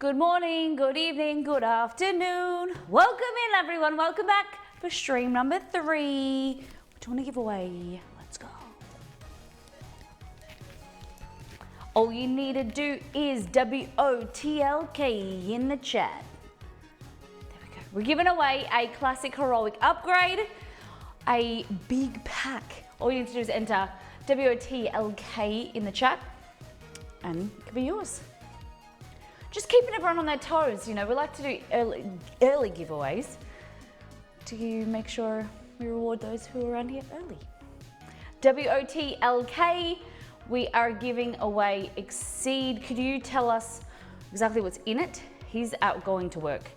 Good morning, good evening, good afternoon. Welcome in everyone, welcome back for stream number 3. What do you want to give away? Let's go. All you need to do is WOTLK in the chat. There we go. We're giving away a classic heroic upgrade, a big pack. All you need to do is enter WOTLK in the chat and it could be yours. Just keeping everyone on their toes, you know, we like to do early giveaways to make sure we reward those who are around here early. WOTLK, we are giving away Exceed. Could you tell us exactly what's in it? He's out going to work,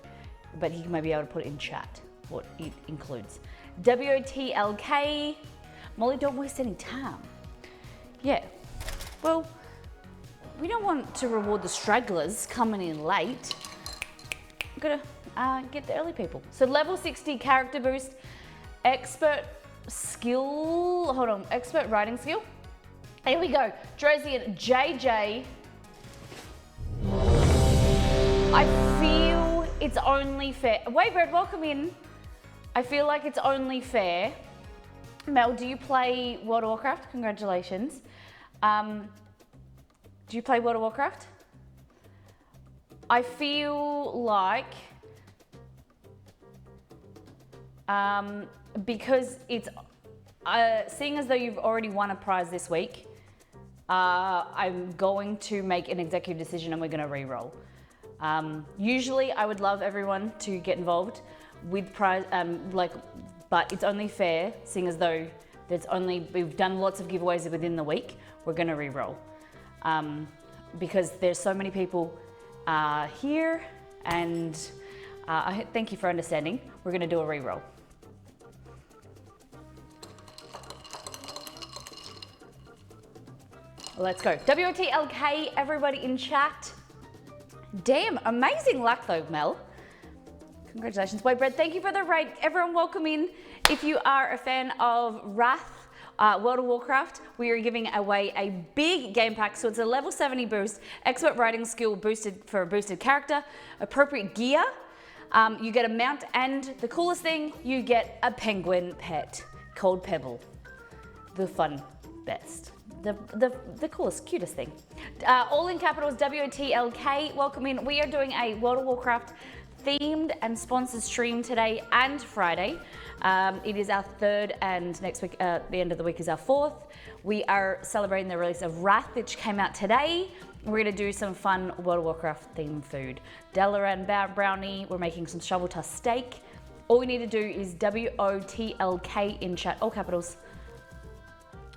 but he may be able to put it in chat, what it includes. WOTLK, Molly, don't waste any time. Yeah, well, we don't want to reward the stragglers coming in late. We've got to get the early people. So level 60 character boost, expert skill, hold on, expert writing skill. Here we go, Drosian JJ. I feel it's only fair. Waybird, welcome in. I feel like it's only fair. Mel, do you play World of Warcraft? Congratulations. Do you play World of Warcraft? I feel like, because it's, seeing as though you've already won a prize this week, I'm going to make an executive decision and we're gonna re-roll. Usually I would love everyone to get involved with prize, but it's only fair, seeing as though we've done lots of giveaways within the week, we're gonna re-roll. Because there's so many people here, and thank you for understanding. We're gonna do a re-roll. Let's go. WOTLK, everybody in chat. Damn, amazing luck though, Mel. Congratulations, Waybread. Thank you for the raid. Everyone welcome in. If you are a fan of Wrath, World of Warcraft, we are giving away a big game pack. So it's a level 70 boost, expert writing skill boosted for a boosted character, appropriate gear, you get a mount, and the coolest thing, you get a penguin pet called Pebble. The fun best. The coolest, cutest thing. All in capitals, WOTLK, welcome in. We are doing a World of Warcraft themed and sponsored stream today and Friday. It is our 3rd, and next week, the end of the week is our 4th. We are celebrating the release of Wrath, which came out today. We're gonna do some fun World of Warcraft themed food. Dalaran brownie, we're making some shovel tusk steak. All we need to do is WOTLK in chat, all capitals.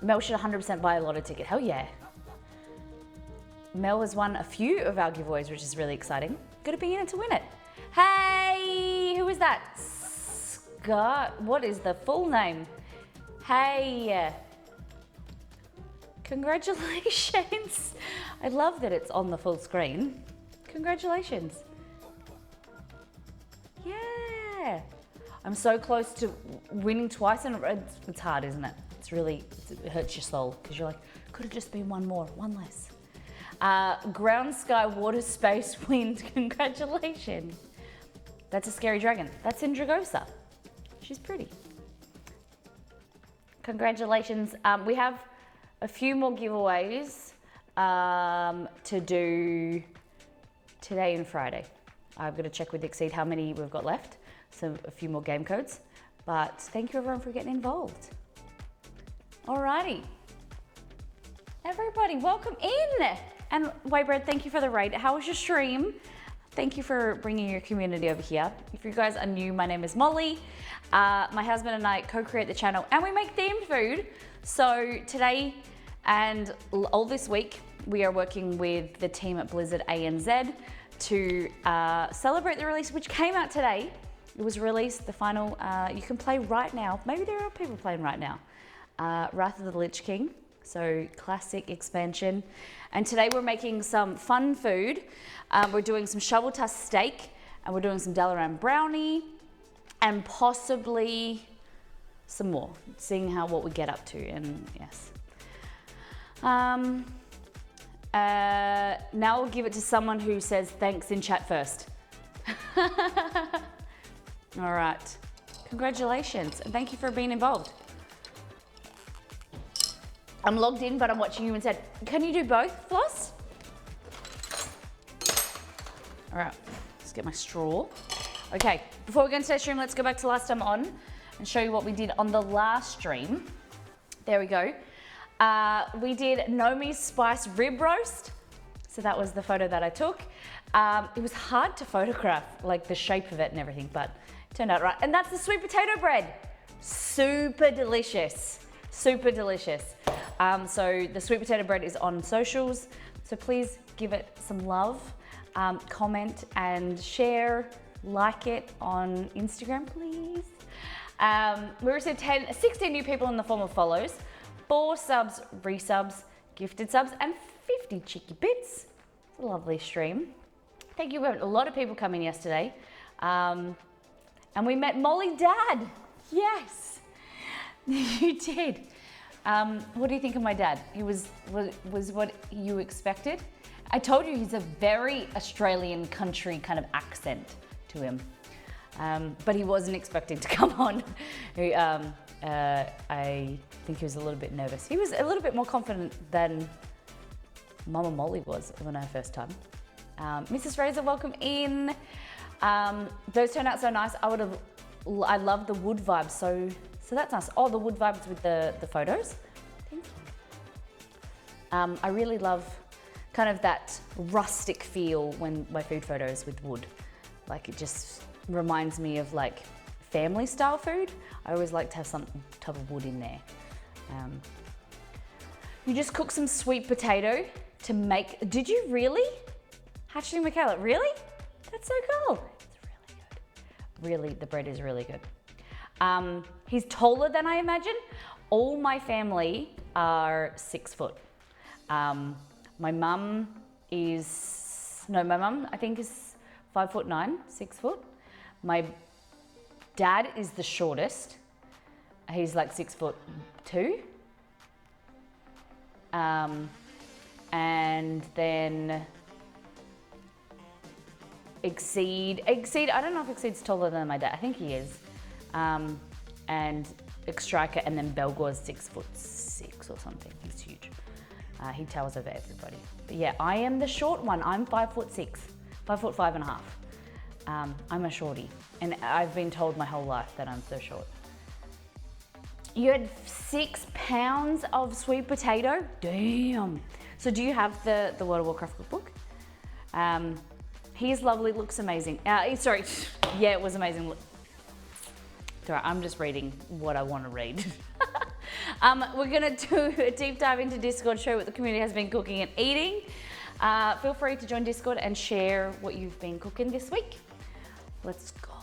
Mel should 100% buy a lotto ticket, hell yeah. Mel has won a few of our giveaways, which is really exciting. Gotta be in it to win it. Hey, who is that? Scott, what is the full name? Hey, congratulations. I love that it's on the full screen. Congratulations. Yeah. I'm so close to winning twice, and it's hard, isn't it? It hurts your soul because you're like, could have just been one more, one less. Ground, sky, water, space, wind, congratulations. That's a scary dragon. That's in Dragosa. She's pretty. Congratulations. We have a few more giveaways to do today and Friday. I've got to check with Exceed how many we've got left. So a few more game codes. But thank you everyone for getting involved. Alrighty. Everybody, welcome in. And Waybread, thank you for the raid. How was your stream? Thank you for bringing your community over here. If you guys are new, my name is Molly. My husband and I co-create the channel and we make themed food. So today and all this week, we are working with the team at Blizzard ANZ to celebrate the release, which came out today. It was released, the final, you can play right now. Maybe there are people playing right now. Wrath of the Lich King. So classic expansion. And today we're making some fun food. We're doing some shovel tusk steak, and we're doing some Dalaran brownie, and possibly some more, seeing what we get up to, and yes. Now I'll give it to someone who says thanks in chat first. All right. Congratulations and thank you for being involved. I'm logged in, but I'm watching you instead. Can you do both, Floss? All right, let's get my straw. Okay, before we go into today's stream, let's go back to last time on and show you what we did on the last stream. There we go. We did Nomi's spice rib roast. So that was the photo that I took. It was hard to photograph, like the shape of it and everything, but it turned out right. And that's the sweet potato bread. Super delicious, super delicious. So the sweet potato bread is on socials. So please give it some love, comment and share, like it on Instagram, please. We received 16 new people in the form of follows, 4 subs, resubs, gifted subs, and 50 cheeky bits. It's a lovely stream. Thank you. We had a lot of people coming yesterday. And we met Molly Dad. Yes, you did. What do you think of my dad? He was what you expected? I told you he's a very Australian country kind of accent to him. But he wasn't expecting to come on. I think he was a little bit nervous. He was a little bit more confident than Mama Molly was on her first time. Mrs. Razor, welcome in. Those turned out so nice. I love the wood vibes. So that's nice. Oh, the wood vibes with the photos. Thank you. I really love kind of that rustic feel when my food photos with wood. Like it just reminds me of like family style food. I always like to have some type of wood in there. You just cook some sweet potato to make, did you really? Hatchling Michaela, really? That's so cool. It's really good. Really, the bread is really good. He's taller than I imagine. All my family are 6 foot. My mum I think is 5'9", 6 foot. My dad is the shortest. He's like 6'2". And then Exceed, I don't know if Exceed's taller than my dad. I think he is. And Striker and then Belgore's 6'6" or something. He's huge. He towers over everybody. But yeah, I am the short one. I'm 5'6", 5'5.5". I'm a shorty, and I've been told my whole life that I'm so short. You had 6 pounds of sweet potato? Damn. So do you have the World of Warcraft cookbook? He's lovely, looks amazing. Sorry, yeah, it was amazing. Sorry, I'm just reading what I want to read. We're gonna do a deep dive into Discord, show what the community has been cooking and eating. Feel free to join Discord and share what you've been cooking this week. Let's go.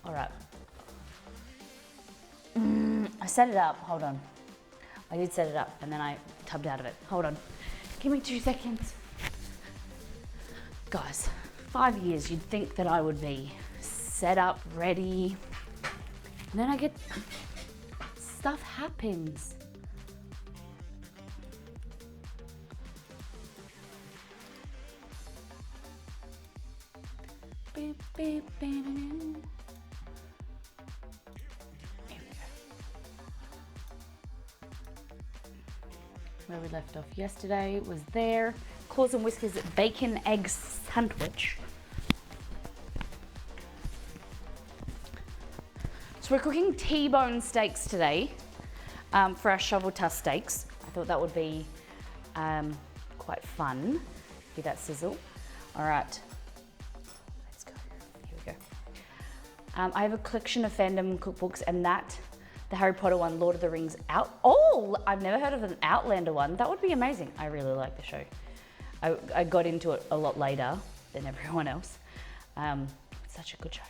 All right. I set it up, hold on. I did set it up and then I tubbed out of it. Hold on, give me 2 seconds. Guys, 5 years, you'd think that I would be set up, ready. And then I get, stuff happens. Beep, beep, beep, beep. Where we left off yesterday was there. Claws and Whiskers bacon egg sandwich. So we're cooking T-bone steaks today for our shovel tusk steaks. I thought that would be quite fun. Hear that sizzle? All right, let's go. Here we go. I have a collection of fandom cookbooks and the Harry Potter one, Lord of the Rings out. Oh, I've never heard of an Outlander one. That would be amazing. I really like the show. I got into it a lot later than everyone else. It's such a good show.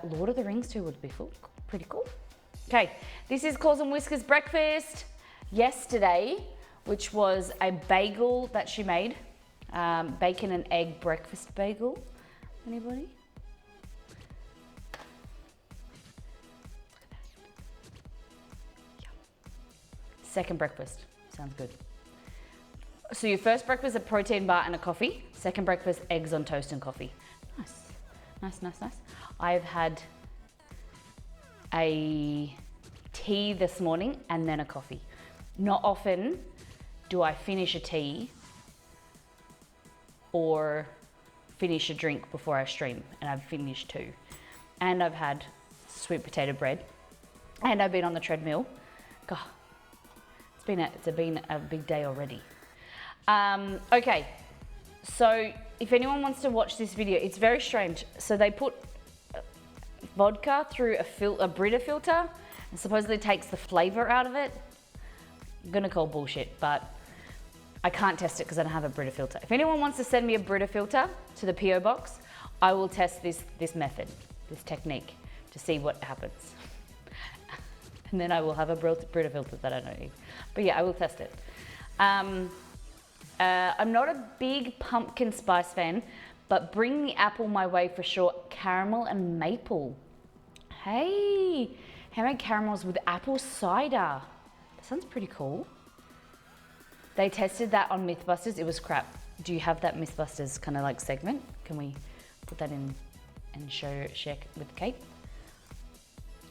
Lord of the Rings too would be pretty cool. Okay, this is Claws and Whiskers breakfast yesterday, which was a bagel that she made. Bacon and egg breakfast bagel. Anybody? Second breakfast. Sounds good. So your first breakfast, a protein bar and a coffee. Second breakfast, eggs on toast and coffee. Nice, nice, nice, nice. I've had a tea this morning and then a coffee. Not often do I finish a tea or finish a drink before I stream, and I've finished two. And I've had sweet potato bread, and I've been on the treadmill. God, it's been a big day already. Okay, so if anyone wants to watch this video, it's very strange. So they put vodka through a Brita filter, and supposedly takes the flavor out of it. I'm gonna call bullshit, but I can't test it because I don't have a Brita filter. If anyone wants to send me a Brita filter to the PO box, I will test this method, this technique, to see what happens. And then I will have a Brita filter that I don't need. But yeah, I will test it. I'm not a big pumpkin spice fan, but bring the apple my way for sure. Caramel and maple. Hey, handmade caramels with apple cider. That sounds pretty cool. They tested that on Mythbusters. It was crap. Do you have that Mythbusters kind of like segment? Can we put that in and share with Kate?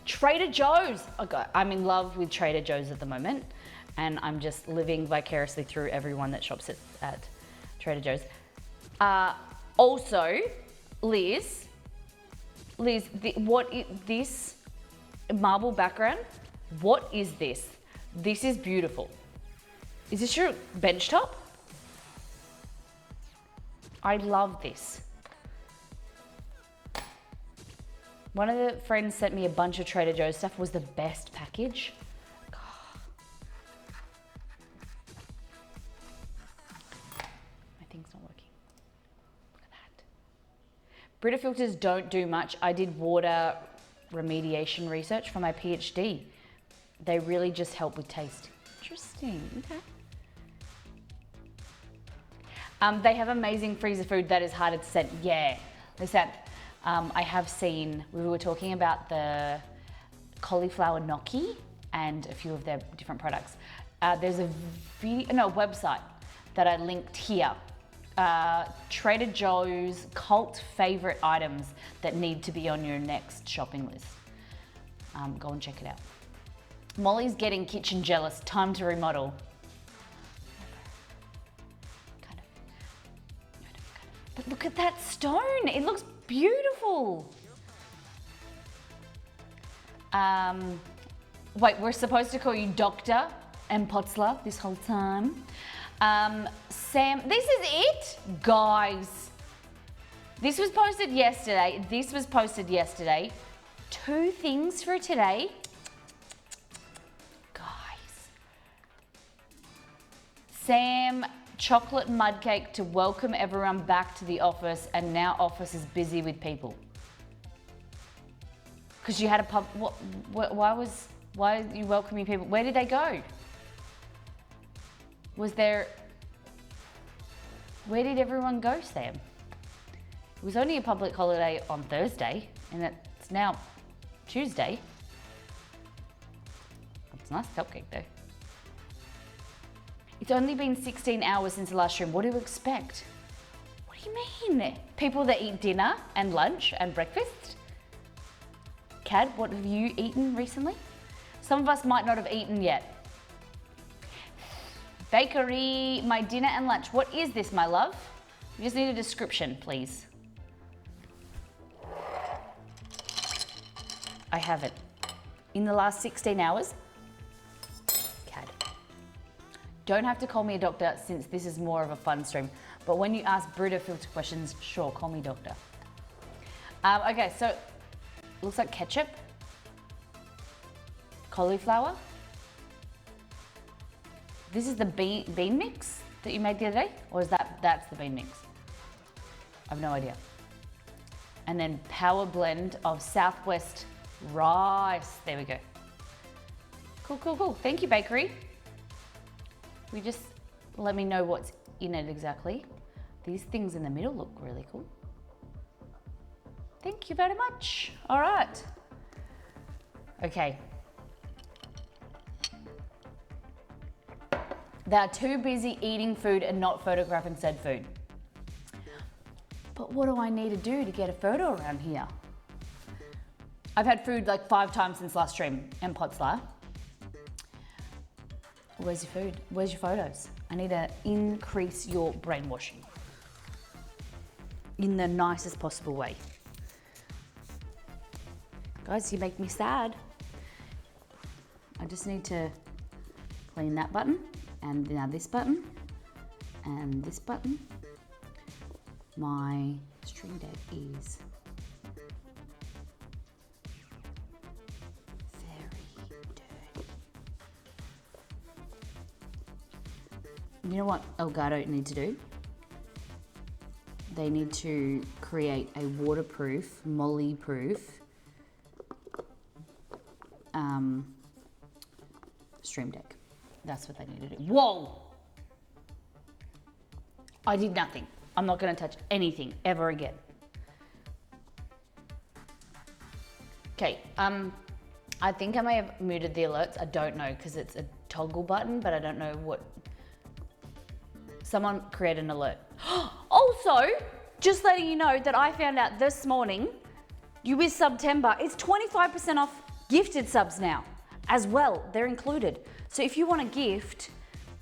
Trader Joe's. Okay, I'm in love with Trader Joe's at the moment, and I'm just living vicariously through everyone that shops at Trader Joe's. Also, Liz, what is this marble background? What is this? This is beautiful. Is this your bench top? I love this. One of the friends sent me a bunch of Trader Joe's stuff. Was the best package. God. My thing's not working. Look at that. Brita filters don't do much. I did water remediation research for my PhD. They really just help with taste. Interesting, okay. They have amazing freezer food that is harder to send. Yeah, listen, I have seen, we were talking about the cauliflower gnocchi and a few of their different products. There's a website that I linked here. Trader Joe's cult favorite items that need to be on your next shopping list. Go and check it out. Molly's getting kitchen jealous. Time to remodel. But look at that stone. It looks beautiful. Wait, we're supposed to call you Doctor and Potzler this whole time. Sam, this is it, guys. This was posted yesterday. This was posted yesterday. 2 things for today. Guys. Sam, chocolate mud cake to welcome everyone back to the office, and now office is busy with people. Because you had a pub, why are you welcoming people? Where did they go? Where did everyone go, Sam? It was only a public holiday on Thursday, and it's now Tuesday. It's a nice cupcake though. It's only been 16 hours since the last stream. What do you expect? What do you mean? People that eat dinner and lunch and breakfast? Cad, what have you eaten recently? Some of us might not have eaten yet. Bakery, my dinner and lunch. What is this, my love? We just need a description, please. I haven't. In the last 16 hours, Cad. Don't have to call me a doctor since this is more of a fun stream. But when you ask Brita filter questions, sure, call me doctor. Okay, so looks like ketchup, cauliflower. This is the bean mix that you made the other day? Or is that's the bean mix? I have no idea. And then power blend of Southwest rice. There we go. Cool, cool, cool. Thank you, bakery. We just let me know what's in it exactly. These things in the middle look really cool. Thank you very much. All right. Okay. They are too busy eating food and not photographing said food. But what do I need to do to get a photo around here? I've had food like 5 times since last stream and Potsla. Where's your food? Where's your photos? I need to increase your brainwashing in the nicest possible way. Guys, you make me sad. I just need to clean that button, and now this button, and this button. My stream deck is very dirty. You know what Elgato need to do? They need to create a waterproof, molly-proof stream deck. That's what they need to do. Whoa! I did nothing. I'm not going to touch anything ever again. Okay, I think I may have muted the alerts. I don't know because it's a toggle button, but I don't know what. Someone create an alert. Also, just letting you know that I found out this morning, US September, it's 25% off gifted subs now as well. They're included. So if you want a gift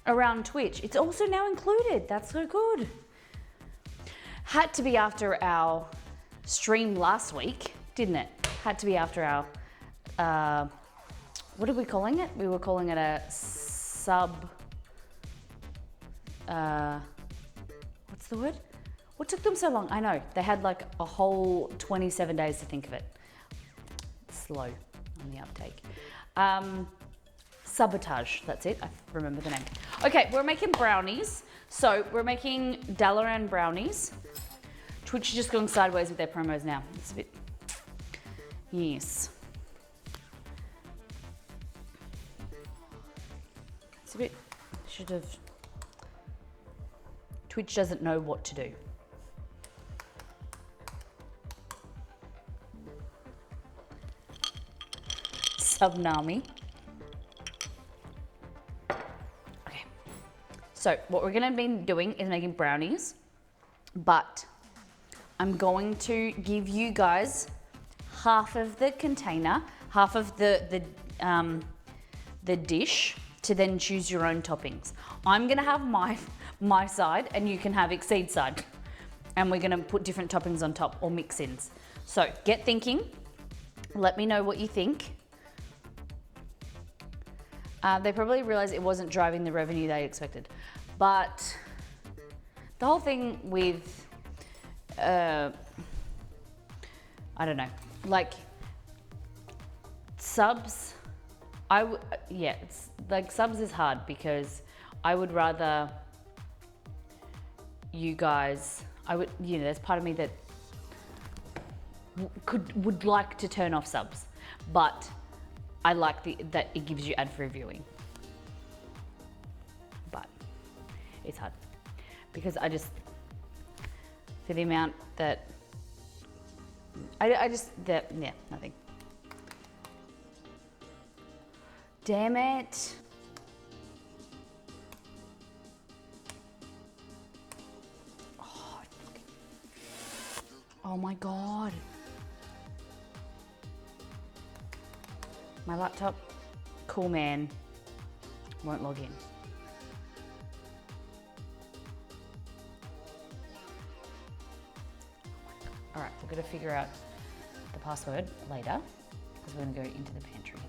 around Twitch, it's also now included. That's so good. Had to be after our stream last week, didn't it? Had to be after our, what are we calling it? We were calling it a sub, what's the word? What took them so long? I know, they had like a whole 27 days to think of it. Slow on the uptake. Sabotage, that's it, I remember the name. Okay, we're making brownies. So we're making Dalaran brownies. Twitch is just going sideways with their promos now. It's a bit, yes. It's a bit, should have, Twitch doesn't know what to do. Subnami. Okay. So what we're gonna be doing is making brownies, but I'm going to give you guys half of the container, half of the dish to then choose your own toppings. I'm gonna have my side and you can have Exceed side. And we're gonna put different toppings on top or mix-ins. So get thinking, let me know what you think. They probably realized it wasn't driving the revenue they expected. But the whole thing with, I don't know, like subs, yeah, it's like subs is hard because I would rather you guys, you know, there's part of me that would like to turn off subs, but I like that it gives you ad-free viewing. But it's hard because I just, for the amount that, yeah, nothing. Damn it. Oh my God. My laptop, cool man, won't log in. All right, we're gonna figure out the password later because we're gonna go into the pantry.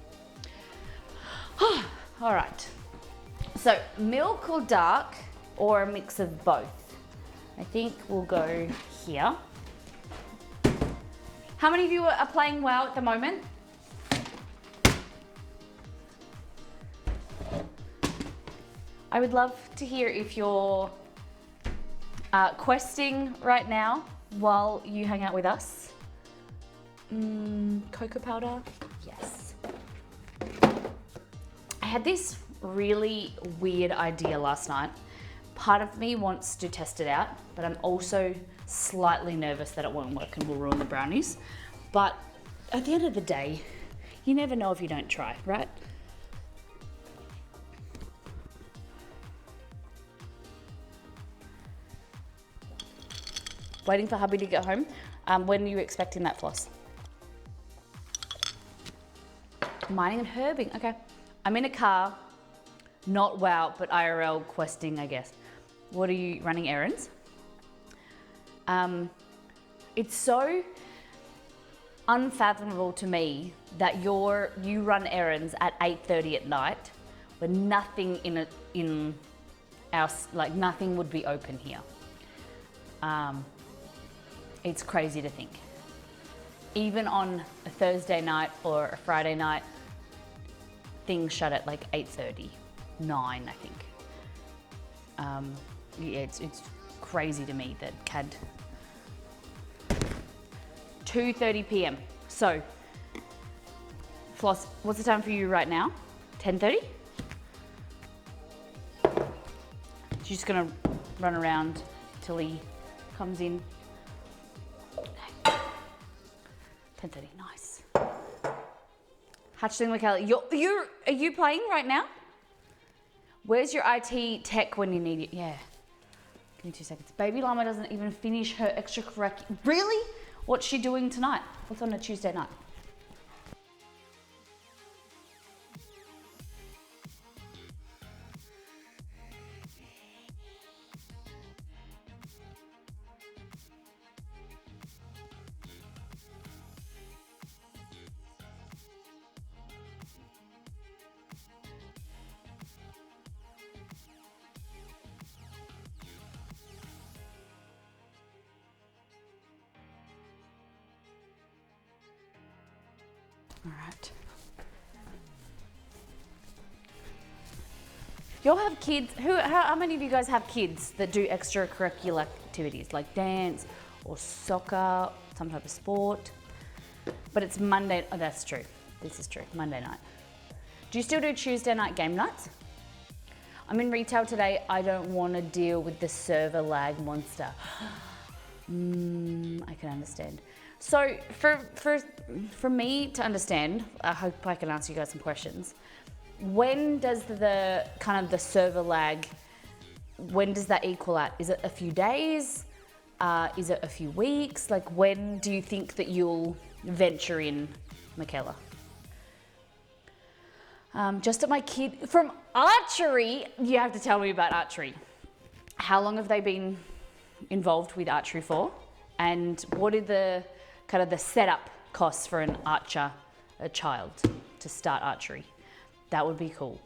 All right, so milk or dark or a mix of both? I think we'll go here. How many of you are playing WoW at the moment? I would love to hear if you're questing right now while you hang out with us. Cocoa powder, yes. I had this really weird idea last night. Part of me wants to test it out, but I'm also slightly nervous that it won't work and will ruin the brownies. But at the end of the day, you never know if you don't try, right? Waiting for hubby to get home. When are you expecting that, Floss? Mining and herbing, okay. I'm in a car, not WoW, but IRL questing, I guess. What are you running errands? It's so unfathomable to me that you run errands at 8:30 at night when nothing in our, like nothing would be open here. It's crazy to think. Even on a Thursday night or a Friday night, things shut at like 8:30, 9, I think. Yeah, it's crazy to me that CAD 2:30 p.m. So, Floss, what's the time for you right now? 10:30? She's just gonna run around till he comes in. 10:30, nice. Hatchling Michaela, are you playing right now? Where's your IT tech when you need it? Yeah. Give me 2 seconds. Baby Llama doesn't even finish her extracurricular. Really? What's she doing tonight? What's on a Tuesday night? All right. Y'all have kids? How many of you guys have kids that do extracurricular activities like dance or soccer, some type of sport? But it's Monday. Oh, that's true. This is true. Monday night. Do you still do Tuesday night game nights? I'm in retail today. I don't want to deal with the server lag monster. I can understand. So for me to understand, I hope I can answer you guys some questions. When does the kind of the server lag, when does that equal at? Is it a few days? Is it a few weeks? Like when do you think that you'll venture in, Michaela? Just at my kid, from archery, you have to tell me about archery. How long have they been involved with archery for? And what are the kind of the setup costs for an archer, a child, to start archery? That would be cool.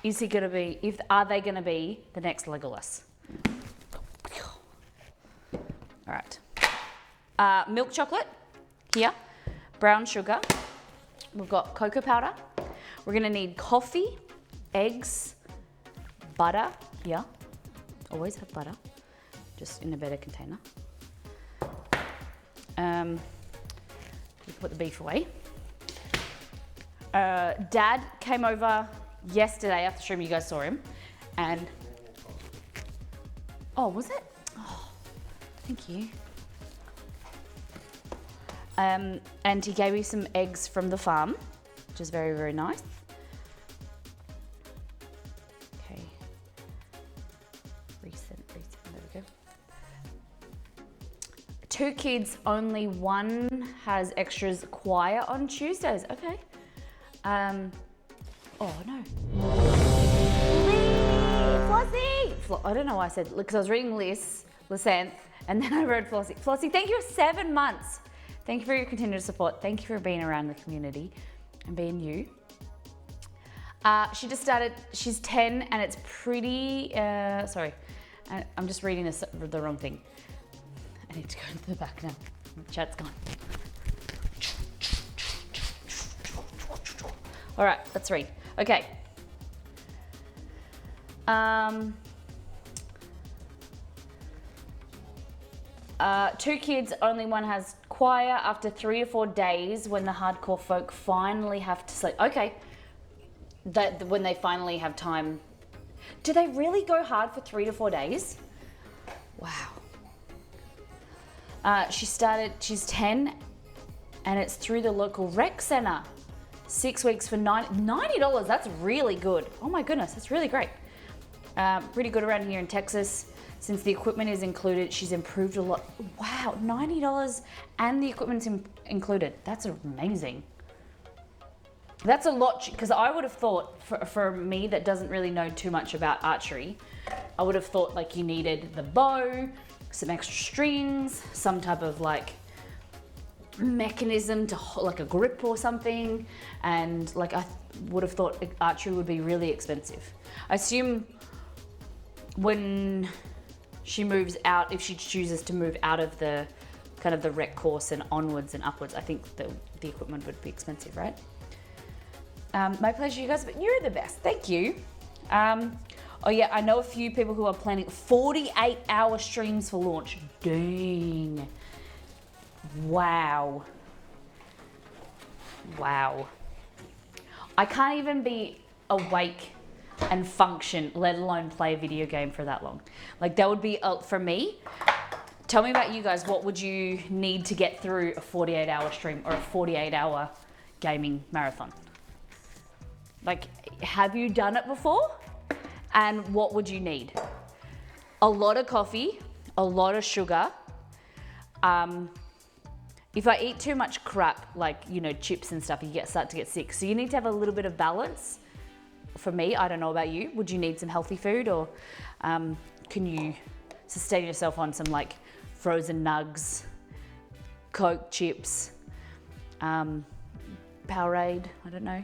Is he gonna be, are they gonna be the next Legolas? All right. Milk chocolate, here. Brown sugar. We've got cocoa powder. We're gonna need coffee, eggs, butter, here. Always have butter, just in a better container. Put the beef away. Dad came over yesterday after stream, you guys saw him, and oh, was it? Oh, thank you. And he gave me some eggs from the farm, which is very, very nice. Okay. Recent, there we go. 2 kids, only one has extras choir on Tuesdays. Okay. Oh no. Flossie! I don't know why I said, because I was reading Lysanth, and then I wrote Flossie. Flossie, thank you for 7 months. Thank you for your continued support. Thank you for being around the community and being you. She just started, she's 10 and it's pretty, sorry, I'm just reading the wrong thing. I need to go into the back now. Chat's gone. All right, let's read. Okay. 2 kids, only one has choir after 3 to 4 days when the hardcore folk finally have to sleep. Okay, when they finally have time. Do they really go hard for 3 to 4 days? Wow. She's 10 and it's through the local rec center. 6 weeks for $90. That's really good. Oh my goodness, that's really great. Pretty good around here in Texas. since the equipment is included, she's improved a lot. Wow, $90 and the equipment's included. That's amazing. That's a lot, because I would have thought, for me that doesn't really know too much about archery, I would have thought like you needed the bow, some extra strings, some type of like mechanism to like a grip or something, and like I would have thought archery would be really expensive. I assume when she moves out, if she chooses to move out of the kind of the rec course and onwards and upwards, I think the equipment would be expensive, right? My pleasure, you guys, but you're the best. Thank you. Oh yeah, I know a few people who are planning 48-hour streams for launch. Dang. Wow. Wow. I can't even be awake and function, let alone play a video game for that long. Like that would be, for me, tell me about you guys, what would you need to get through a 48-hour stream or a 48-hour gaming marathon? Like, have you done it before? And what would you need? A lot of coffee, a lot of sugar. If I eat too much crap, like, you know, chips and stuff, you start to get sick. So you need to have a little bit of balance. For me, I don't know about you. Would you need some healthy food, or can you sustain yourself on some like frozen nugs, Coke, chips, Powerade? I don't know.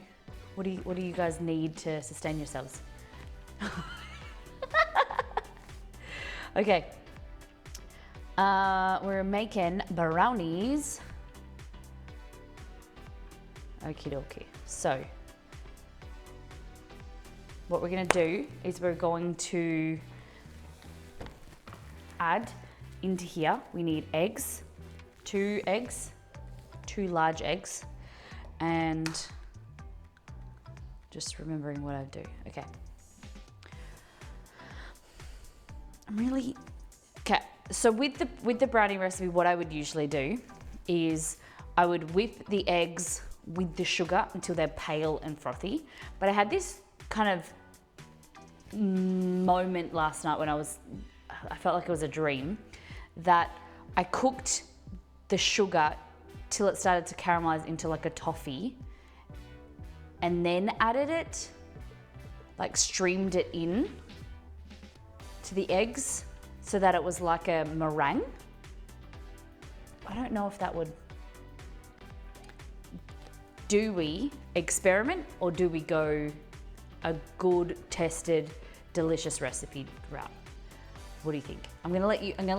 What do you guys need to sustain yourselves? Okay. We're making brownies. Okie dokie. So, what we're gonna do is we're going to add into here, we need eggs, 2 eggs, 2 large eggs, and just remembering what I do. Okay. Okay. So with the brownie recipe, what I would usually do is I would whip the eggs with the sugar until they're pale and frothy. But I had this kind of moment last night when I felt like it was a dream, that I cooked the sugar till it started to caramelize into like a toffee, and then added it, like streamed it in to the eggs so that it was like a meringue. I don't know if that would... Do we experiment, or do we go a good, tested, delicious recipe route? What do you think? I'm gonna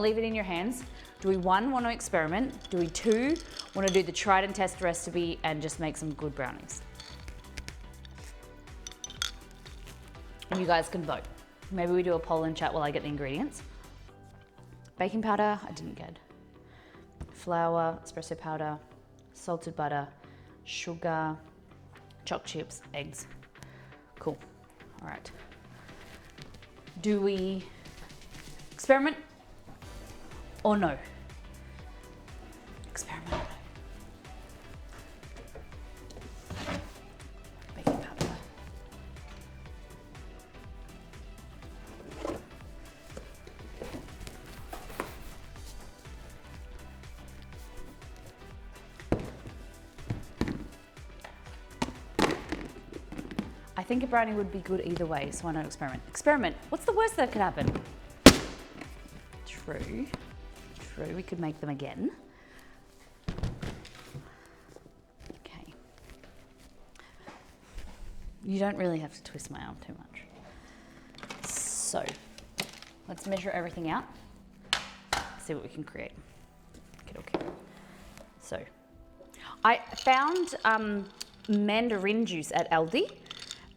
leave it in your hands. Do we 1, want to experiment? Do we 2, want to do the tried and tested recipe and just make some good brownies? And you guys can vote. Maybe we do a poll in chat while I get the ingredients. Baking powder, I didn't get. Flour, espresso powder, salted butter, sugar, choc chips, eggs. Cool. All right. Do we experiment or no? Experiment or no? Baking powder. I think a brownie would be good either way, so why not experiment? Experiment. What's the worst that could happen? True. True, we could make them again. Okay. You don't really have to twist my arm too much. So, let's measure everything out. See what we can create. Okay. So, I found mandarin juice at Aldi.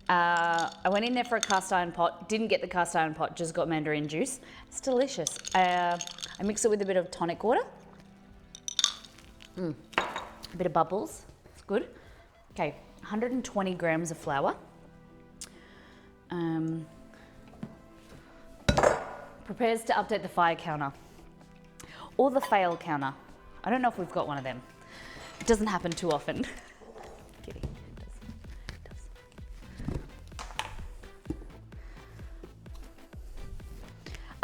I went in there for a cast iron pot, didn't get the cast iron pot, just got mandarin juice. It's delicious. I mix it with a bit of tonic water. A bit of bubbles, it's good. Okay, 120 grams of flour. Prepares to update the fire counter. Or the fail counter. I don't know if we've got one of them. It doesn't happen too often. Kidding. It does.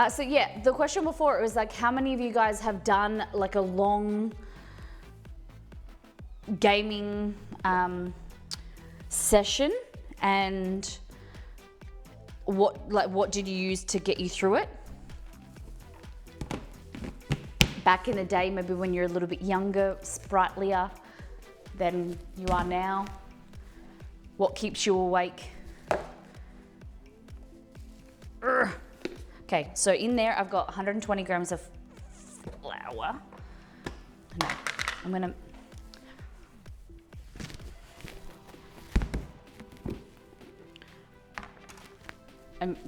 So yeah, the question before it was like, how many of you guys have done like a long gaming session, and what did you use to get you through it? Back in the day, maybe when you're a little bit younger, sprightlier than you are now. What keeps you awake? Urgh. Okay, so in there I've got 120 grams of flour. No, I'm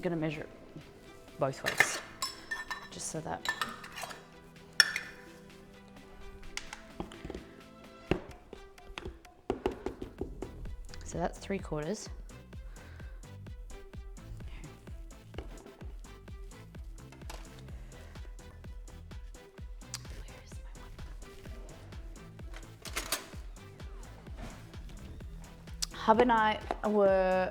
gonna measure it both ways, just so that. So that's 3/4.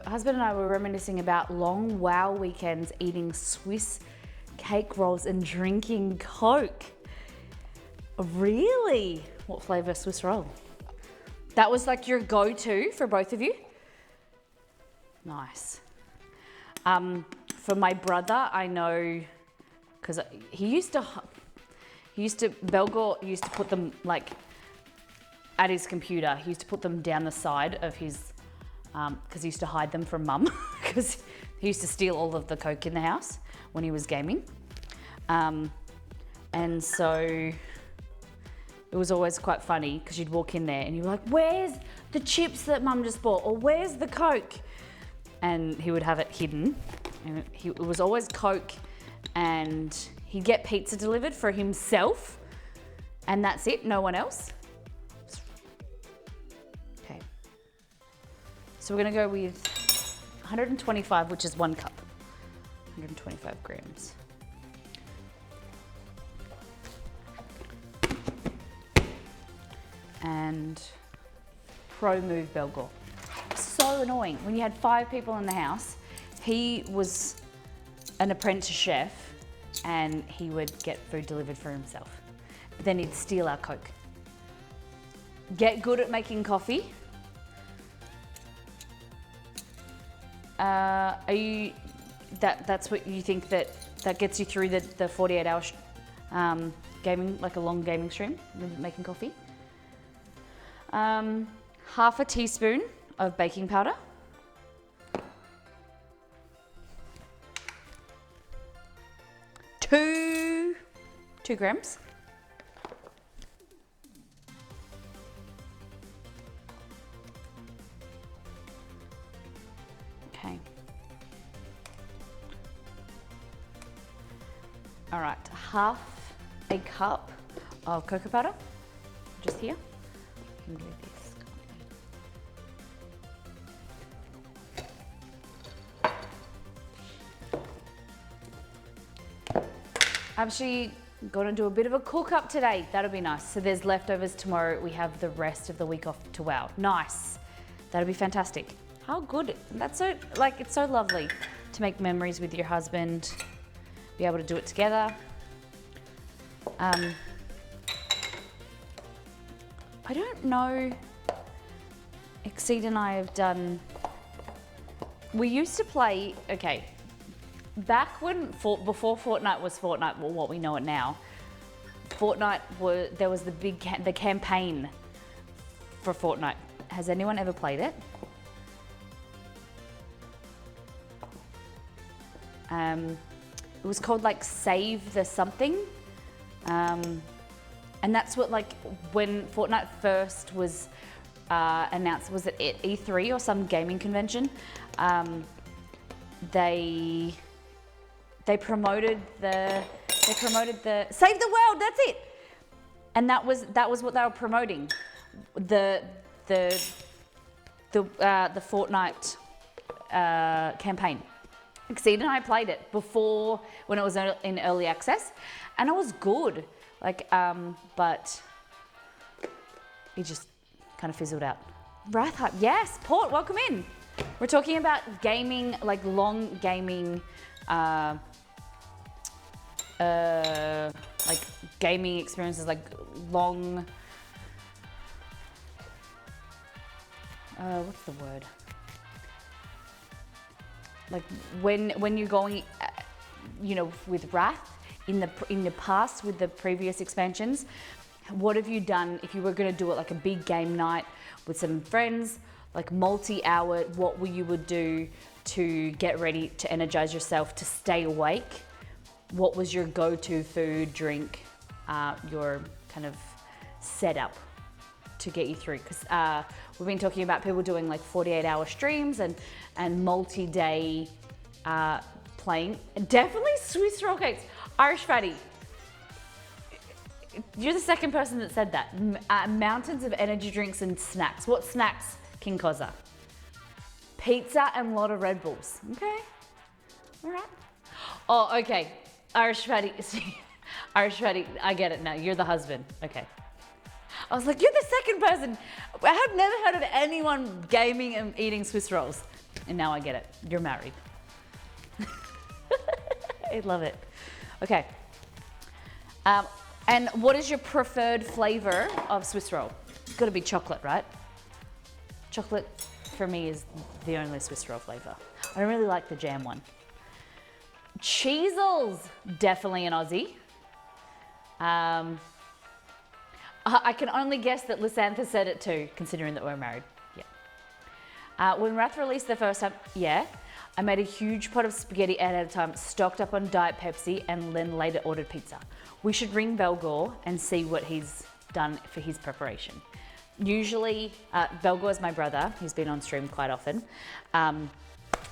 Husband and I were reminiscing about long WoW weekends eating Swiss cake rolls and drinking Coke. Really? What flavor Swiss roll? That was like your go-to for both of you? Nice. For my brother, I know, because Belgor used to put them like at his computer. He used to put them down the side of his, because he used to hide them from mum, because he used to steal all of the Coke in the house when he was gaming. And so it was always quite funny because you'd walk in there and you'd be like, where's the chips that mum just bought? Or where's the Coke? And he would have it hidden. And it was always Coke, and he'd get pizza delivered for himself, and that's it, no one else. Okay. So we're gonna go with 125, which is 1 cup. 125 grams. And pro move Belgor. So annoying. When you had 5 people in the house, he was an apprentice chef and he would get food delivered for himself. But then he'd steal our Coke. Get good at making coffee. That's what you think that gets you through the 48-hour gaming, like a long gaming stream, making coffee? Half a teaspoon of baking powder. Two grams. Okay. All right, half a cup of cocoa powder, just here. You can do this. I'm actually gonna do a bit of a cook up today. That'll be nice. So there's leftovers tomorrow. We have the rest of the week off to WoW. Nice. That'll be fantastic. How good. That's so, like, it's so lovely to make memories with your husband, be able to do it together. I don't know, Exceed and I have done, we used to play, okay, back when, before Fortnite was Fortnite, well, what we know it now, there was the campaign for Fortnite. Has anyone ever played it? It was called like Save the Something. And that's what, like, when Fortnite first was announced, was it at E3 or some gaming convention? They promoted the Save the World, that's it. And that was what they were promoting. The Fortnite campaign. Exceed and I played it before, when it was in early access, and it was good. Like, but it just kind of fizzled out. Wrath Hype, yes, Port, welcome in. We're talking about gaming, like long gaming like gaming experiences, like long, what's the word? Like when you're going, you know, with Wrath in the past with the previous expansions, what have you done if you were going to do it like a big game night with some friends, like multi-hour? What you would do to get ready, to energize yourself, to stay awake? What was your go-to food, drink, your kind of setup to get you through? Because we've been talking about people doing like 48-hour streams and multi-day playing. Definitely Swiss roll cakes. Irish Fatty, you're the second person that said that. Mountains of energy drinks and snacks. What snacks, King Koza? Pizza and a lot of Red Bulls. Okay, all right. Oh, okay. Irish Fatty, Irish Fatty, I get it now. You're the husband. Okay. I was like, you're the second person. I have never heard of anyone gaming and eating Swiss rolls. And now I get it. You're married. I love it. Okay. And what is your preferred flavor of Swiss roll? It's got to be chocolate, right? Chocolate for me is the only Swiss roll flavor. I don't really like the jam one. Cheezels, definitely an Aussie. I can only guess that Lysantha said it too, considering that we're married. Yeah. When Wrath released the first time, yeah, I made a huge pot of spaghetti at a time, stocked up on Diet Pepsi, and then later ordered pizza. We should ring Belgor and see what he's done for his preparation. Usually, Belgor is my brother. He's been on stream quite often.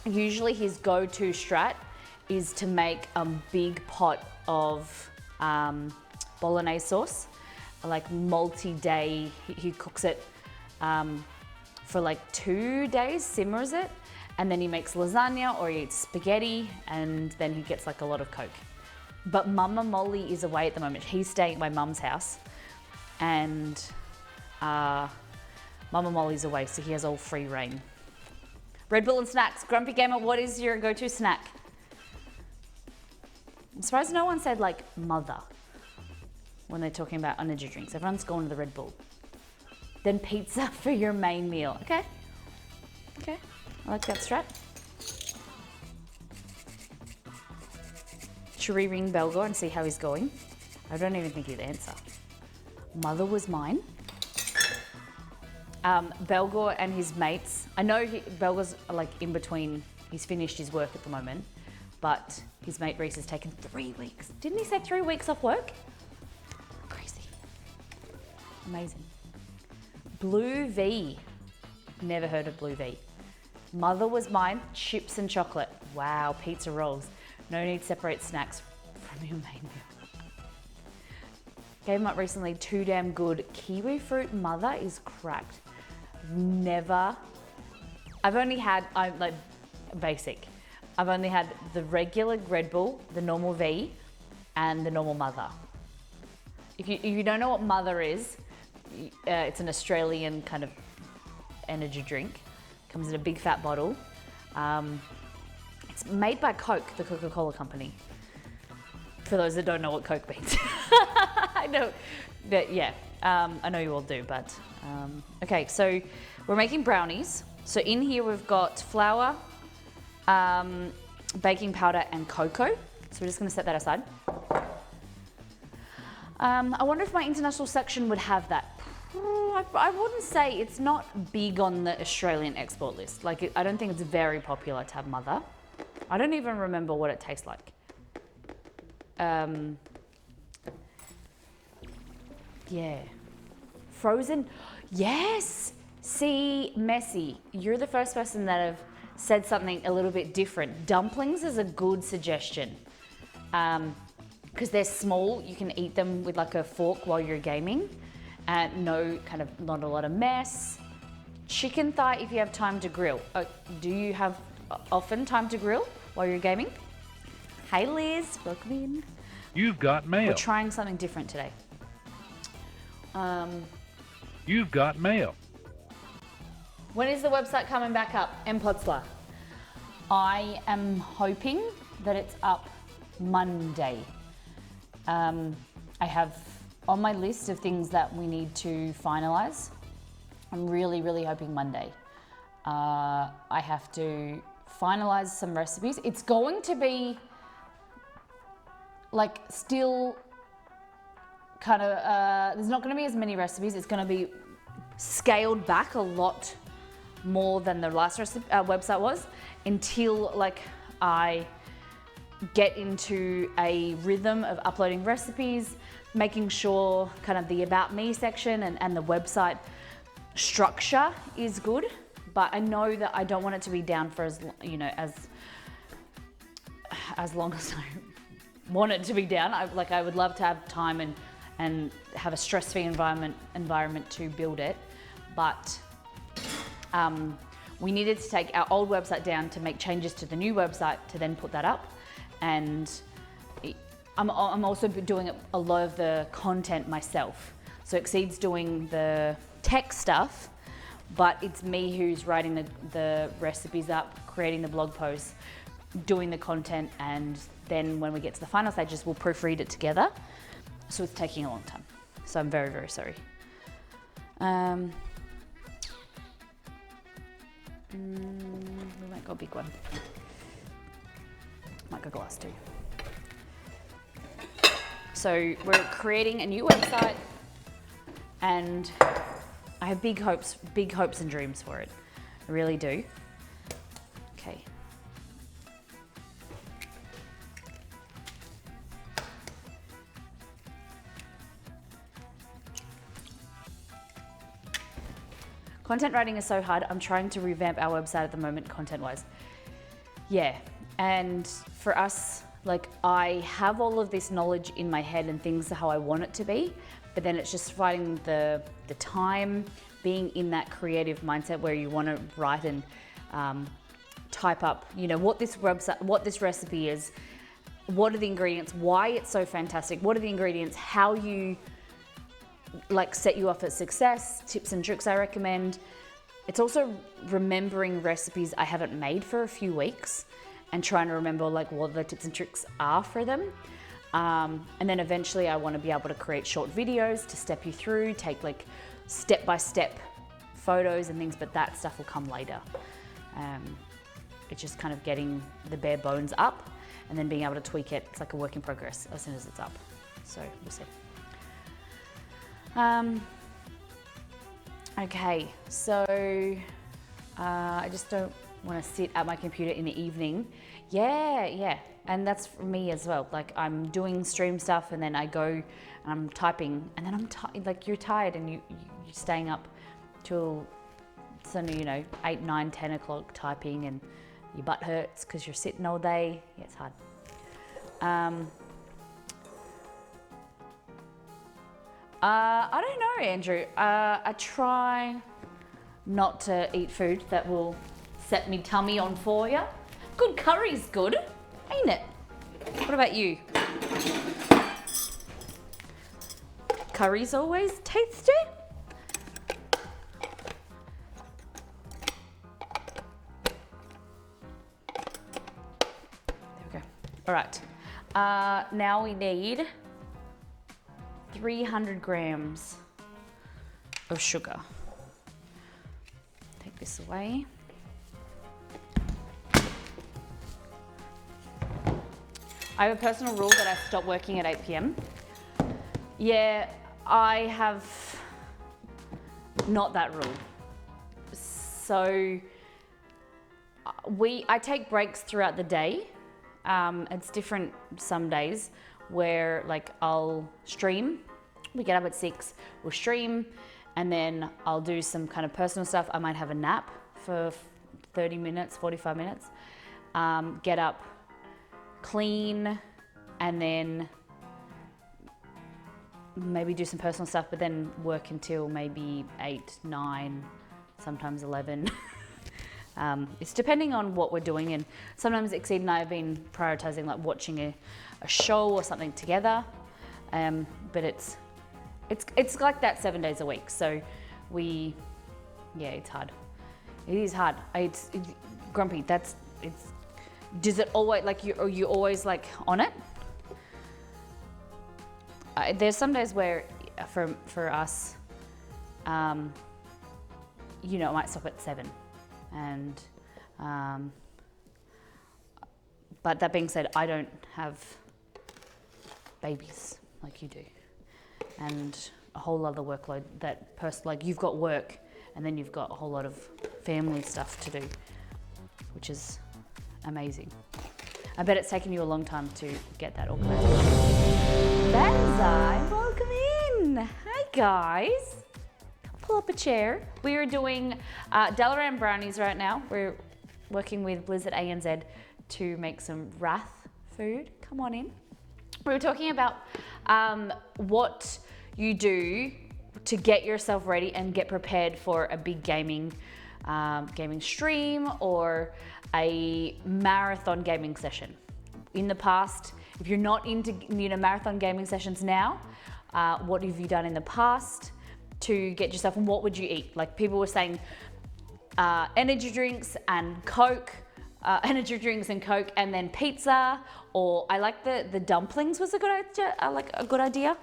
Usually his go-to strat is to make a big pot of bolognese sauce, like multi-day. He cooks it for like 2 days, simmers it, and then he makes lasagna or he eats spaghetti, and then he gets like a lot of Coke. But Mama Molly is away at the moment. He's staying at my mum's house, and Mama Molly's away, so he has all free reign. Red Bull and snacks. Grumpy Gamer, what is your go-to snack? I'm surprised no one said like mother when they're talking about energy drinks. Everyone's going to the Red Bull. Then pizza for your main meal. Okay. Okay. I like that strat. Should we ring Belgor and see how he's going? I don't even think he'd answer. Mother was mine. Belgor and his mates. I know Belgor's like in between. He's finished his work at the moment. But his mate Reese has taken 3 weeks. Didn't he say 3 weeks off work? Crazy. Amazing. Blue V. Never heard of Blue V. Mother was mine. Chips and chocolate. Wow, pizza rolls. No need to separate snacks from your main meal. Gave him up recently. Too damn good. Kiwi fruit mother is cracked. Never. I've only had, I'm like basic. I've only had the regular Red Bull, the normal V, and the normal Mother. If you don't know what Mother is, it's an Australian kind of energy drink. Comes in a big fat bottle. It's made by Coke, the Coca-Cola company. For those that don't know what Coke means. I know, but yeah, I know you all do, but okay, so we're making brownies. So in here we've got flour, baking powder and cocoa. So we're just going to set that aside. I wonder if my international section would have that. I wouldn't say it's not big on the Australian export list. Like, I don't think it's very popular to have Mother. I don't even remember what it tastes like. Yeah. Frozen. Yes. See, Messi, you're the first person that have said something a little bit different. Dumplings is a good suggestion. Because they're small, you can eat them with like a fork while you're gaming. And not a lot of mess. Chicken thigh if you have time to grill. Do you have often time to grill while you're gaming? Hey Liz, welcome in. You've got mail. We're trying something different today. You've got mail. When is the website coming back up? Mpotsla. I am hoping that it's up Monday. I have on my list of things that we need to finalize. I'm really, really hoping Monday. I have to finalize some recipes. It's going to be like still kind of, there's not going to be as many recipes. It's going to be scaled back a lot more than the last website was, until like I get into a rhythm of uploading recipes, making sure kind of the About Me section and the website structure is good. But I know that I don't want it to be down for as long as I want it to be down. I would love to have time and have a stress-free environment to build it. But we needed to take our old website down to make changes to the new website to then put that up. And I'm also doing a lot of the content myself. So Exceed's doing the tech stuff, but it's me who's writing the recipes up, creating the blog posts, doing the content, and then when we get to the final stages, we'll proofread it together. So it's taking a long time. So I'm very, very sorry. We might go big one. Might go glass too. So we're creating a new website, and I have big hopes and dreams for it. I really do. Okay. Content writing is so hard. I'm trying to revamp our website at the moment, content-wise. Yeah, and for us, like, I have all of this knowledge in my head and things how I want it to be, but then it's just finding the time, being in that creative mindset where you want to write and type up, what this website, what this recipe is, what are the ingredients, why it's so fantastic, what are the ingredients, how you set you up for success, tips and tricks I recommend. It's also remembering recipes I haven't made for a few weeks and trying to remember what the tips and tricks are for them. And then eventually I want to be able to create short videos to step you through, take step-by-step photos and things, but that stuff will come later. It's just kind of getting the bare bones up and then being able to tweak it. It's like a work in progress as soon as it's up. So we'll see. Okay, so I just don't want to sit at my computer in the evening. Yeah, and that's for me as well. Like, I'm doing stream stuff and then I go and I'm typing, and then I'm you're tired and you're staying up till 8, 9, 10 o'clock typing, and your butt hurts because you're sitting all day. Yeah, it's hard. I don't know, Andrew. I try not to eat food that will set me tummy on fire. Good curry's good, ain't it? What about you? Curry's always tasty. There we go. All right. Now we need 300 grams of sugar. Take this away. I have a personal rule that I stop working at 8 p.m. Yeah, I have not that rule. So I take breaks throughout the day. It's different some days where I'll stream. We get up at 6, we'll stream, and then I'll do some kind of personal stuff. I might have a nap for 30 minutes, 45 minutes, get up, clean, and then maybe do some personal stuff, but then work until maybe 8, 9, sometimes 11. It's depending on what we're doing, and sometimes Exceed and I have been prioritizing watching a show or something together, but it's like that 7 days a week. So it's hard. It is hard. It's Grumpy. Does it always are you always on it? there's some days where for us, you know, it might stop at 7. And, but that being said, I don't have babies like you do. And a whole other workload like you've got work and then you've got a whole lot of family stuff to do, which is amazing. I bet it's taken you a long time to get that organised. Banzai, welcome in. Hi guys. Pull up a chair. We are doing Dalaran brownies right now. We're working with Blizzard ANZ to make some Wrath food. Come on in. We were talking about what you do to get yourself ready and get prepared for a big gaming stream or a marathon gaming session. In the past, if you're not into marathon gaming sessions now, what have you done in the past to get yourself, and what would you eat? Like people were saying energy drinks and Coke, and then pizza, or I like the dumplings was a good idea. I like a good idea.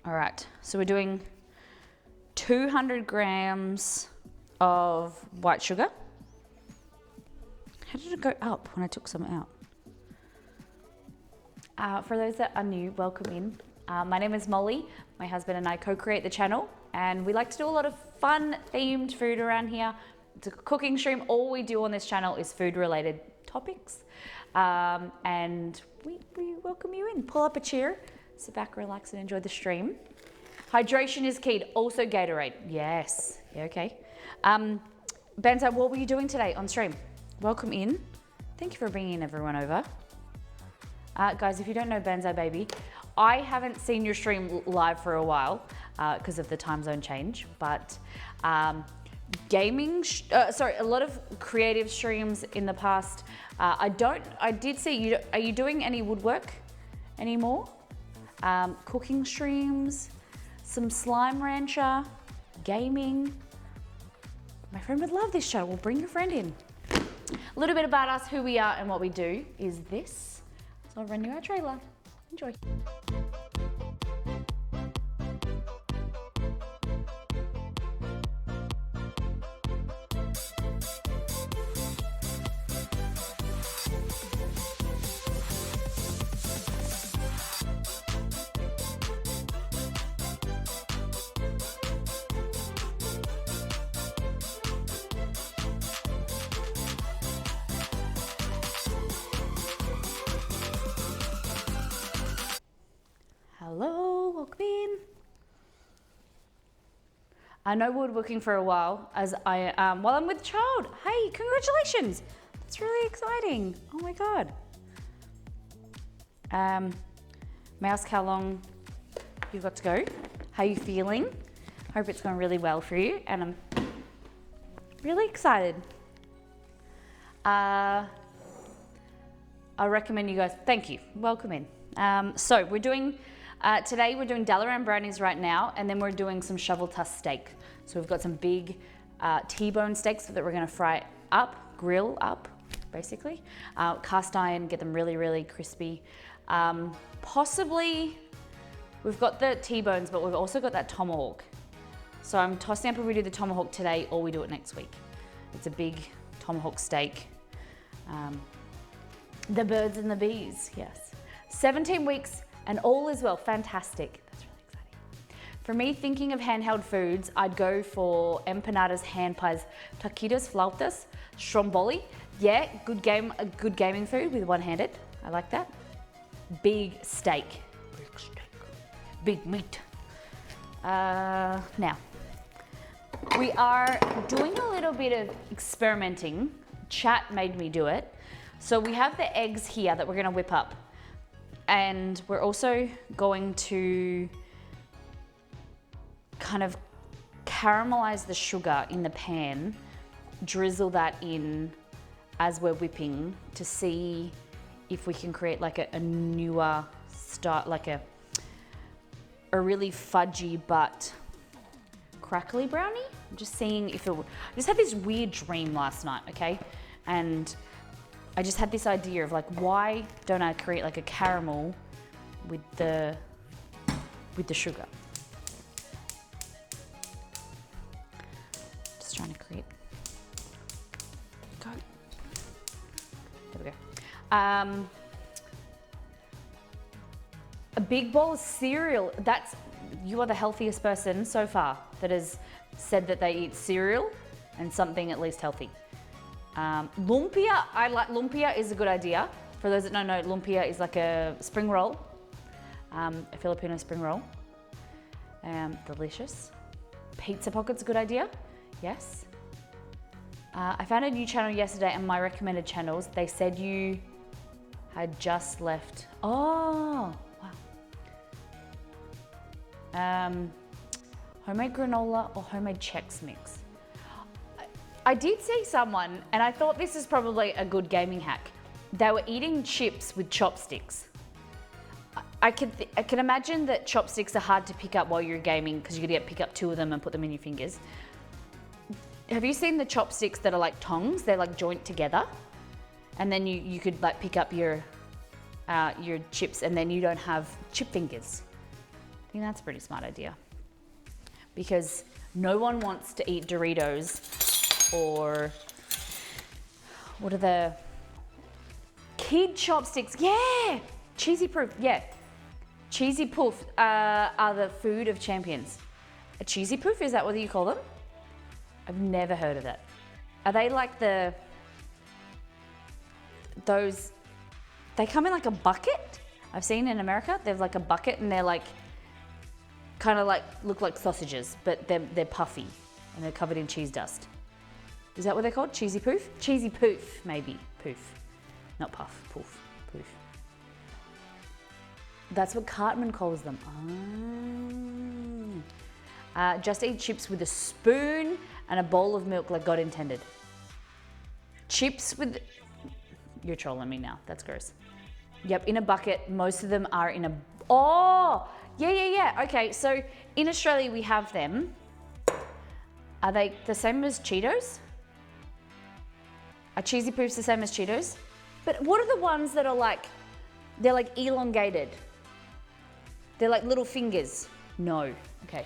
All right, so we're doing 200 grams of white sugar. How did it go up when I took some out? For those that are new, welcome in. My name is Molly. My husband and I co-create the channel, and we like to do a lot of fun themed food around here. It's a cooking stream. All we do on this channel is food related topics. And we welcome you in. Pull up a chair, sit back, relax, and enjoy the stream. Hydration is key. Also Gatorade. Yes. Yeah, okay. Banzai, what were you doing today on stream? Welcome in. Thank you for bringing everyone over. Guys, if you don't know Banzai Baby, I haven't seen your stream live for a while because of the time zone change, but a lot of creative streams in the past. I did see you. Are you doing any woodwork anymore? Cooking streams, some slime rancher, gaming. My friend would love this show. Well, bring your friend in. A little bit about us, who we are and what we do is this. So I'll run you our trailer. Enjoy. Hello, welcome in. I know we were working for a while as while I'm with child. Hey, congratulations. That's really exciting. Oh my God. May I ask how long you've got to go? How are you feeling? Hope it's going really well for you, and I'm really excited. I recommend you guys, thank you, welcome in. So we're doing, today we're doing Dalaran brownies right now, and then we're doing some shovel tusk steak. So we've got some big T-bone steaks that we're gonna fry up, grill up, basically. Cast iron, get them really, really crispy. Possibly, we've got the T-bones, but we've also got that tomahawk. So I'm tossing up if we do the tomahawk today or we do it next week. It's a big tomahawk steak. The birds and the bees, yes. 17 weeks and all is well, fantastic. That's really exciting. For me, thinking of handheld foods, I'd go for empanadas, hand pies, taquitos, flautas, stromboli. Yeah, good gaming food with one-handed. I like that. Big steak. Big steak. Big meat. Now, we are doing a little bit of experimenting. Chat made me do it. So we have the eggs here that we're gonna whip up. And we're also going to kind of caramelize the sugar in the pan, drizzle that in as we're whipping to see if we can create like a newer style, like a really fudgy but crackly brownie. I'm just seeing if it would, I just had this weird dream last night, okay? And I just had this idea of like, why don't I create like a caramel with the sugar? Just trying to create. Go. There we go. A big bowl of cereal. You are the healthiest person so far that has said that they eat cereal and something at least healthy. Lumpia, lumpia is a good idea. For those that don't know, lumpia is like a spring roll, a Filipino spring roll. Delicious. Pizza pocket's a good idea. Yes. I found a new channel yesterday and my recommended channels, they said you had just left. Oh, wow. Homemade granola or homemade Chex Mix. I did see someone, and I thought this is probably a good gaming hack. They were eating chips with chopsticks. I can imagine that chopsticks are hard to pick up while you're gaming because you're gonna pick up 2 of them and put them in your fingers. Have you seen the chopsticks that are like tongs? They're like joint together, and then you could like pick up your chips, and then you don't have chip fingers. I think that's a pretty smart idea because no one wants to eat Doritos or what are the kid chopsticks? Yeah, cheesy proof. Yeah, cheesy poof are the food of champions. A cheesy poof, is that what you call them? I've never heard of that. Are they like those? They come in like a bucket. I've seen in America, they've like a bucket and they're like kind of like look like sausages, but they're puffy and they're covered in cheese dust. Is that what they're called? Cheesy poof? Cheesy poof, maybe. Poof. Not puff. Poof. Poof. That's what Cartman calls them. Just eat chips with a spoon and a bowl of milk like God intended. Chips with... You're trolling me now. That's gross. Yep, in a bucket. Most of them are in a... Oh! Yeah. Okay, so in Australia we have them. Are they the same as Cheetos? Are cheesy poofs the same as Cheetos? But what are the ones that are like, they're like elongated? They're like little fingers. No. Okay.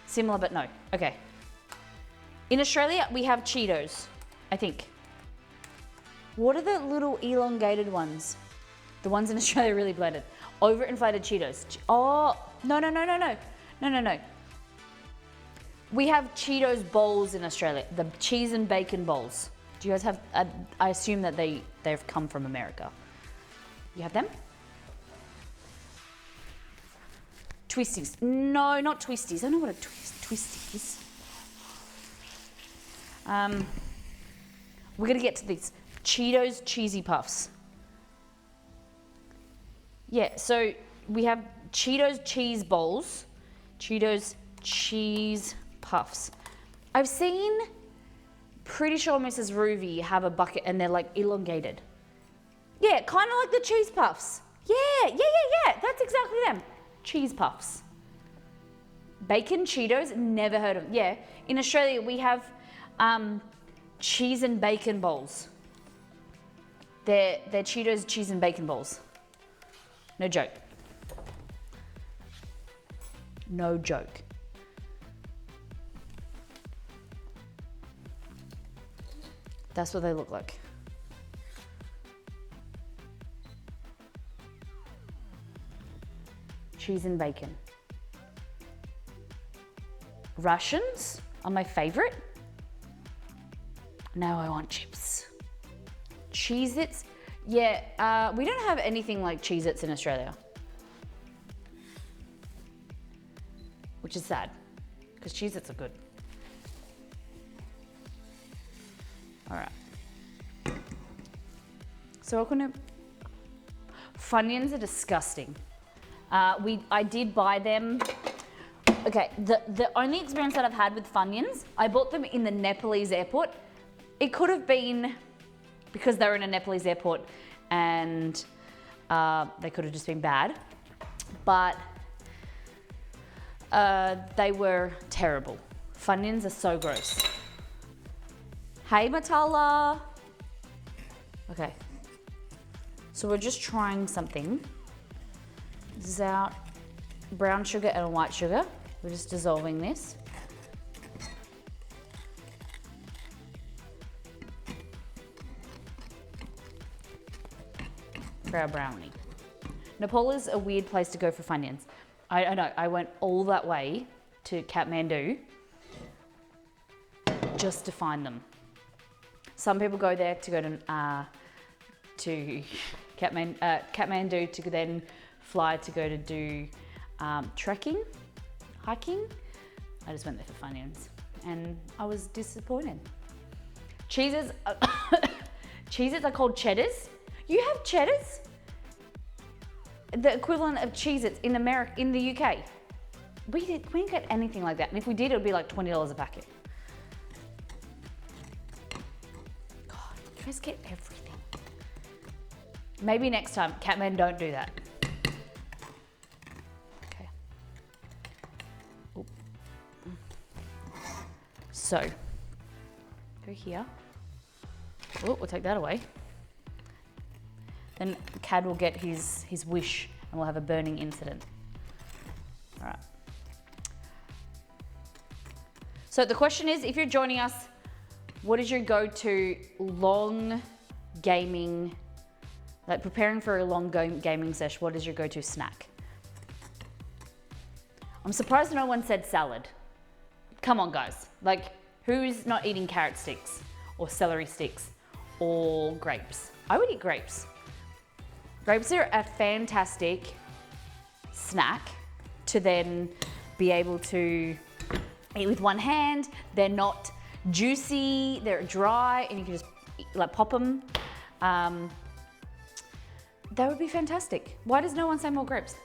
Similar, but no. Okay. In Australia, we have Cheetos, I think. What are the little elongated ones? The ones in Australia are really blended. Overinflated Cheetos. Oh, no. We have Cheetos bowls in Australia, the cheese and bacon bowls. Do you guys have, I assume that they've come from America. You have them? Twisties. No, not Twisties. I don't know what a Twistie is. We're gonna get to these. Cheetos Cheesy Puffs. Yeah, so we have Cheetos cheese bowls, Cheetos cheese puffs. I've seen, pretty sure Mrs. Ruby have a bucket and they're like elongated. Yeah, kind of like the cheese puffs. Yeah, that's exactly them. Cheese puffs. Bacon Cheetos, never heard of them. Yeah, in Australia we have cheese and bacon bowls. They're Cheetos cheese and bacon bowls. No joke. No joke. That's what they look like. Cheese and bacon. Russians are my favorite. Now I want chips. Cheez-Its. Yeah, we don't have anything like Cheez-Its in Australia. Which is sad, because Cheez-Its are good. All right. So we're gonna... Funyuns are disgusting. I did buy them. Okay, the only experience that I've had with Funyuns, I bought them in the Nepalese airport. It could have been because they were in a Nepalese airport and they could have just been bad, but they were terrible. Funyuns are so gross. Hey Matala. Okay. So we're just trying something. This is our brown sugar and white sugar. We're just dissolving this. For our brownie. Nepal is a weird place to go for Funyuns. I know, I went all that way to Kathmandu just to find them. Some people go there to go to Kathmandu to then fly to go to do trekking, hiking. I just went there for Funyuns and I was disappointed. Cheeses, cheeses are called cheddars. You have cheddars? The equivalent of Cheez-Its in America, in the UK. We didn't get anything like that. And if we did, it would be like $20 a packet. God, you guys get everything. Maybe next time, Catman, don't do that. Okay. Oop. So, go here. Oh, we'll take that away. Then Cad will get his wish and we'll have a burning incident. All right. So the question is, if you're joining us, what is your go-to long gaming, like preparing for a long gaming session, what is your go-to snack? I'm surprised no one said salad. Come on, guys. Like, who's not eating carrot sticks or celery sticks or grapes? I would eat grapes. Grapes are a fantastic snack to then be able to eat with one hand. They're not juicy, they're dry, and you can just like pop them. That would be fantastic. Why does no one say more grapes?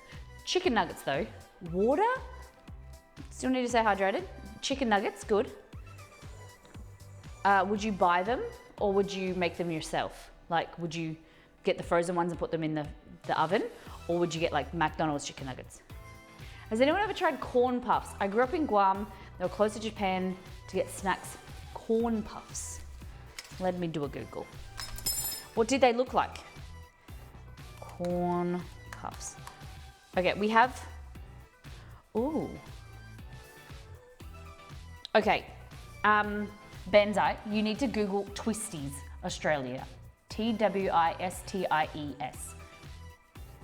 Chicken nuggets though. Water? Still need to stay hydrated. Chicken nuggets, good. Would you buy them or would you make them yourself? Like, would you get the frozen ones and put them in the oven, or would you get like McDonald's chicken nuggets? Has anyone ever tried corn puffs? I grew up in Guam. They were close to Japan to get snacks. Corn puffs. Let me do a Google. What did they look like? Corn puffs. Okay, we have, ooh. Okay, Benzai, you need to Google Twisties Australia. Twisties.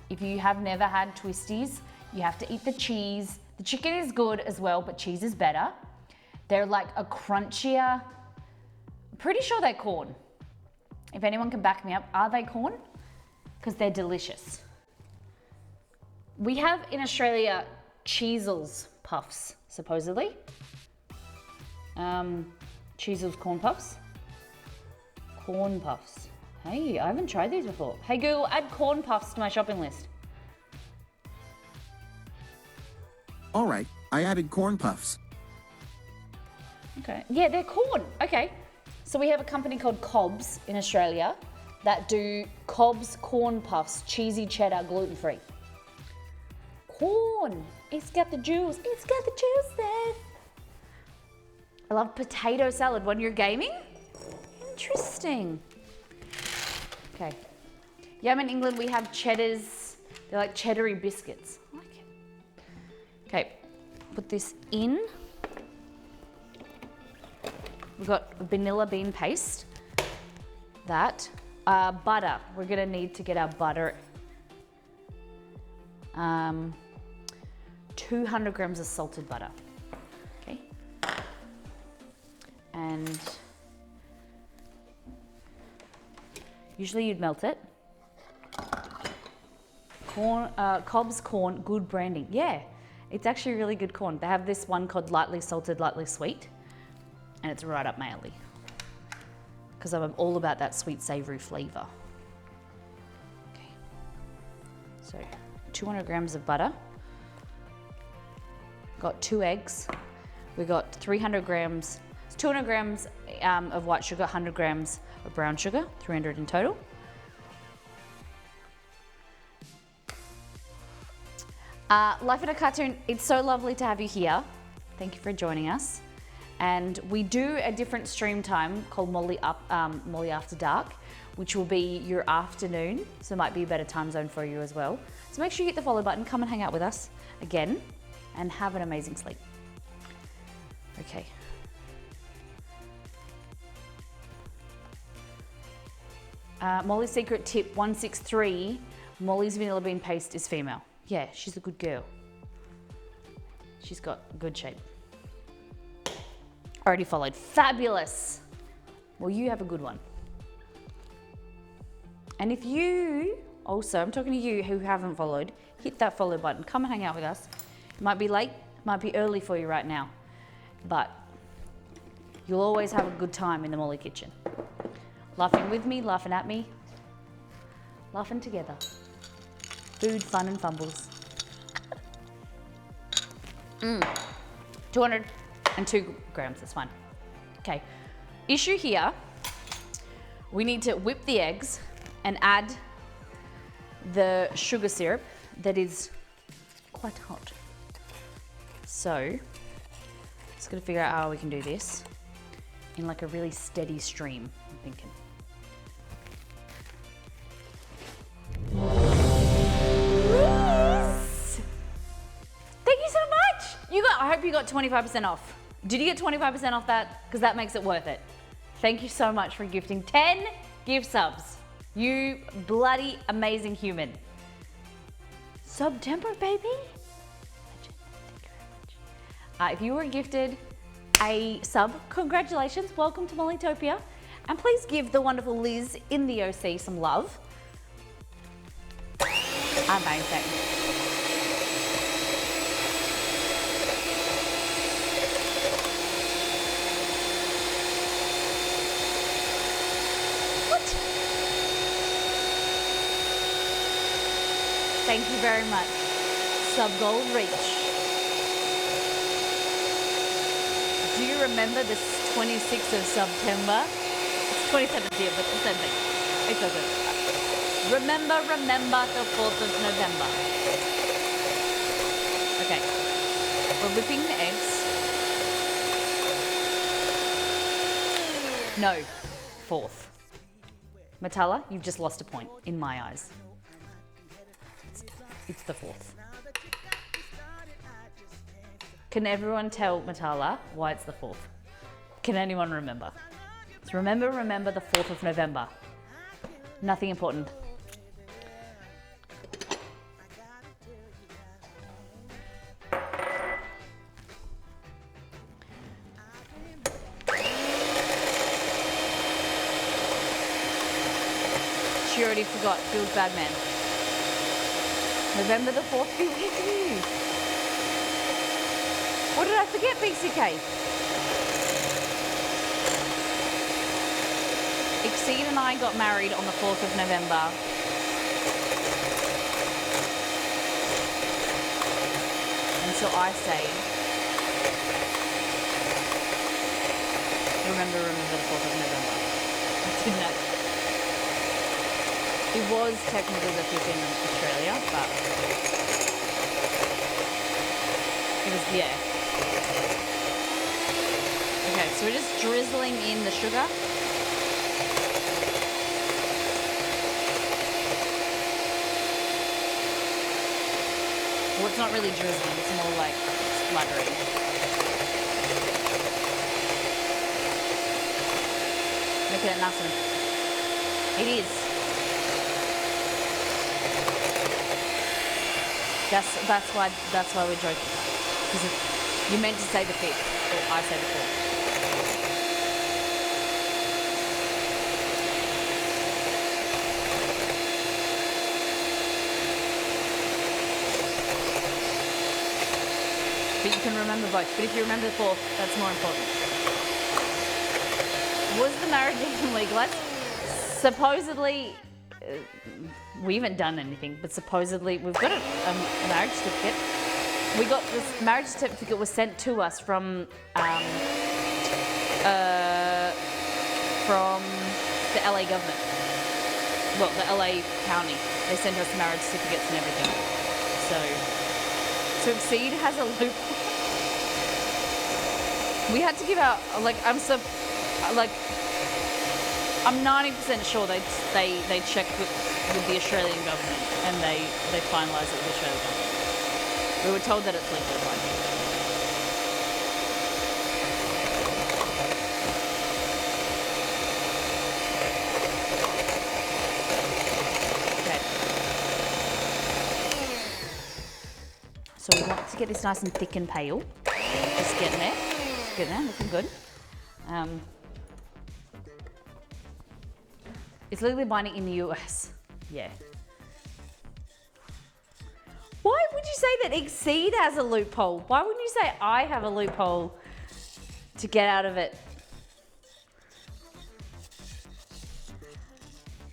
If you have never had Twisties, you have to eat the cheese. The chicken is good as well, but cheese is better. They're like a crunchier, pretty sure they're corn. If anyone can back me up, are they corn? Because they're delicious. We have in Australia Cheezels puffs, supposedly. Cheezels corn puffs. Corn puffs. Hey, I haven't tried these before. Hey Google, add corn puffs to my shopping list. All right, I added corn puffs. Okay, yeah, they're corn. Okay, so we have a company called Cobbs in Australia that do Cobbs corn puffs, cheesy cheddar, gluten-free. Corn, it's got the juice. It's got the juice there. I love potato salad when you're gaming. Interesting. Okay. Yeah, I'm in England, we have cheddars. They're like cheddary biscuits. I like it. Okay, put this in. We've got vanilla bean paste. That. Butter. We're gonna need to get our butter. 200 grams of salted butter. Okay. And usually you'd melt it. Corn, Cobb's corn, good branding. Yeah, it's actually really good corn. They have this one called lightly salted, lightly sweet, and it's right up my alley. Because I'm all about that sweet savory flavor. Okay, so 200 grams of butter. Got 2 eggs. We got 300 grams, 200 grams of white sugar, 100 grams of brown sugar, 300 in total. Life in a Cartoon, it's so lovely to have you here. Thank you for joining us. And we do a different stream time called Molly After Dark, which will be your afternoon. So it might be a better time zone for you as well. So make sure you hit the follow button, come and hang out with us again, and have an amazing sleep. Okay. Molly's secret tip 163, Molly's vanilla bean paste is female. Yeah, she's a good girl. She's got good shape. Already followed. Fabulous. Well, you have a good one. And if you also, I'm talking to you who haven't followed, hit that follow button. Come and hang out with us. It might be late, might be early for you right now, but you'll always have a good time in the Molly kitchen. Laughing with me, laughing at me, laughing together. Food, fun, and fumbles. 202 grams, that's fine. Okay, issue here, we need to whip the eggs and add the sugar syrup that is quite hot. So, just gotta figure out how we can do this in like a really steady stream, I'm thinking. Yes! Thank you so much! I hope you got 25% off. Did you get 25% off that? Because that makes it worth it. Thank you so much for gifting 10 gift subs. You bloody amazing human. September, baby. Thank you very much. If you were gifted a sub, congratulations. Welcome to Mollytopia. And please give the wonderful Liz in the OC some love. Amazing. Thank you very much. Sub goal reach. Do you remember the 26th of September? It's 27th here, but the same thing. It's okay. Remember the 4th of November. Okay. We're whipping the eggs. No. 4th. Matala, you've just lost a point in my eyes. It's the 4th. Can everyone tell Matala why it's the 4th? Can anyone remember? So remember the 4th of November. Nothing important. She already forgot. Feels bad, man. November the 4th, you hit you. What did I forget, BCK? Exceed and I got married on the 4th of November. And so I say, remember the 4th of November. I didn't know. It was technically the 5th in Australia, but it was, yeah. Okay, so we're just drizzling in the sugar. Well, it's not really drizzling, it's more like splattering. Look at it nice and... It is. That's why we're joking. Because you meant to say the 5th, or I say the 4th. But you can remember both. But if you remember the 4th, that's more important. Was the marriage even legalized? Supposedly, we haven't done anything, but supposedly we've got a marriage certificate. We got this marriage certificate was sent to us from the LA government. Well, the LA county. They sent us marriage certificates and everything. So Exceed has a loop. We had to give out, like, I'm 90% sure they checked with the Australian government and they finalised it with the Australian government. We were told that it's legally binding. Okay. So we want to get this nice and thick and pale. Just getting there. Just getting there, looking good. It's legally binding in the US. Yeah. Why would you say that Exceed has a loophole? Why wouldn't you say I have a loophole to get out of it?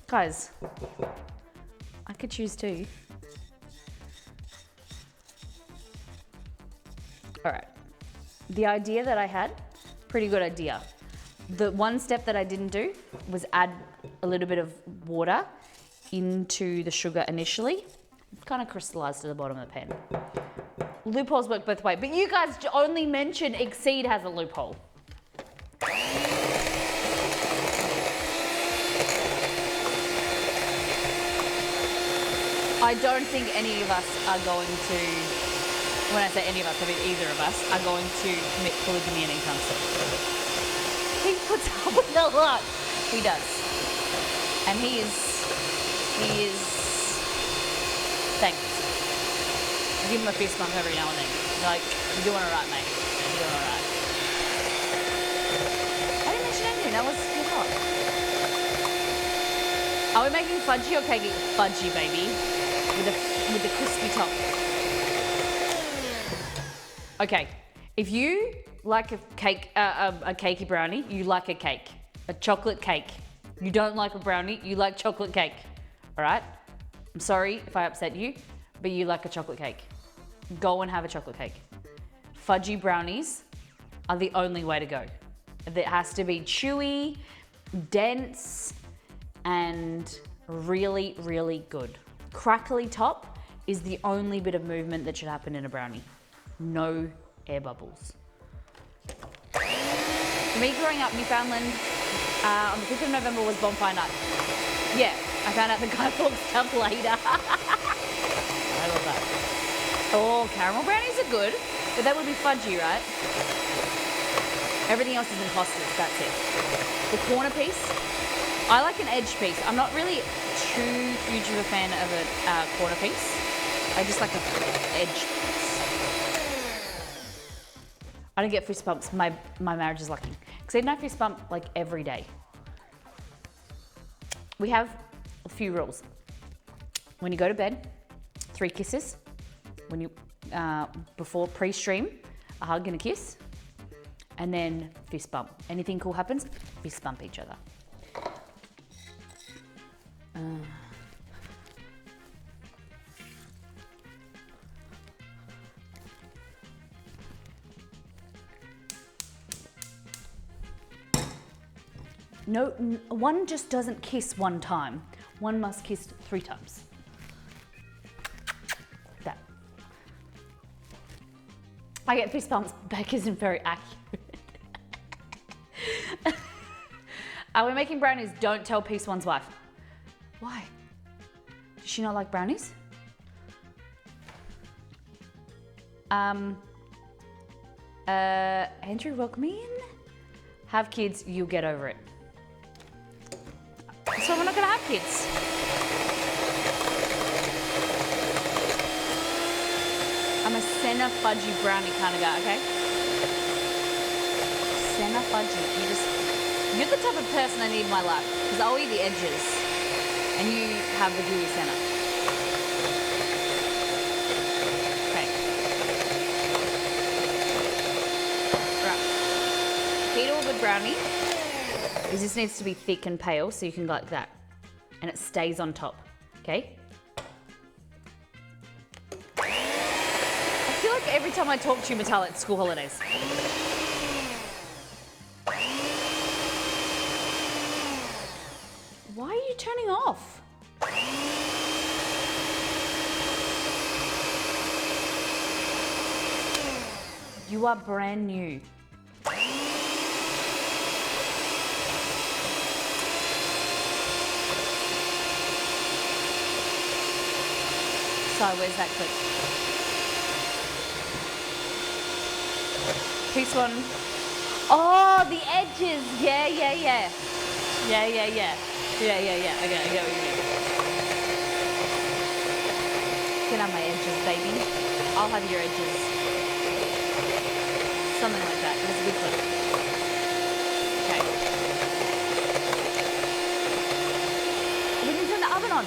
Guys, I could choose too. All right. The idea that I had, pretty good idea. The one step that I didn't do was add a little bit of water into the sugar initially. It's kind of crystallized to the bottom of the pan. Loopholes work both ways, but you guys only mentioned Exceed has a loophole. I don't think any of us are going to, when I say any of us, I mean either of us, are going to commit polygamy anytime soon. He puts up with a lot. He does. And he is, thanks. I give him a fist bump every now and then. Like, you're doing all right, mate. You're doing all right. I didn't mention anything. That was your hot. Are we making fudgy or cakey? Fudgy, baby. With the crispy top. Okay. If you like a cake, a cakey brownie, you like a cake. A chocolate cake. You don't like a brownie, you like chocolate cake. All right? I'm sorry if I upset you, but you like a chocolate cake. Go and have a chocolate cake. Fudgy brownies are the only way to go. It has to be chewy, dense, and really, really good. Crackly top is the only bit of movement that should happen in a brownie. No air bubbles. For me growing up, Newfoundland, on the 5th of November was bonfire night. Yeah, I found out the guy thought stuff later. I love that. Oh, caramel brownies are good, but that would be fudgy, right? Everything else is imposters, that's it. The corner piece, I like an edge piece. I'm not really too huge of a fan of a corner piece. I just like an edge piece. I don't get fist bumps. My marriage is lucky. Because I don't fist bump like every day. We have a few rules. When you go to bed, 3 kisses. When you before pre-stream, a hug and a kiss, and then fist bump. Anything cool happens, fist bump each other. No, one just doesn't kiss one time. One must kiss 3 times. That. I get fist bumps. Beck isn't very accurate. Are we making brownies? Don't tell Peace One's wife. Why? Does she not like brownies? Andrew, welcome in. Have kids, you'll get over it. So we're not gonna have kids. I'm a Senna fudgy brownie kind of guy, okay? Senna fudgy. You're the type of person I need in my life, because I'll eat the edges, and you have the gooey center. Okay. Right. Key to a good brownie is this needs to be thick and pale, so you can go like that, and it stays on top, okay? I feel like every time I talk to you, Matala, it's school holidays. Why are you turning off? You are brand new. So where's that clip? Piece one. Oh, the edges. Yeah. Yeah. Okay, I get what you mean. Get on my edges, baby. I'll have your edges. Something like that. That's a good clip. Okay. We can turn the oven on.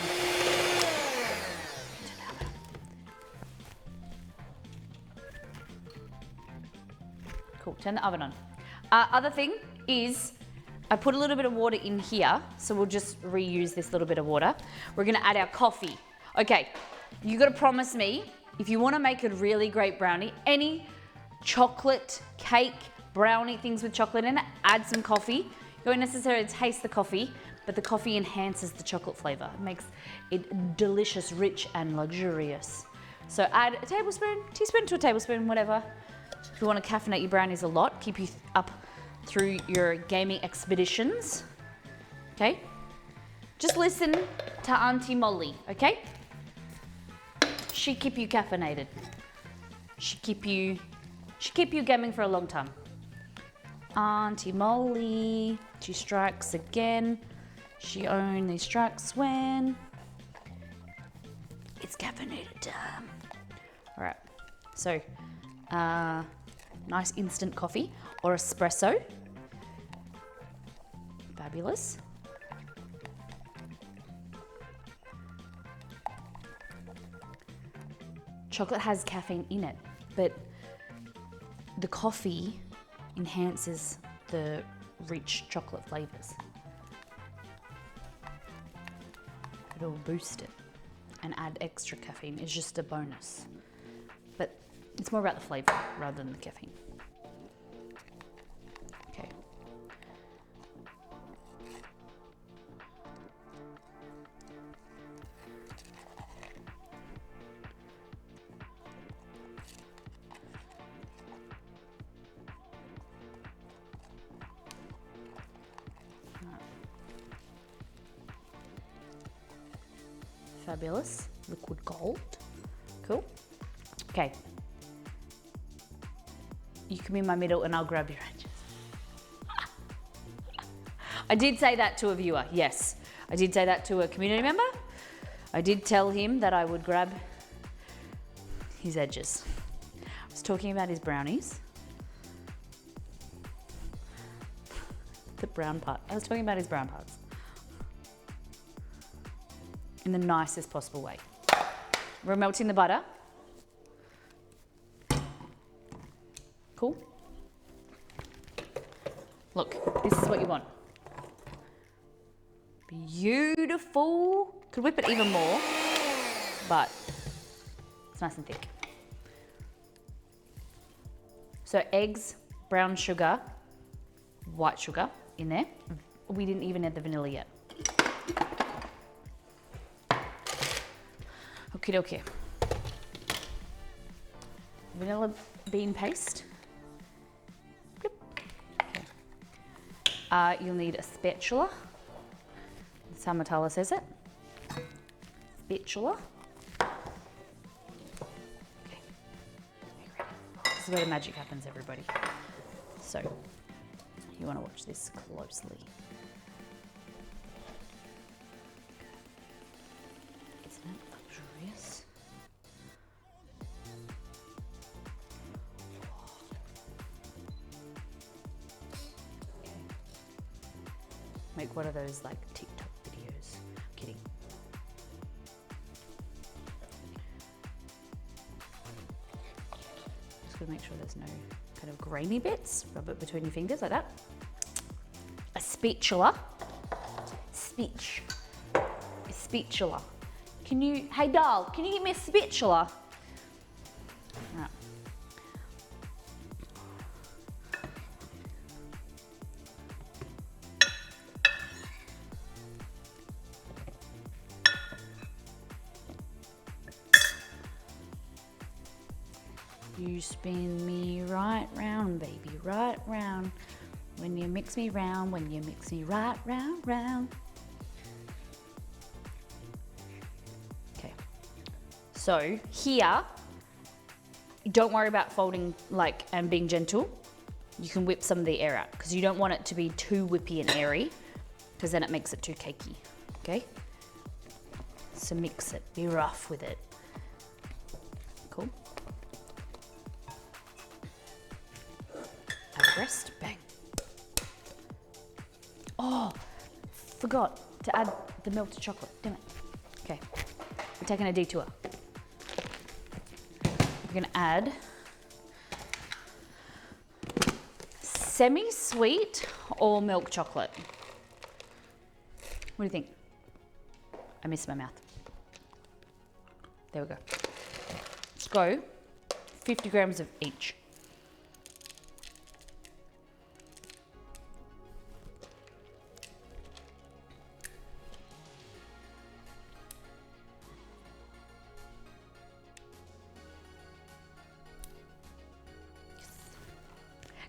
Cool, turn the oven on. Other thing is, I put a little bit of water in here, so we'll just reuse this little bit of water. We're gonna add our coffee. Okay, you gotta promise me, if you wanna make a really great brownie, any chocolate, cake, brownie, things with chocolate in it, add some coffee. You don't necessarily taste the coffee, but the coffee enhances the chocolate flavor. It makes it delicious, rich, and luxurious. So add a tablespoon, teaspoon to a tablespoon, whatever. If you want to caffeinate your brownies a lot, keep you up through your gaming expeditions, okay? Just listen to Auntie Molly, okay? She keep you caffeinated. She keep you gaming for a long time. Auntie Molly, she strikes again. She only strikes when it's caffeinated time. All right, so nice instant coffee or espresso. Fabulous. Chocolate has caffeine in it, but the coffee enhances the rich chocolate flavors. It'll boost it and add extra caffeine. It's just a bonus. But it's more about the flavor rather than the caffeine. Okay. Fabulous. Liquid gold. Cool. Okay. You come in my middle and I'll grab your edges. I did say that to a viewer, yes. I did say that to a community member. I did tell him that I would grab his edges. I was talking about his brownies. The brown part. I was talking about his brown parts. In the nicest possible way. We're melting the butter. Cool. Look, this is what you want. Beautiful. Could whip it even more, but it's nice and thick. So eggs, brown sugar, white sugar in there. We didn't even add the vanilla yet. Okie dokie. Vanilla bean paste. Yep. Okay. You'll need a spatula. That's how Matala says it. Spatula. Okay. This is where the magic happens, everybody. So, you want to watch this closely. Isn't it luxurious? Okay. Make one of those like TikTok videos. Kidding. Just gotta make sure there's no kind of grainy bits. Rub it between your fingers like that. A spatula. Spatula. Can you, hey doll, can you give me a spatula? Right. You spin me right round, baby, right round. When you mix me round, when you mix me right round, round. Okay, So here, don't worry about folding like and being gentle. You can whip some of the air out because you don't want it to be too whippy and airy because then it makes it too cakey, okay? So mix it, be rough with it. Cool. Add the rest, bang. Oh, forgot to add the melted chocolate, damn it. Okay, we're taking a detour. We're gonna add semi-sweet or milk chocolate. What do you think? I missed my mouth. There we go. Let's go 50 grams of each.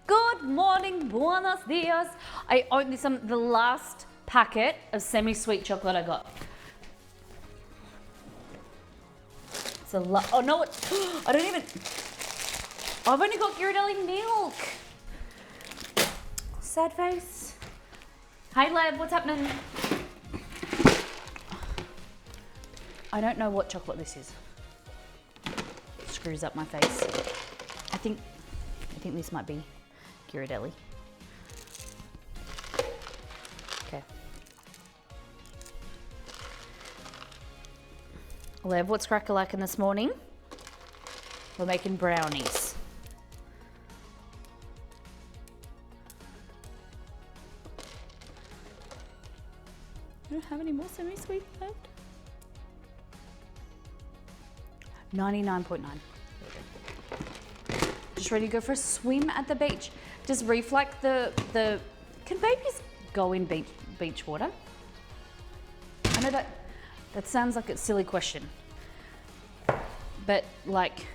Good morning, buenos dias. I opened the last packet of semi-sweet chocolate I got. It's a lot. Oh no, I don't even. I've only got Ghirardelli milk. Sad face. Hey lab, what's happening? I don't know what chocolate this is. It screws up my face. I think this might be Ghirardelli. Okay. Lev, what's crack-a-lackin' this morning? We're making brownies. I don't have any more semi-sweet left. 99.9. Just ready to go for a swim at the beach. Does Reef like the can babies go in beach water? I know that sounds like a silly question, but like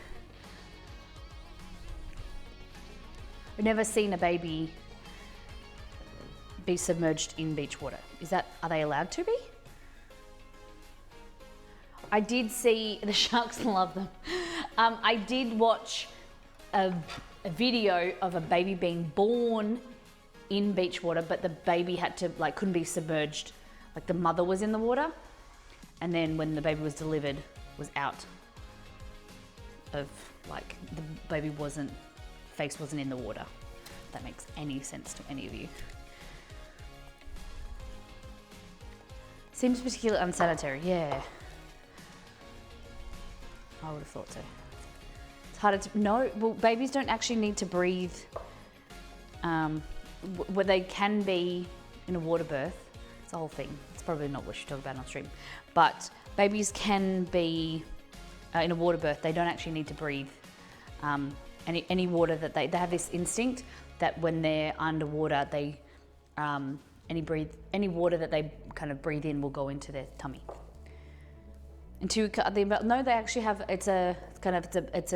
I've never seen a baby be submerged in beach water. Are they allowed to be? I did see, the sharks love them. I did watch a video of a baby being born in beach water, but the baby couldn't be submerged. Like the mother was in the water, and then when the baby was delivered, was out of, like, the baby face wasn't in the water. If that makes any sense to any of you. Seems particularly unsanitary, yeah. I would have thought so. It's harder to, no, well, babies don't actually need to breathe, where they can be in a water birth. It's a whole thing. It's probably not what we should talk about on stream. But babies can be in a water birth. They don't actually need to breathe. Any water that they have this instinct that when they're underwater, they any water that they kind of breathe in will go into their tummy. No, they actually have. It's an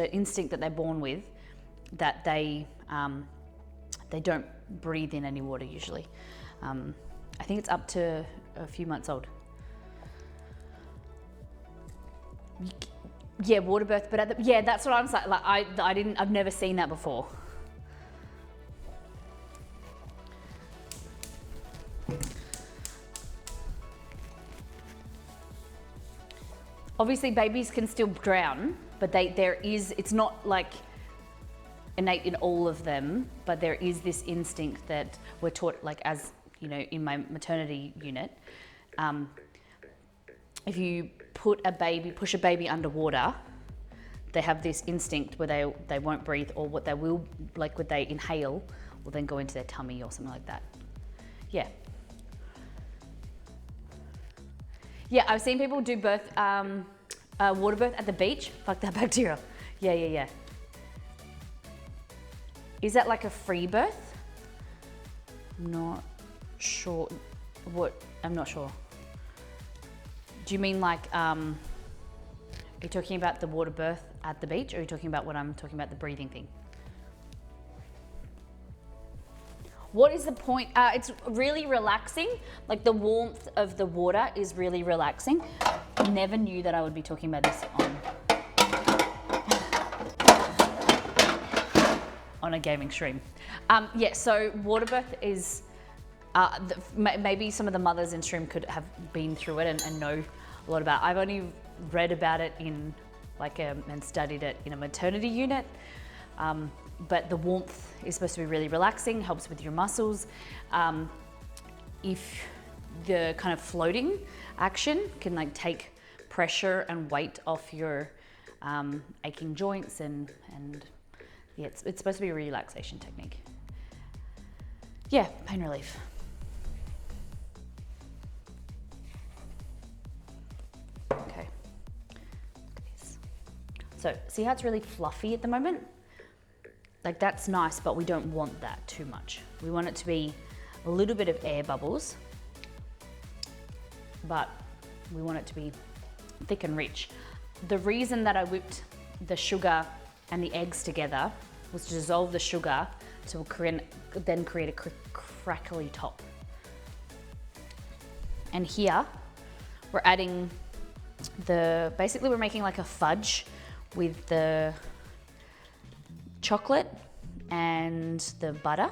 instinct that they're born with, that they don't breathe in any water usually. I think it's up to a few months old. Yeah, water birth, but that's what I'm saying. Like I've never seen that before. Obviously, babies can still drown, but it's not like innate in all of them, but there is this instinct that we're taught, like, as you know, in my maternity unit, if you push a baby underwater, they have this instinct where they won't breathe, or what they will, like, would they inhale, will then go into their tummy or something like that. Yeah. Yeah, I've seen people do water birth at the beach. Fuck that bacteria. Yeah. Is that like a free birth? I'm not sure. I'm not sure. Do you mean like, are you talking about the water birth at the beach, or are you talking about what I'm talking about, the breathing thing? What is the point? It's really relaxing. Like, the warmth of the water is really relaxing. Never knew that I would be talking about this on on a gaming stream. Yeah, so water birth is, maybe some of the mothers in stream could have been through it and know a lot about it. I've only read about it in and studied it in a maternity unit. But the warmth is supposed to be really relaxing, helps with your muscles. If the kind of floating action can like take pressure and weight off your aching joints and yeah, it's supposed to be a relaxation technique. Yeah, pain relief. Okay, look at this. So see how it's really fluffy at the moment? Like that's nice, but we don't want that too much. We want it to be a little bit of air bubbles, but we want it to be thick and rich. The reason that I whipped the sugar and the eggs together was to dissolve the sugar to then create a crackly top. And here we're adding basically we're making like a fudge with the chocolate and the butter,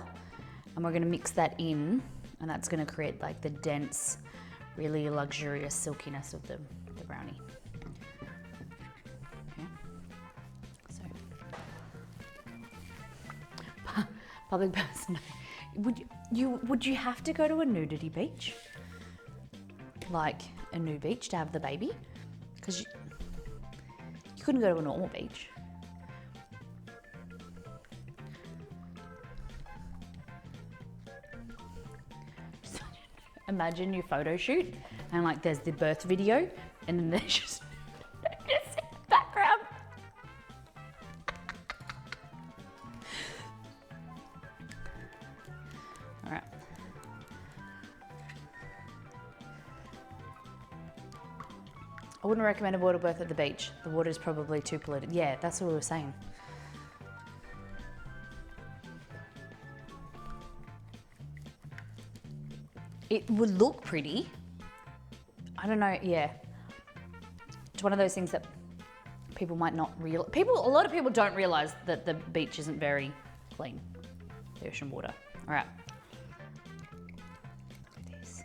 and we're going to mix that in, and that's going to create like the dense, really luxurious silkiness of the brownie. Okay. So, public person, would you have to go to a nudity beach, like a nude beach, to have the baby? Because you couldn't go to a normal beach. Imagine your photo shoot and like there's the birth video and then there's just in the background. All right. I wouldn't recommend a water birth at the beach. The water is probably too polluted. Yeah, that's what we were saying. It would look pretty. I don't know, yeah. It's one of those things that people might not realize. A lot of people don't realize that the beach isn't very clean, the ocean water. All right. Look at this.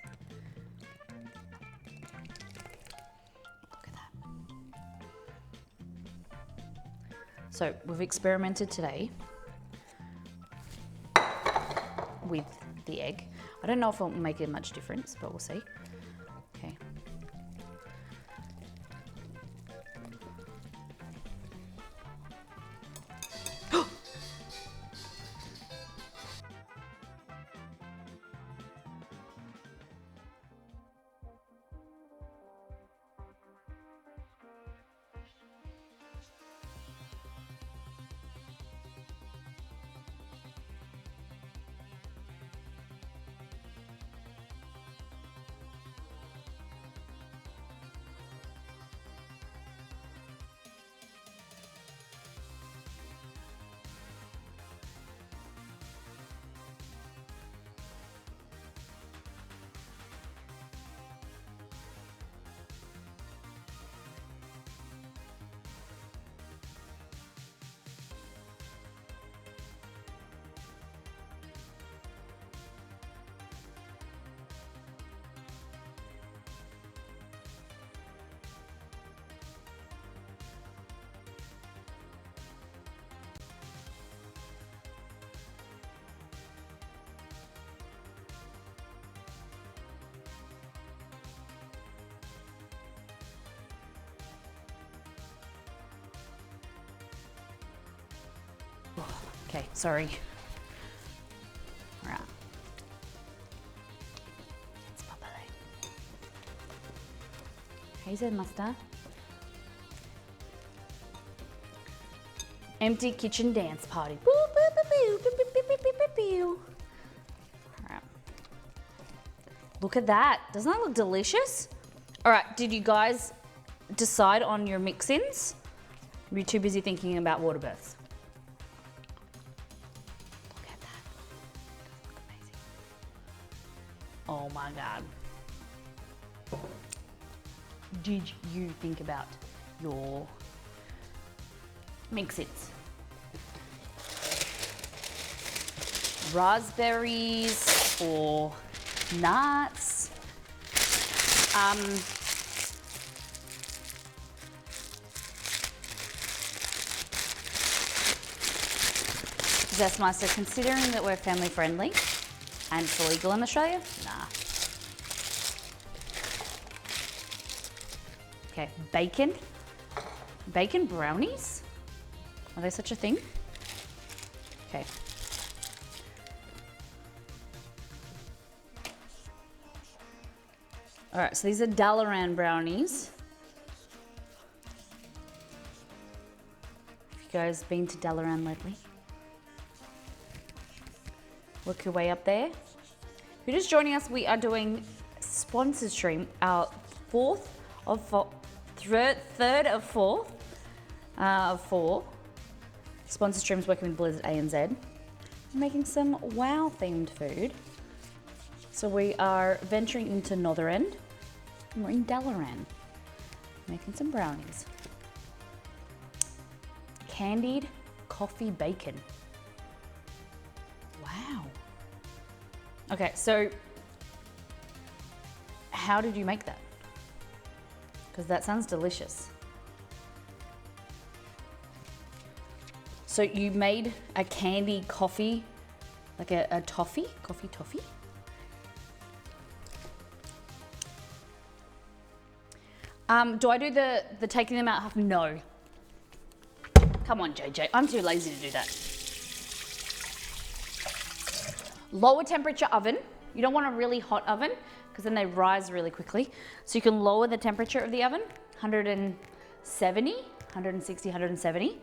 Look at that. So we've experimented today with the egg. I don't know if it'll make much difference, but we'll see. Okay. Okay, sorry. All right. It's bubbly. Hazelnutter. Empty kitchen dance party. Boo, boo, boo, boo, boo, boo, boo, boo, boo, boo. All right. Look at that. Doesn't that look delicious? All right, did you guys decide on your mix-ins? Were you too busy thinking about water births? Look at that. Doesn't look amazing? Oh my God. Did you think about your mix-ins? raspberries or nuts. Zestmeister, considering that we're family friendly and it's illegal in Australia, nah. Okay, bacon. Bacon brownies? Are they such a thing? Okay. All right, so these are Dalaran brownies. Have you guys been to Dalaran lately? Work your way up there. If you're just joining us, we are doing sponsor stream, our third of four sponsor streams working with Blizzard ANZ. We're making some WoW themed food. So we are venturing into Northern and we're in Dalaran, making some brownies. Candied coffee bacon. Wow. Okay, so how did you make that? Because that sounds delicious. So you made a candy coffee, like a toffee? Coffee toffee? Do I do the taking them out half? No. Come on, JJ. I'm too lazy to do that. Lower temperature oven. You don't want a really hot oven because then they rise really quickly. So you can lower the temperature of the oven, 170, 160, 170.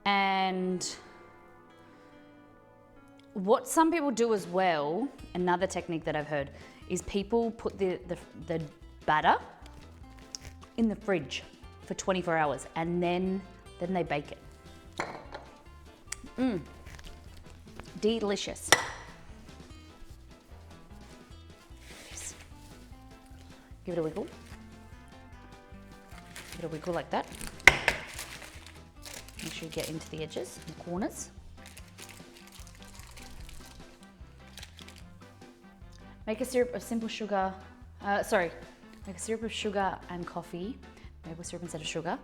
And what some people do as well, another technique that I've heard, is people put the batter in the fridge for 24 hours and then they bake it. Delicious. Yes. Give it a wiggle. Give it a wiggle like that. Make sure you get into the edges and corners. Make a syrup of simple sugar, make a syrup of sugar and coffee, maple syrup instead of sugar,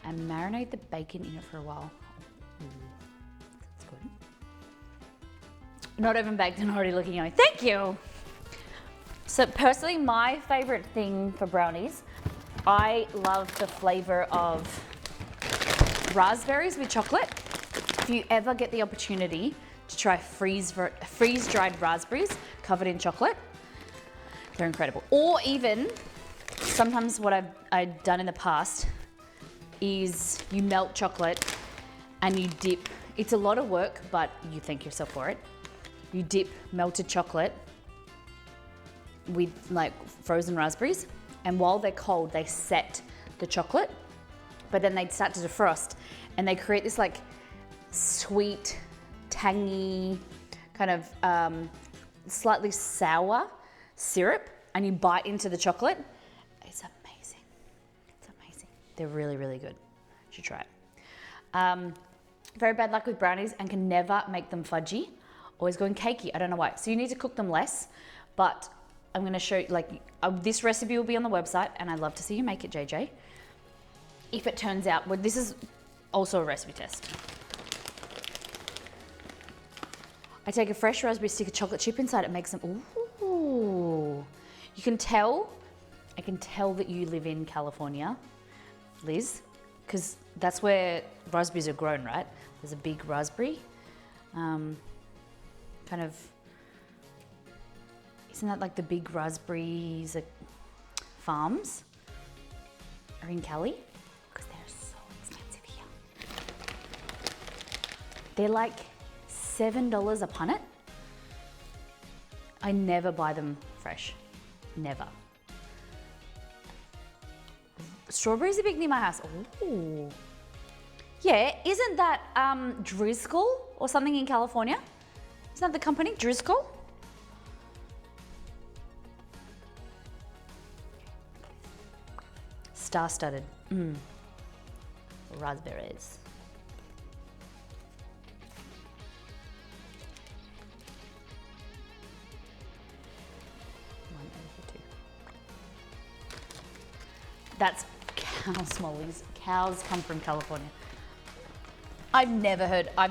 and marinate the bacon in it for a while. That's good. Not even baked and already looking yummy. Thank you. So personally, my favorite thing for brownies, I love the flavor of raspberries with chocolate. If you ever get the opportunity to try freeze-dried raspberries covered in chocolate, they're incredible. Or even, sometimes what I've done in the past is you melt chocolate and you dip. It's a lot of work, but you thank yourself for it. You dip melted chocolate with like frozen raspberries, and while they're cold, they set the chocolate, but then they start to defrost and they create this like sweet, tangy, kind of slightly sour syrup, and you bite into the chocolate. It's amazing. It's amazing. They're really, really good. You should try it. Very bad luck with brownies and can never make them fudgy. Always going cakey. I don't know why. So you need to cook them less, but I'm going to show you, like, this recipe will be on the website, and I'd love to see you make it, JJ. If it turns out, well, this is also a recipe test. I take a fresh raspberry, stick a chocolate chip inside, it makes them, ooh. You can tell, I can tell that you live in California, Liz, because that's where raspberries are grown, right? There's a big raspberry, kind of, isn't that like the big raspberries farms are in Cali? Because they're so expensive here. They're like $7 a punnet. I never buy them fresh, never. Strawberries are big near my house. Ooh. Yeah, isn't that Driscoll or something in California? Isn't that the company, Driscoll? Star-studded. Raspberries. That's cow smallies. Cows come from California. I've never heard, I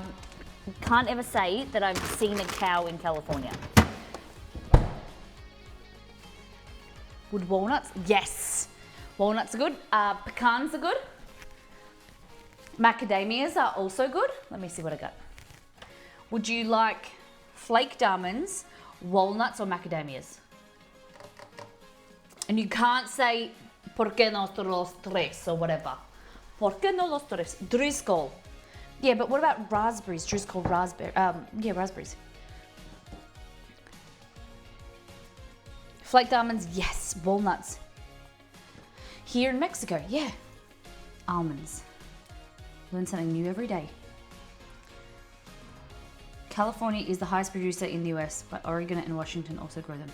can't ever say that I've seen a cow in California. Would walnuts? Yes. Walnuts are good. Pecans are good. Macadamias are also good. Let me see what I got. Would you like flaked almonds, walnuts, or macadamias? And you can't say, ¿por qué no los tres? Or whatever. ¿Por qué no los tres? Driscoll. Yeah, but what about raspberries? Driscoll raspberry. Yeah, raspberries. Flaked almonds, yes. Walnuts. Here in Mexico, yeah. Almonds. Learn something new every day. California is the highest producer in the US, but Oregon and Washington also grow them.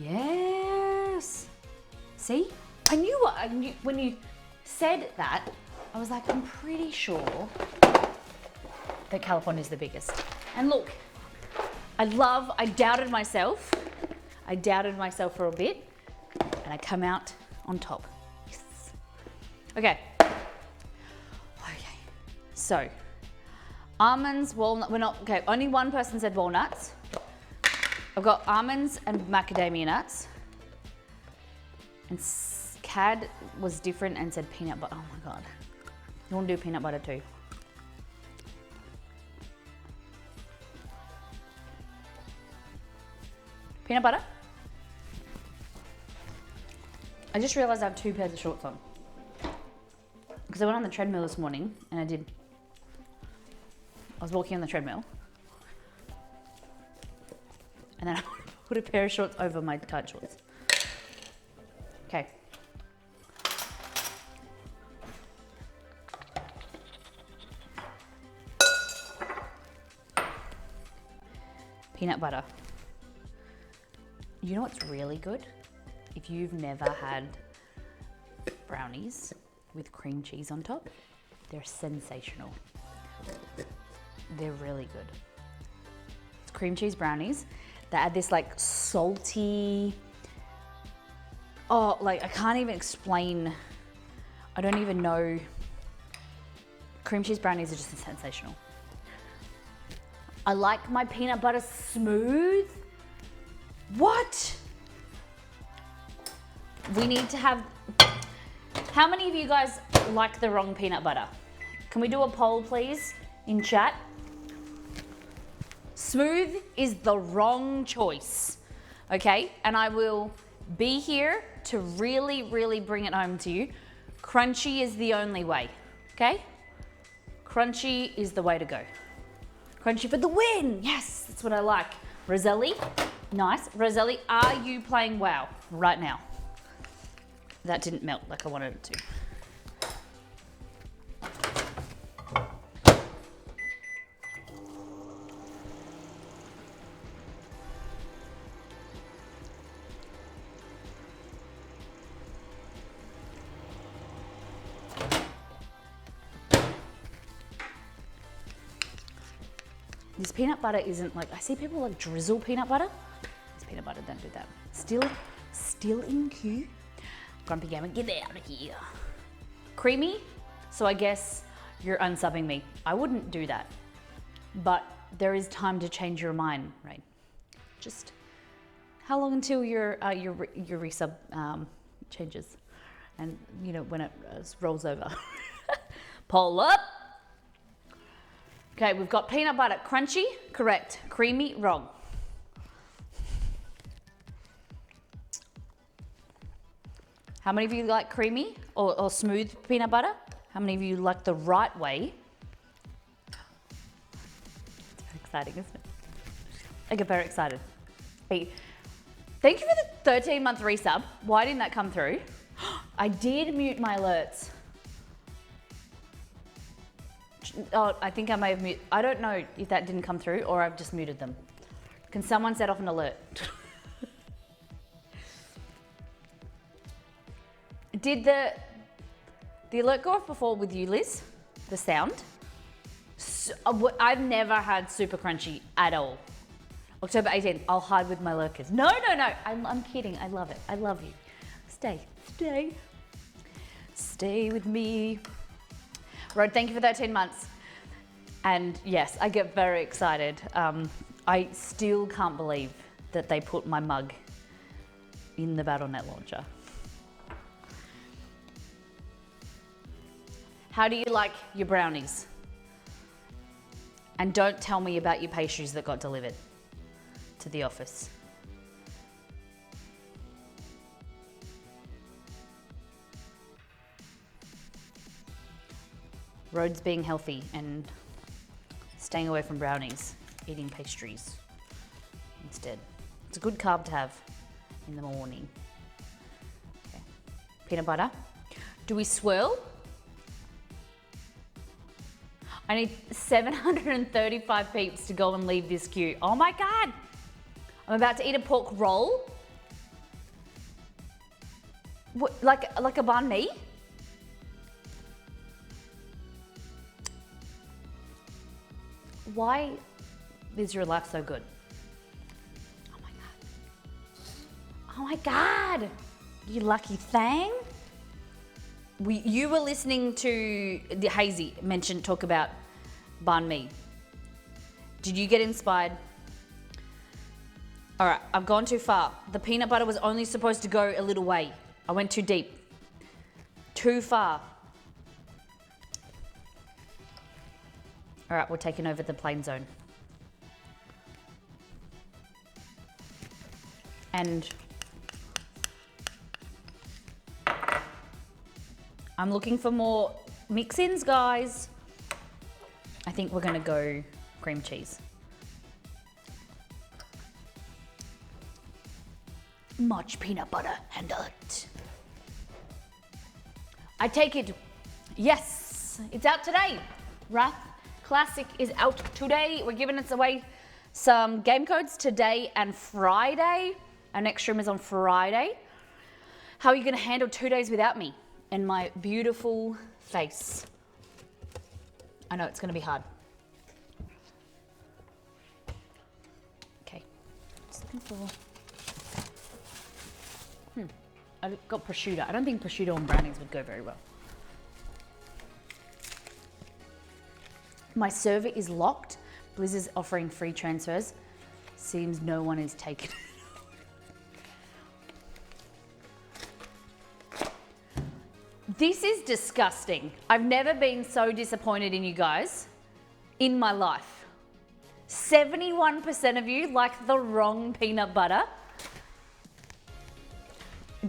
Yes. See? I knew when you said that, I was like, I'm pretty sure that California is the biggest. And look, I doubted myself. I doubted myself for a bit, and I come out on top. Yes. Okay. Okay. So, almonds, walnut, only one person said walnuts. I've got almonds and macadamia nuts. And Cad was different and said peanut butter. Oh my God. You want to do peanut butter too? Peanut butter? I just realized I have 2 pairs of shorts on. Because I went on the treadmill this morning and I was walking on the treadmill. And then I put a pair of shorts over my tight shorts. Okay. Peanut butter. You know what's really good? If you've never had brownies with cream cheese on top, they're sensational. They're really good. It's cream cheese brownies that add this like salty, I can't even explain. I don't even know. Cream cheese brownies are just sensational. I like my peanut butter smooth. What? We need to have, how many of you guys like the wrong peanut butter? Can we do a poll please in chat? Smooth is the wrong choice, okay? And I will be here to really, really bring it home to you. Crunchy is the only way, okay? Crunchy is the way to go. Crunchy for the win, yes, that's what I like. Roselli, nice. Roselli, are you playing WoW right now? That didn't melt like I wanted it to. This peanut butter isn't like, I see people like drizzle peanut butter. This peanut butter, don't do that. Still in queue. Grumpy Gamer, get out of here. Creamy, so I guess you're unsubbing me. I wouldn't do that, but there is time to change your mind, right? Just how long until your resub changes, and you know when it rolls over. Pull up. Okay, we've got peanut butter, crunchy, correct. Creamy, wrong. How many of you like creamy or smooth peanut butter? How many of you like the right way? It's very exciting, isn't it? I get very excited. Hey, thank you for the 13-month resub. Why didn't that come through? I did mute my alerts. Oh, I think I may have muted. I don't know if that didn't come through or I've just muted them. Can someone set off an alert? Did the alert go off before with you, Liz? The sound? I've never had super crunchy at all. October 18th, I'll hide with my lurkers. No. I'm kidding. I love it. I love you. Stay. Stay with me. Rod, thank you for 13 months. And yes, I get very excited. I still can't believe that they put my mug in the BattleNet launcher. How do you like your brownies? And don't tell me about your pastries that got delivered to the office. Rhodes being healthy and staying away from brownies, eating pastries instead. It's a good carb to have in the morning. Okay. Peanut butter. Do we swirl? I need 735 peeps to go and leave this queue. Oh my God. I'm about to eat a pork roll. What, like a banh mi? Why is your life so good? Oh my God. Oh my God. You lucky thing. You were listening to the Hazy talk about banh mi. Did you get inspired? All right, I've gone too far. The peanut butter was only supposed to go a little way. I went too deep. Too far. All right, we're taking over the plain zone. And I'm looking for more mix-ins, guys. I think we're gonna go cream cheese. Much peanut butter handle it. I take it. Yes, it's out today. Wrath Classic is out today. We're giving us away some game codes today and Friday. Our next stream is on Friday. How are you gonna handle 2 days without me and my beautiful face? I know it's gonna be hard. Okay, just looking for, I got prosciutto. I don't think prosciutto and brownies would go very well. My server is locked. Blizz is offering free transfers. Seems no one is taken. This is disgusting. I've never been so disappointed in you guys in my life. 71% of you like the wrong peanut butter.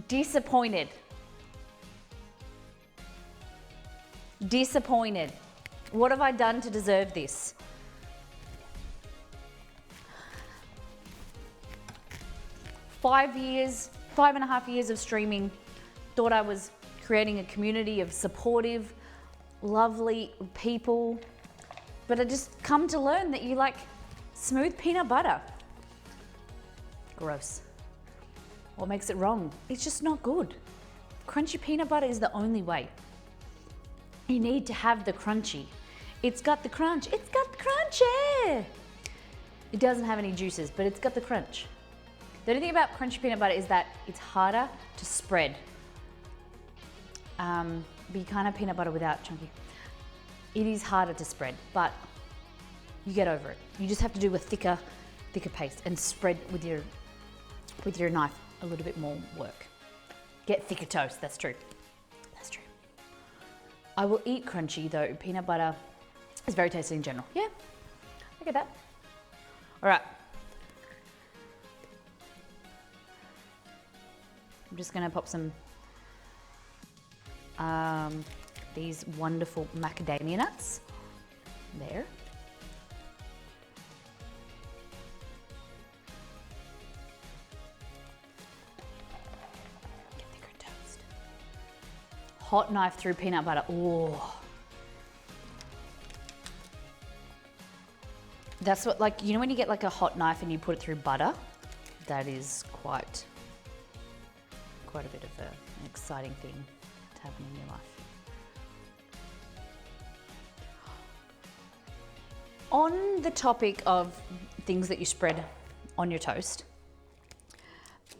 Disappointed. Disappointed. What have I done to deserve this? Five and a half years of streaming, thought I was creating a community of supportive, lovely people, but I just come to learn that you like smooth peanut butter. Gross. What makes it wrong? It's just not good. Crunchy peanut butter is the only way. You need to have the crunchy. It's got the crunch. It's got the crunchy. It doesn't have any juices, but it's got the crunch. The only thing about crunchy peanut butter is that it's harder to spread. But you can't have peanut butter without chunky. It is harder to spread, but you get over it. You just have to do a thicker paste and spread with your knife a little bit more work. Get thicker toast, that's true. That's true. I will eat crunchy though. Peanut butter is very tasty in general. Yeah, I get that. All right. I'm just gonna pop some these wonderful macadamia nuts there. Get thicker toast. Hot knife through peanut butter. Oh. That's what, like, you know when you get like a hot knife and you put it through butter? That is quite a bit of an exciting thing to happen in your life. On the topic of things that you spread on your toast,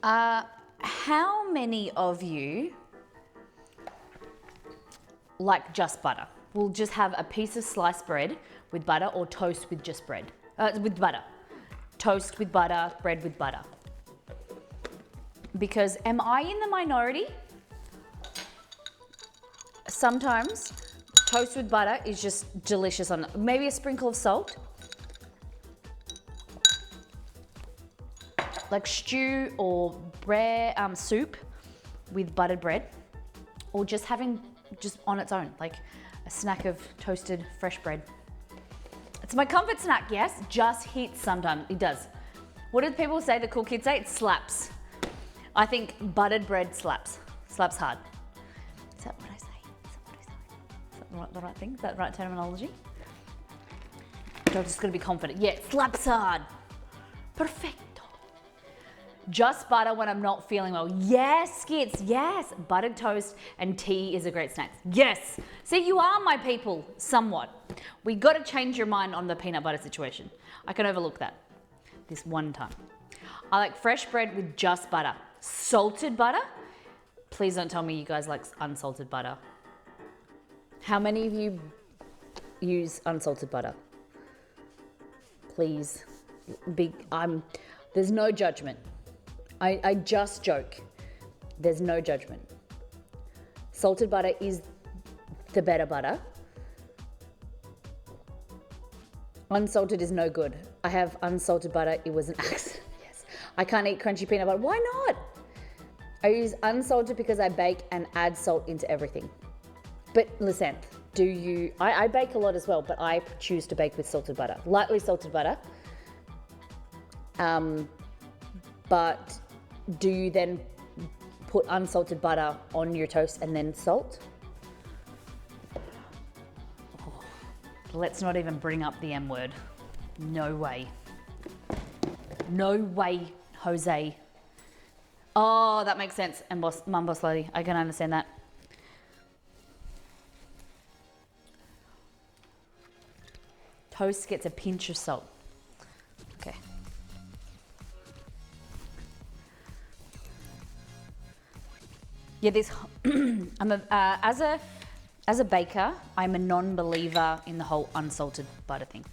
how many of you like just butter. We'll just have a piece of sliced bread with butter or toast with just bread, with butter. Toast with butter, bread with butter. Because am I in the minority? Sometimes toast with butter is just delicious on maybe a sprinkle of salt. Like stew or bread, soup with buttered bread, or just having just on its own, like a snack of toasted fresh bread. It's my comfort snack, yes, just hits sometimes, it does. What do people say, the cool kids say? It slaps. I think buttered bread slaps hard. Is that what I say? Is that the right thing? Is that the right terminology? I'm just gonna be confident. Yeah, it slaps hard. Perfecto. Just butter when I'm not feeling well. Yes, Skits, yes. Buttered toast and tea is a great snack. Yes. See, you are my people, somewhat. We gotta change your mind on the peanut butter situation. I can overlook that this one time. I like fresh bread with just butter. Salted butter? Please don't tell me you guys like unsalted butter. How many of you use unsalted butter? Please. There's no judgment. I just joke. There's no judgment. Salted butter is the better butter. Unsalted is no good. I have unsalted butter. It was an accident. Yes. I can't eat crunchy peanut butter. Why not? I use unsalted because I bake and add salt into everything. But listen, I bake a lot as well, but I choose to bake with salted butter. Lightly salted butter. But do you then put unsalted butter on your toast and then salt? Oh, let's not even bring up the M word. No way. No way, Jose. Oh, that makes sense. And Mum Boss Lady, I can understand that. Toast gets a pinch of salt. Okay. Yeah, as a baker, I'm a non-believer in the whole unsalted butter thing.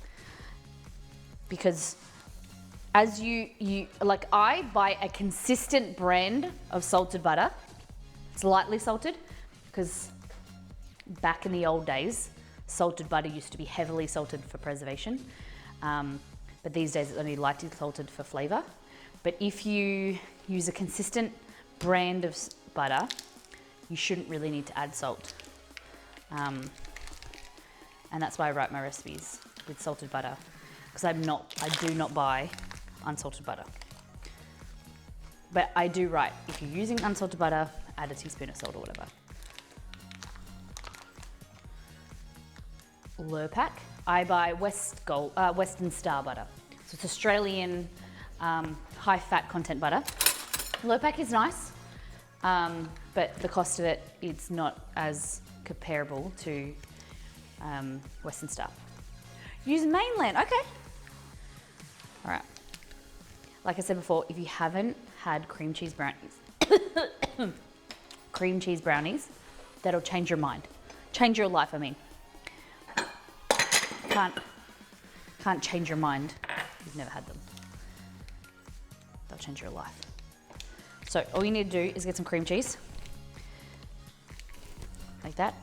Because as I buy a consistent brand of salted butter. It's lightly salted, because back in the old days, salted butter used to be heavily salted for preservation. But these days it's only lightly salted for flavor. But if you use a consistent brand of butter, you shouldn't really need to add salt. And that's why I write my recipes with salted butter, because I do not buy unsalted butter. But I do write, if you're using unsalted butter, add a teaspoon of salt or whatever. Lurpak, I buy Western Star butter. So it's Australian high fat content butter. Lurpak is nice, but the cost of it, it's not as comparable to Western Star. Use Mainland, okay. All right. Like I said before, if you haven't had cream cheese brownies, that'll change your mind. Change your life, I mean. Can't change your mind if you've never had them. They'll change your life. So all you need to do is get some cream cheese. Like that.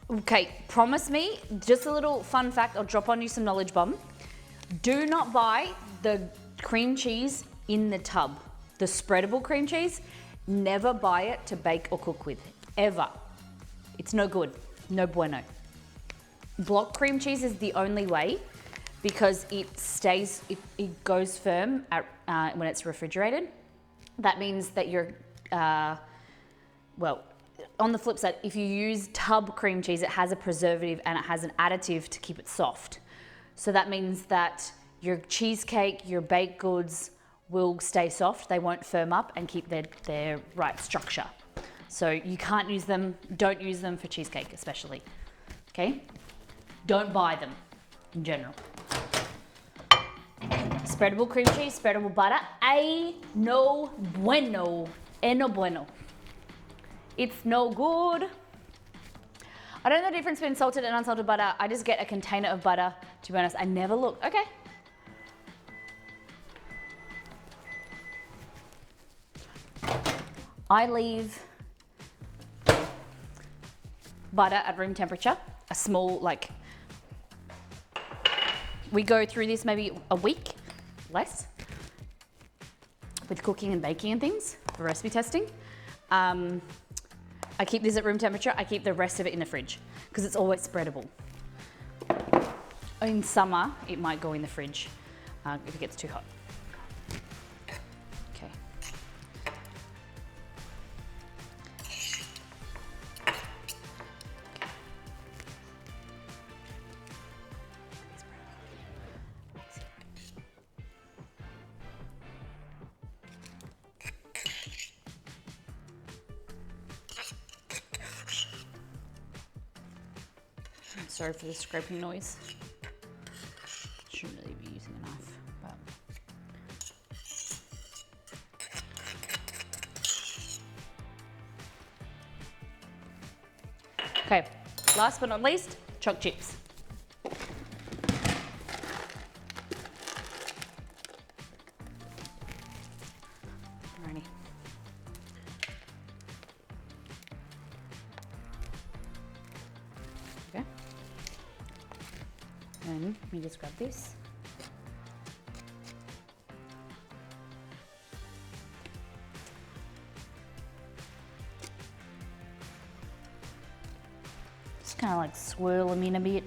Okay, promise me, just a little fun fact, I'll drop on you some knowledge bomb. Do not buy the cream cheese in the tub. The spreadable cream cheese, never buy it to bake or cook with, ever. It's no good, no bueno. Block cream cheese is the only way, because it goes firm when it's refrigerated. That means that you're, on the flip side, if you use tub cream cheese, it has a preservative and it has an additive to keep it soft. So that means that your cheesecake, your baked goods will stay soft. They won't firm up and keep their right structure. So you can't use them, don't use them for cheesecake especially, okay? Don't buy them in general. Spreadable cream cheese, spreadable butter, no bueno. It's no good. I don't know the difference between salted and unsalted butter. I just get a container of butter. To be honest, I never look. Okay. I leave butter at room temperature, a small, like, we go through this maybe a week, less, with cooking and baking and things for recipe testing. I keep this at room temperature. I keep the rest of it in the fridge because it's always spreadable. In summer, it might go in the fridge if it gets too hot. Okay. I'm sorry for the scraping noise. Shouldn't really be using a knife, but. Okay, last but not least, choc chips. Alrighty. Okay. And let me just grab this. Just kind of like swirl them in a bit.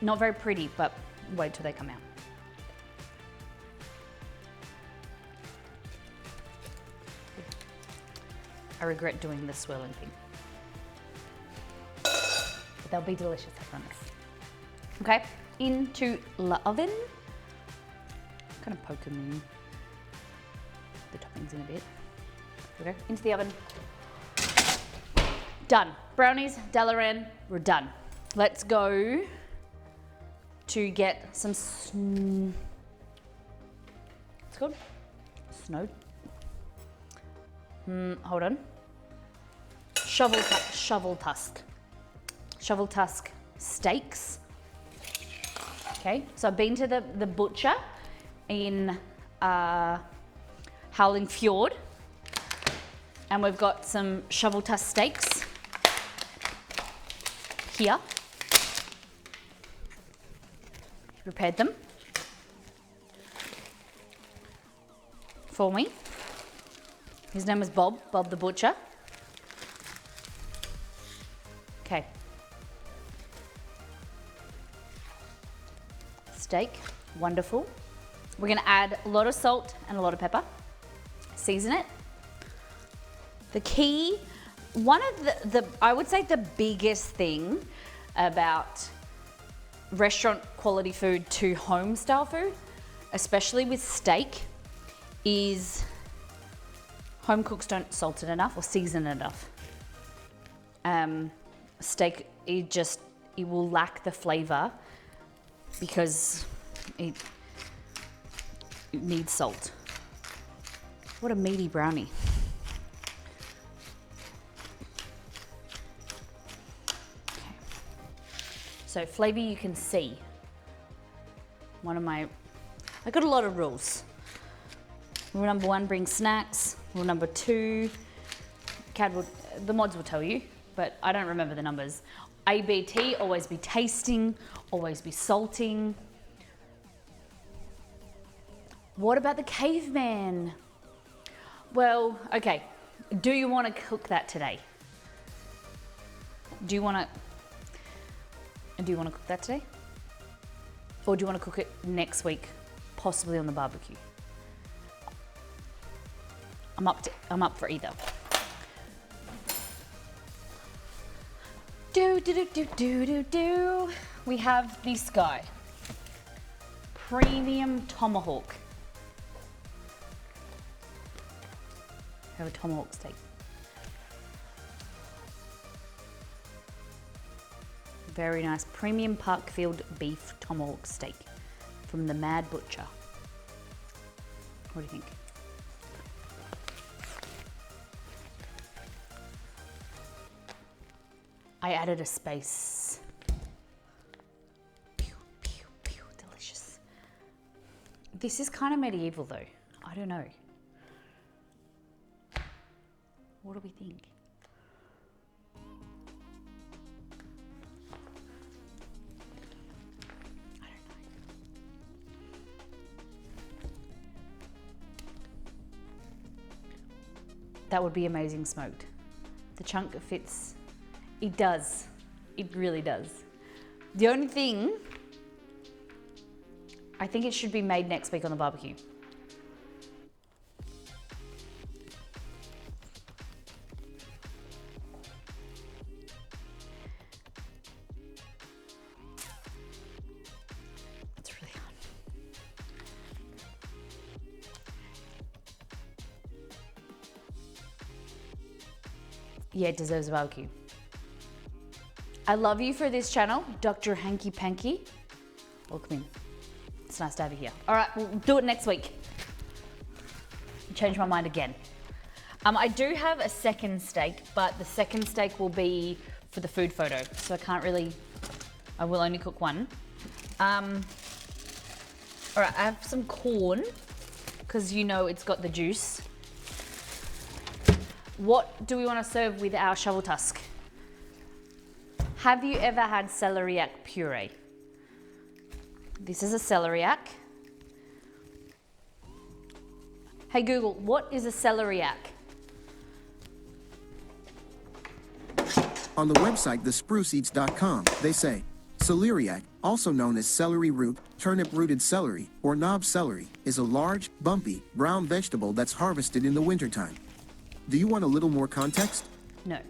Not very pretty, but wait till they come out. I regret doing the swirling thing. But they'll be delicious, I promise. Okay, into the oven. Kind of poke them in the toppings in a bit. Okay, into the oven. Done. Brownies, Dalaran, we're done. Let's go to get some it's called snow. Hold on. Shovel tusk steaks. Okay, so I've been to the butcher in Howling Fjord, and we've got some shovel tusk steaks here. Prepared them for me. His name is Bob the butcher. Okay. Steak, wonderful. We're gonna add a lot of salt and a lot of pepper. Season it. The key, one of the I would say the biggest thing about restaurant quality food to home style food, especially with steak, is home cooks don't salt it enough or season it enough. Steak, it will lack the flavor because it needs salt. What a meaty brownie. So flavor you can see. I got a lot of rules. Rule number 1, bring snacks. Rule number 2, the mods will tell you, but I don't remember the numbers. ABT, always be tasting, always be salting. What about the caveman? Well, okay, do you want to cook that today? Do you want to cook that today? Or do you want to cook it next week, possibly on the barbecue? I'm up for either. We have this guy. Premium tomahawk. I have a tomahawk steak. Very nice. Premium Parkfield beef tomahawk steak from the Mad Butcher. What do you think? I added a space. Pew, pew, pew, delicious. This is kind of medieval though. I don't know. What do we think? I don't know. That would be amazing smoked. The chunk fits. It does. It really does. The only thing, I think it should be made next week on the barbecue. It's really hard. Yeah, it deserves a barbecue. I love you for this channel, Dr. Hanky Panky. Welcome in. It's nice to have you here. All right, we'll do it next week. Change my mind again. I do have a second steak, but the second steak will be for the food photo, so I will only cook one. All right, I have some corn, because you know it's got the juice. What do we want to serve with our shovel tusk? Have you ever had celeriac puree? This is a celeriac. Hey Google, what is a celeriac? On the website thespruceeats.com, they say, celeriac, also known as celery root, turnip-rooted celery, or knob celery, is a large, bumpy, brown vegetable that's harvested in the wintertime. Do you want a little more context? No.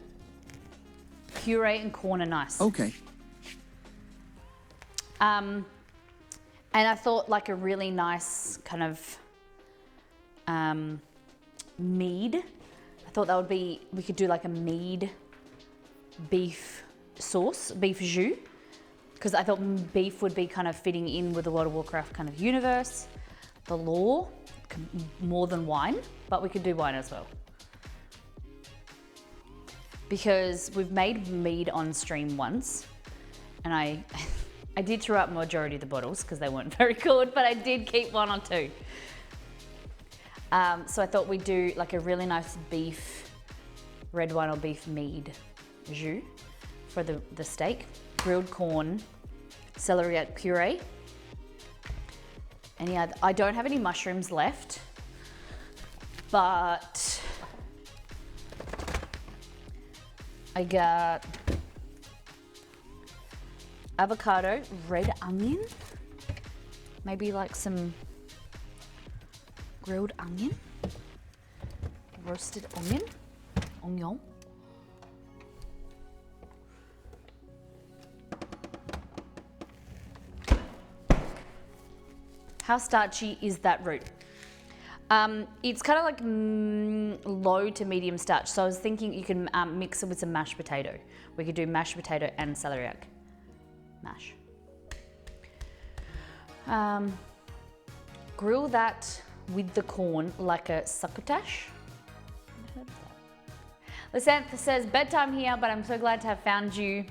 Puree and corn are nice. Okay. And I thought like a really nice kind of mead. I thought that would be, we could do like a mead beef sauce, beef jus, because I thought beef would be kind of fitting in with the World of Warcraft kind of universe, the lore, more than wine, but we could do wine as well. Because we've made mead on stream once, and I did throw out majority of the bottles because they weren't very good, but I did keep one or two. So I thought we'd do like a really nice beef, red wine or beef mead jus for the steak, grilled corn, celeriac puree. And yeah, I don't have any mushrooms left, but I got avocado, red onion, maybe like some grilled onion, roasted onion. How starchy is that root? It's kind of like low to medium starch. So I was thinking you can mix it with some mashed potato. We could do mashed potato and celeriac mash. Grill that with the corn like a succotash. Lysantha says, bedtime here, but I'm so glad to have found you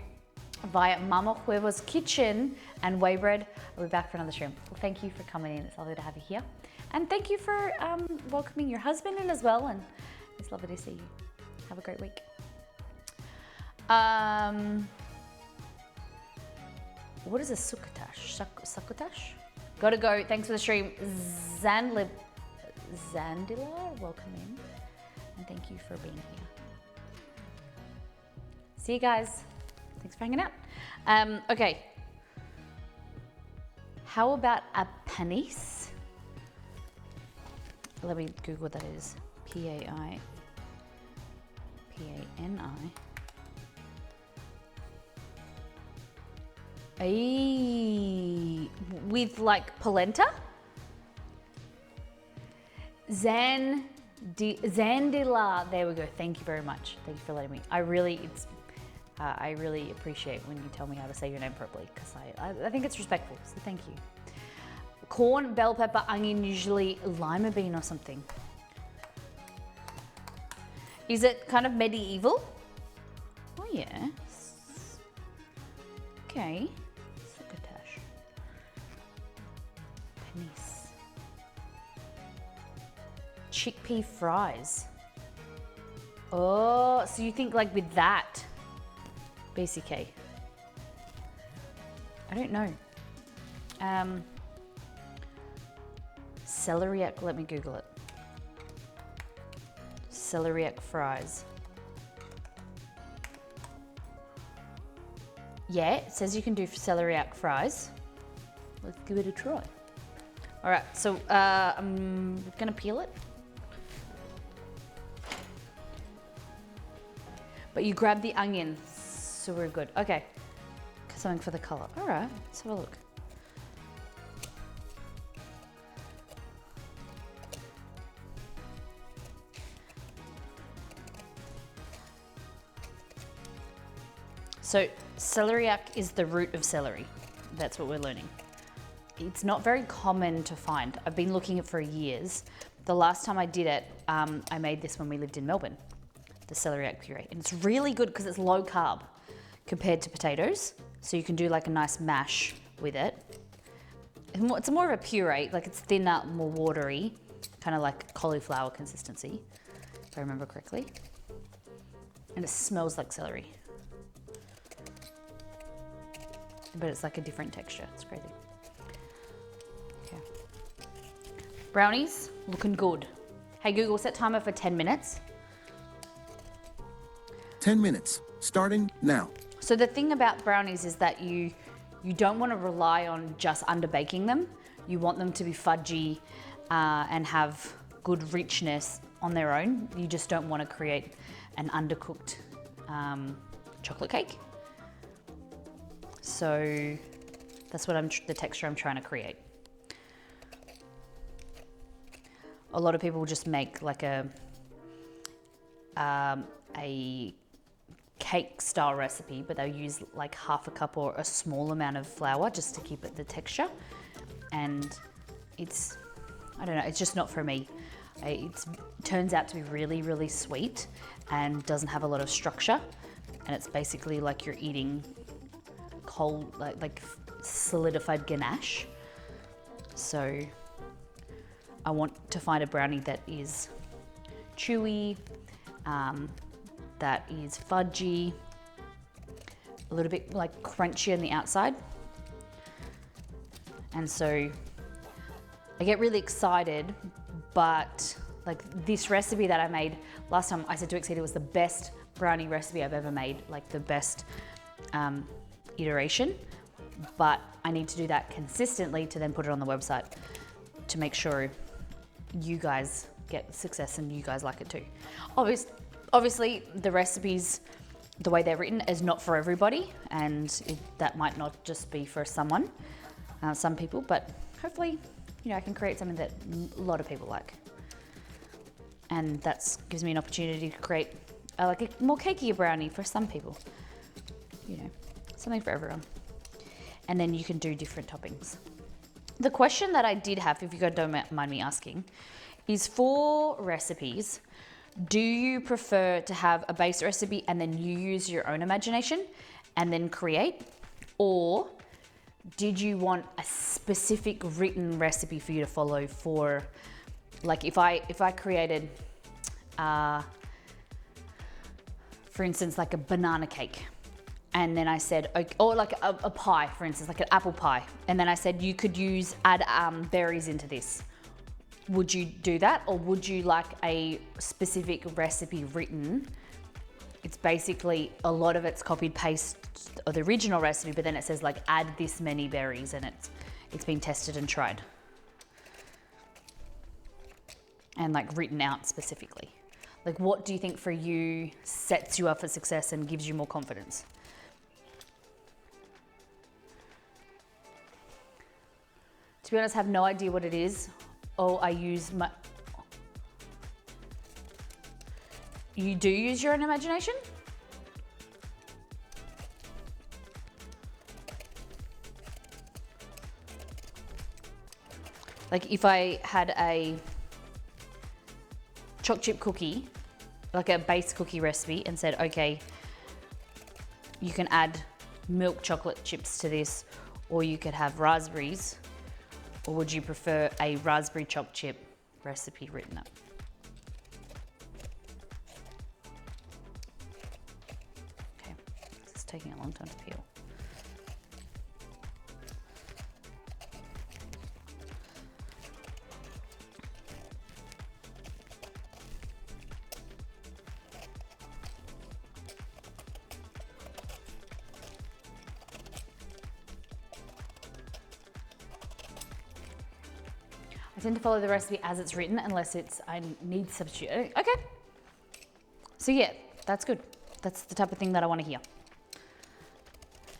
via Mama Huevo's kitchen and Waybread. I'll be back for another stream. Well, thank you for coming in. It's lovely to have you here. And thank you for welcoming your husband in as well. And it's lovely to see you. Have a great week. What is a succotash? Succotash? Gotta go. Thanks for the stream. Zandila, welcome in. And thank you for being here. See you guys. Thanks for hanging out. Okay. How about a panis? Let me Google what that is. P-A-N-I. With like polenta? Zandila. There we go. Thank you very much. Thank you for letting me. I really appreciate when you tell me how to say your name properly because I think it's respectful, so thank you. Corn, bell pepper, onion, usually lima bean or something. Is it kind of medieval? Oh yeah. Okay. Succotash. Penis. Chickpea fries. Oh, so you think like with that? BCK. I don't know. Celeriac, let me Google it. Celeriac fries. Yeah, it says you can do celeriac fries. Let's give it a try. All right, so I'm gonna peel it. But you grab the onion, so we're good. Okay, something for the color. All right, let's have a look. So celeriac is the root of celery. That's what we're learning. It's not very common to find. I've been looking it for years. The last time I did it, I made this when we lived in Melbourne, the celeriac puree. And it's really good because it's low carb compared to potatoes. So you can do like a nice mash with it. It's more of a puree, like it's thinner, more watery, kind of like cauliflower consistency, if I remember correctly. And it smells like celery. But it's like a different texture. It's crazy. Okay. Brownies, looking good. Hey Google, set timer for 10 minutes. 10 minutes. Starting now. So the thing about brownies is that you don't want to rely on just underbaking them. You want them to be fudgy and have good richness on their own. You just don't want to create an undercooked chocolate cake. So that's what the texture I'm trying to create. A lot of people just make like a cake style recipe, but they'll use like half a cup or a small amount of flour just to keep it the texture. And it's, I don't know, it's just not for me. It turns out to be really, really sweet and doesn't have a lot of structure. And it's basically like you're eating cold, like solidified ganache. So I want to find a brownie that is chewy, that is fudgy, a little bit like crunchy on the outside. And so I get really excited, but like this recipe that I made last time, I said to Exceed it was the best brownie recipe I've ever made, like the best iteration, but I need to do that consistently to then put it on the website to make sure you guys get success and you guys like it too. Obviously the recipes, the way they're written is not for everybody, and that might not just be for some people, but hopefully, you know, I can create something that a lot of people like. And that gives me an opportunity to create like a more cakey brownie for some people, you know. Something for everyone. And then you can do different toppings. The question that I did have, if you guys don't mind me asking, is for recipes, do you prefer to have a base recipe and then you use your own imagination and then create? Or did you want a specific written recipe for you to follow for, like if I created, for instance, like a banana cake, and then I said, or like a pie, for instance, like an apple pie. And then I said, you could add berries into this. Would you do that? Or would you like a specific recipe written? It's basically, a lot of it's copied paste of the original recipe, but then it says like, add this many berries, and it's been tested and tried. And like written out specifically. Like what do you think for you sets you up for success and gives you more confidence? To be honest, I have no idea what it is. Oh, I use my... You do use your own imagination? Like if I had a choc chip cookie, like a base cookie recipe, and said, okay, you can add milk chocolate chips to this, or you could have raspberries, or would you prefer a raspberry choc chip recipe written up? Okay, it's taking a long time to peel. I tend to follow the recipe as it's written unless I need substitute. Okay. So yeah, that's good. That's the type of thing that I want to hear.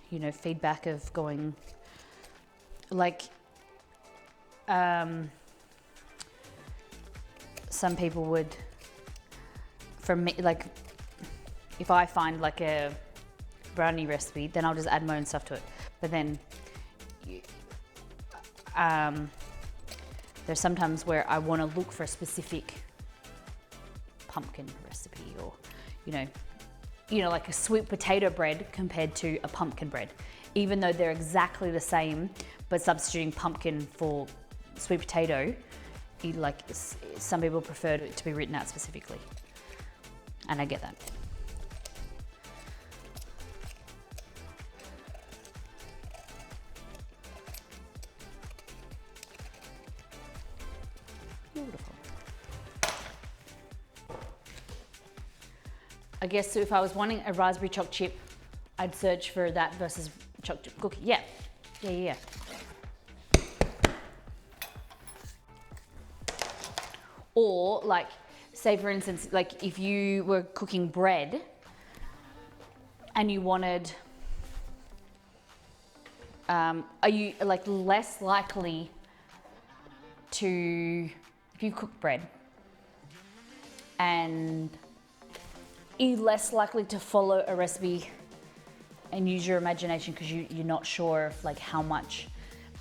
You know, feedback of going like some people would, from me, like if I find like a brownie recipe, then I'll just add my own stuff to it. But then there's sometimes where I want to look for a specific pumpkin recipe, or, you know, like a sweet potato bread compared to a pumpkin bread, even though they're exactly the same, but substituting pumpkin for sweet potato, like some people prefer it to be written out specifically, and I get that. Beautiful. I guess if I was wanting a raspberry choc chip, I'd search for that versus choc chip cookie. Yeah. Or like, say for instance, like if you were cooking bread and you wanted, are you like less likely to, if you cook bread, and you're less likely to follow a recipe and use your imagination because you're not sure of like how much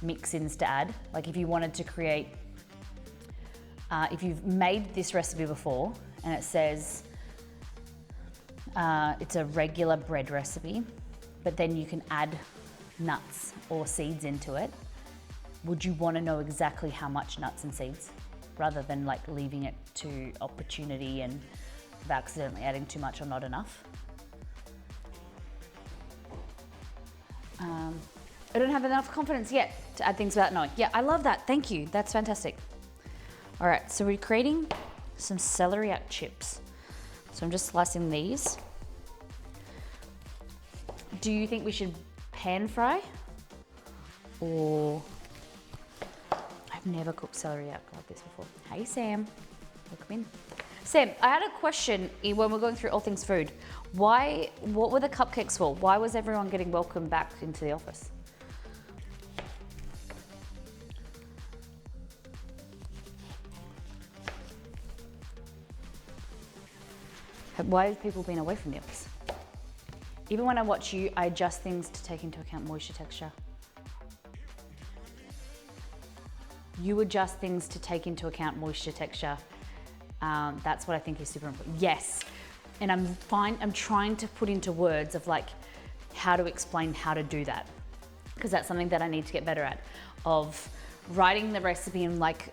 mix-ins to add. Like if you wanted to create, if you've made this recipe before and it says it's a regular bread recipe, but then you can add nuts or seeds into it, would you want to know exactly how much nuts and seeds rather than like leaving it to opportunity and accidentally adding too much or not enough? I don't have enough confidence yet to add things without knowing. Yeah, I love that. Thank you. That's fantastic. All right, so we're creating some celeriac chips. So I'm just slicing these. Do you think we should pan fry? Or, I've never cooked celeriac like this before. Hey, Sam. Welcome in. Sam, I had a question when we're going through all things food. What were the cupcakes for? Why was everyone getting welcomed back into the office? Why have people been away from the office? Even when I watch you, I adjust things to take into account moisture texture. You adjust things to take into account moisture texture. That's what I think is super important. Yes, and I'm trying to put into words of like how to explain how to do that, because that's something that I need to get better at, of writing the recipe and like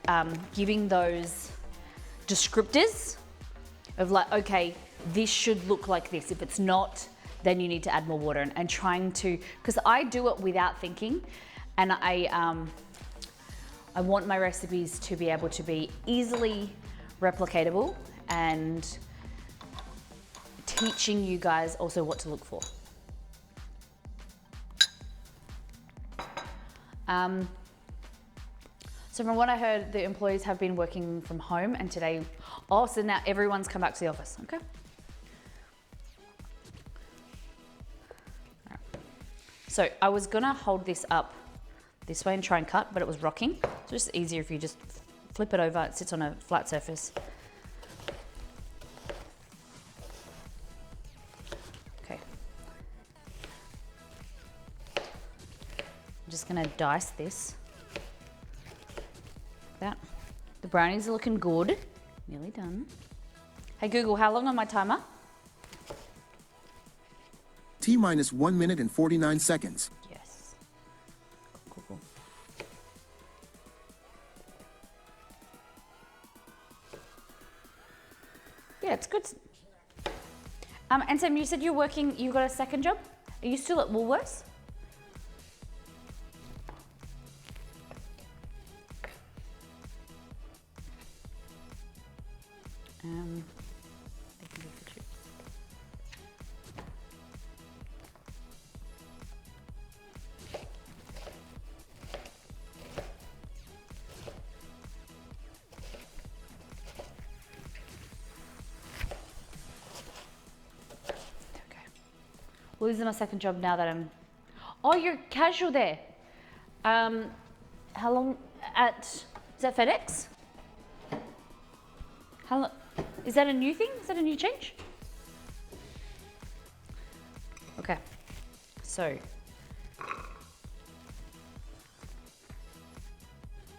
giving those descriptors of like, okay, this should look like this. If it's not, then you need to add more water, and trying to, because I do it without thinking, and I want my recipes to be able to be easily replicatable, and teaching you guys also what to look for. So from what I heard, the employees have been working from home, and today, so now everyone's come back to the office, okay? All right. So I was gonna hold this up this way and try and cut, but it was rocking. It's just easier if you just flip it over, it sits on a flat surface. Okay. I'm just gonna dice this. that. The brownies are looking good. Nearly done. Hey Google, how long on my timer? T minus 1 minute and 49 seconds. Yes. Cool. Yeah, it's good. And Sam, you said you're working, you got a second job? Are you still at Woolworths? They can do for chips. Okay. Well, this is my second job now that I'm. Oh, you're casual there. How long at? Is that FedEx? How long? Is that a new thing? Is that a new change? Okay. So.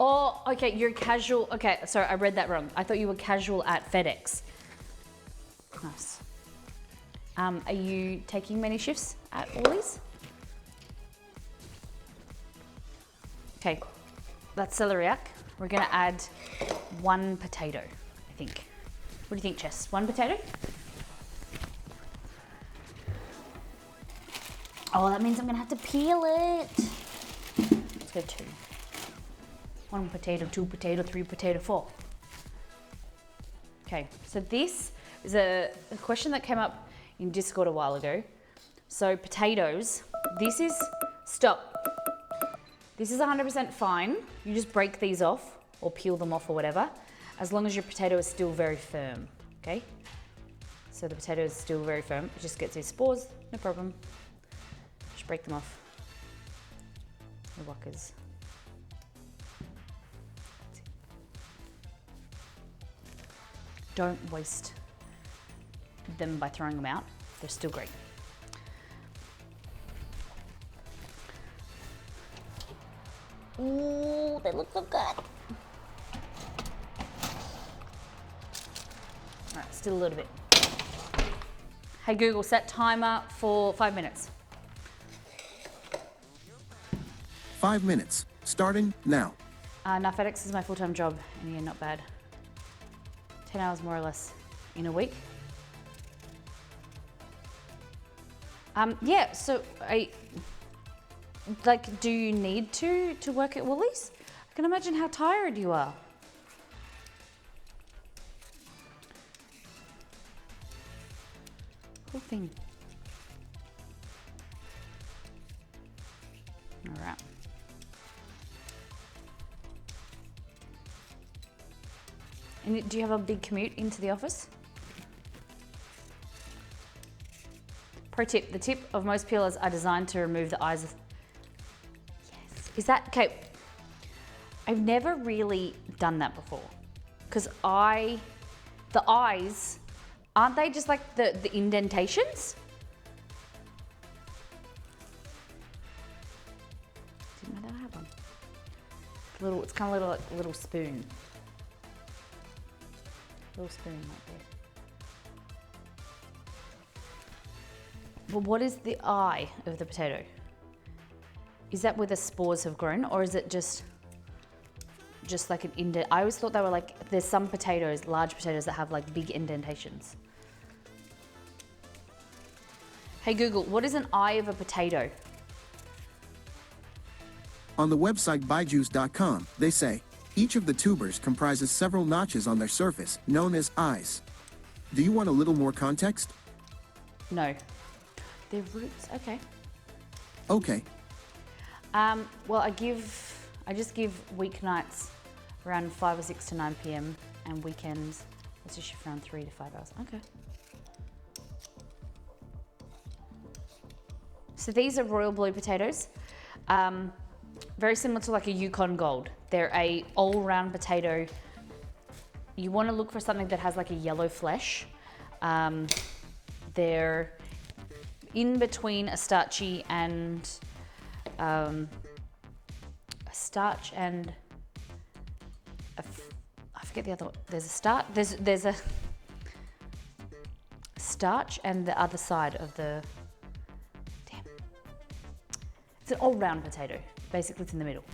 Oh, okay. You're casual. Okay, sorry, I read that wrong. I thought you were casual at FedEx. Nice. Are you taking many shifts at Woolies? Okay, that's celeriac. We're gonna add 1 potato, I think. What do you think, Jess? 1 potato? Oh, that means I'm gonna have to peel it. Let's go 2. 1 potato, 2 potato, 3 potato, 4. Okay, so this is a question that came up in Discord a while ago. So potatoes, this is, stop. This is 100% fine. You just break these off or peel them off or whatever, as long as your potato is still very firm, okay? So the potato is still very firm. It just gets these spores, no problem. Just break them off. The wuckers. Don't waste them by throwing them out. They're still great. Ooh, they look so good. All right, still a little bit. Hey Google, set timer for 5 minutes. 5 minutes. Starting now. Now FedEx is my full-time job, and yeah, not bad. 10 hours more or less in a week. Yeah, so do you need to work at Woolies? I can imagine how tired you are. Cool thing. All right. And do you have a big commute into the office? Pro tip, the tip of most peelers are designed to remove the eyes of... Yes. Is that, okay, I've never really done that before. Because the eyes, aren't they just like the indentations? Didn't know that I had one. It's kind of like a little spoon. Little spoon right there. Well, what is the eye of the potato? Is that where the spores have grown, or is it just like an indent? I always thought they were like, there's some potatoes, large potatoes that have like big indentations. Hey Google, what is an eye of a potato? On the website byjuice.com, they say, each of the tubers comprises several notches on their surface, known as eyes. Do you want a little more context? No. They're roots, okay. Okay. Well, I just give weeknights around 5 or 6 to 9 p.m. and weekends, let's just shift around 3 to 5 hours. Okay. So these are royal blue potatoes. Very similar to like a Yukon Gold. They're a all-round potato. You want to look for something that has like a yellow flesh. They're in between a starchy and a forget the other one. There's a start. There's a starch and the other side of the. Damn. It's an all-round potato. Basically, it's in the middle.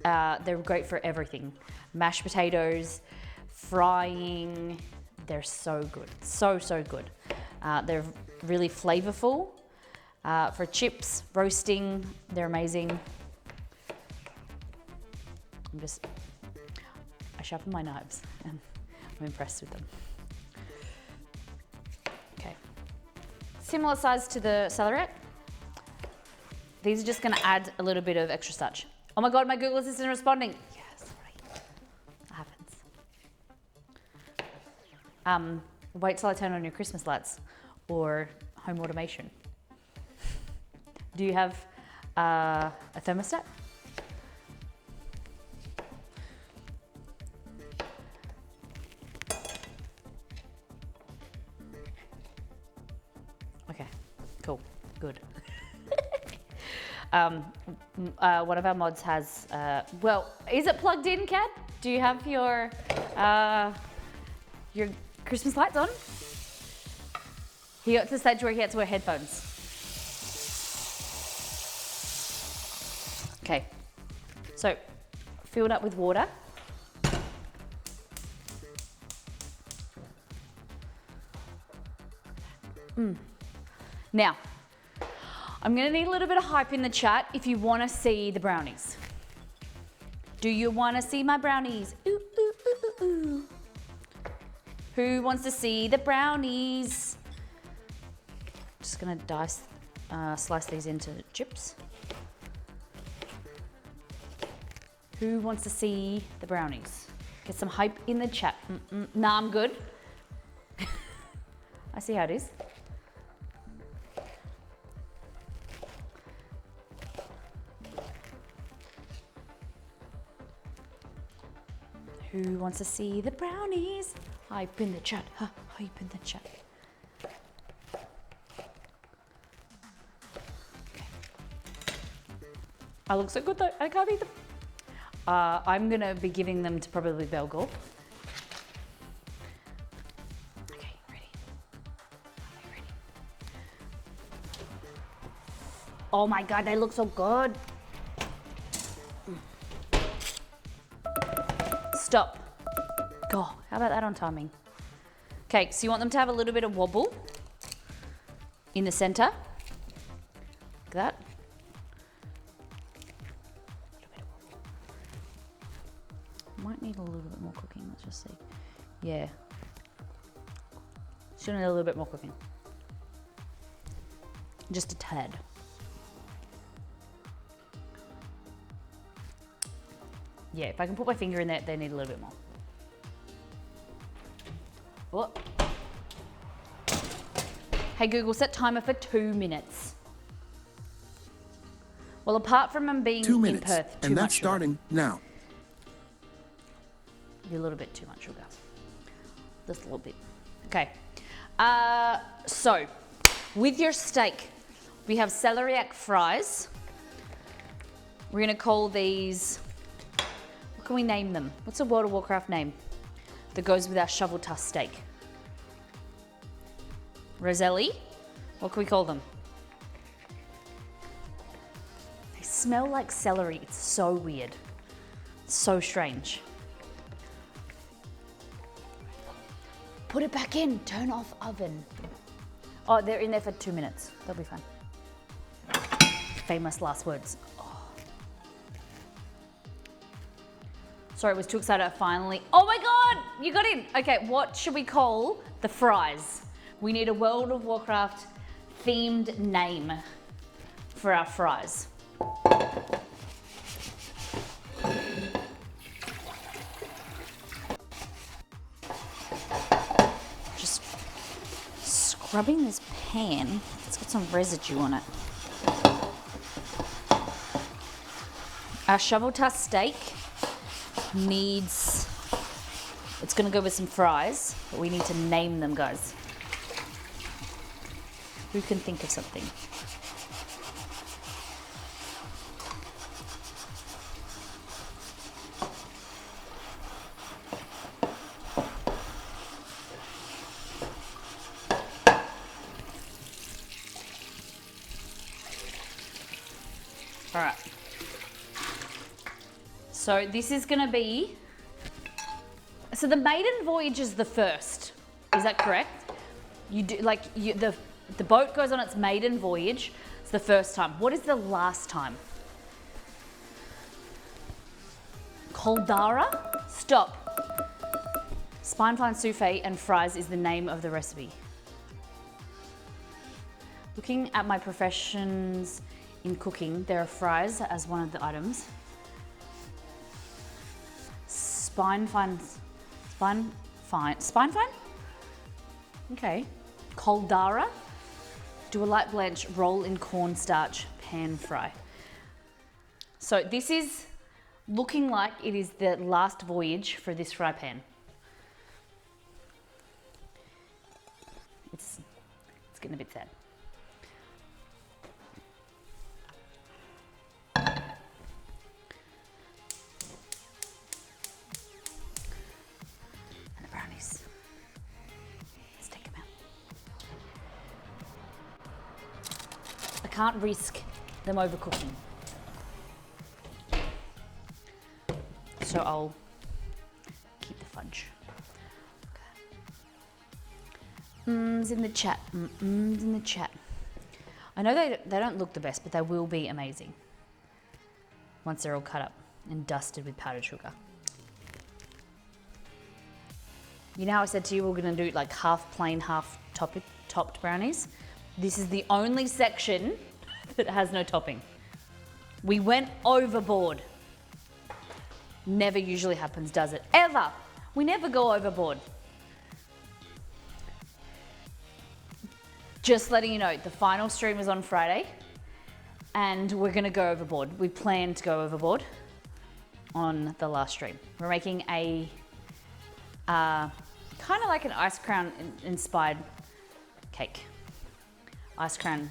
They're great for everything. Mashed potatoes, frying. They're so good. So good. They're really flavorful. For chips, roasting, they're amazing. I sharpen my knives and I'm impressed with them. Okay. Similar size to the celeriac. These are just gonna add a little bit of extra starch. Oh my God, my Google Assistant responding. Yes, right. That happens. Wait till I turn on your Christmas lights or home automation. Do you have a thermostat? Okay, cool, good. One of our mods has, well, is it plugged in, Kat? Do you have your Christmas lights on? He got to the stage where he had to wear headphones. Okay, so fill it up with water. Now, I'm gonna need a little bit of hype in the chat if you wanna see the brownies. Do you wanna see my brownies? Ooh, ooh, ooh, ooh, ooh. Who wants to see the brownies? Just gonna slice these into chips. Who wants to see the brownies? Get some hype in the chat. Nah, I'm good. I see how it is. Who wants to see the brownies? Hype in the chat. Huh, hype in the chat. Okay. I look so good though. I can't eat them. I'm gonna be giving them to probably Belgor. Okay, ready? Okay, ready. Oh my God, they look so good. Stop. God, how about that on timing? Okay, so you want them to have a little bit of wobble in the center. Like that. Might need a little bit more cooking, let's just see. Yeah. Should need a little bit more cooking. Just a tad. Yeah, if I can put my finger in there, they need a little bit more. What? Hey Google, set timer for 2 minutes. Well, apart from them being 2 minutes, in Perth, and that's starting now. You're a little bit too much sugar. Just a little bit. Okay. So, with your steak, we have celeriac fries. We're gonna call these, what can we name them? What's a World of Warcraft name that goes with our shovel tusk steak? Roselli? What can we call them? They smell like celery. It's so weird. It's so strange. Put it back in. Turn off oven. Oh, they're in there for 2 minutes. They'll be fine. Famous last words. Oh. Sorry, I was too excited. Finally. Oh my God, you got in. Okay, what should we call the fries? We need a World of Warcraft themed name for our fries. Just scrubbing this pan. It's got some residue on it. Our shovel tusk steak needs, it's gonna go with some fries, but we need to name them, guys. Who can think of something? So this is gonna be, so the maiden voyage is the first, is that correct? You do, the boat goes on its maiden voyage, it's the first time. What is the last time? Caldara? Stop. Spine-fine souffle and fries is the name of the recipe. Looking at my professions in cooking, there are fries as one of the items. Spine-fine? Okay. Caldara? Do a light blanch, roll in cornstarch, pan fry. So this is looking like it is the last voyage for this fry pan. It's getting a bit sad. And the brownies. Let's take them out. I can't risk them overcooking. So I'll keep the fudge. Mms in the chat. Mms in the chat. I know they don't look the best, but they will be amazing once they're all cut up and dusted with powdered sugar. You know how I said to you we're going to do like half plain, half topped brownies? This is the only section that has no topping. We went overboard. Never usually happens, does it? Ever. We never go overboard. Just letting you know, the final stream is on Friday and we're gonna go overboard. We plan to go overboard on the last stream. We're making a, kind of like an ice crown inspired cake. Ice crown,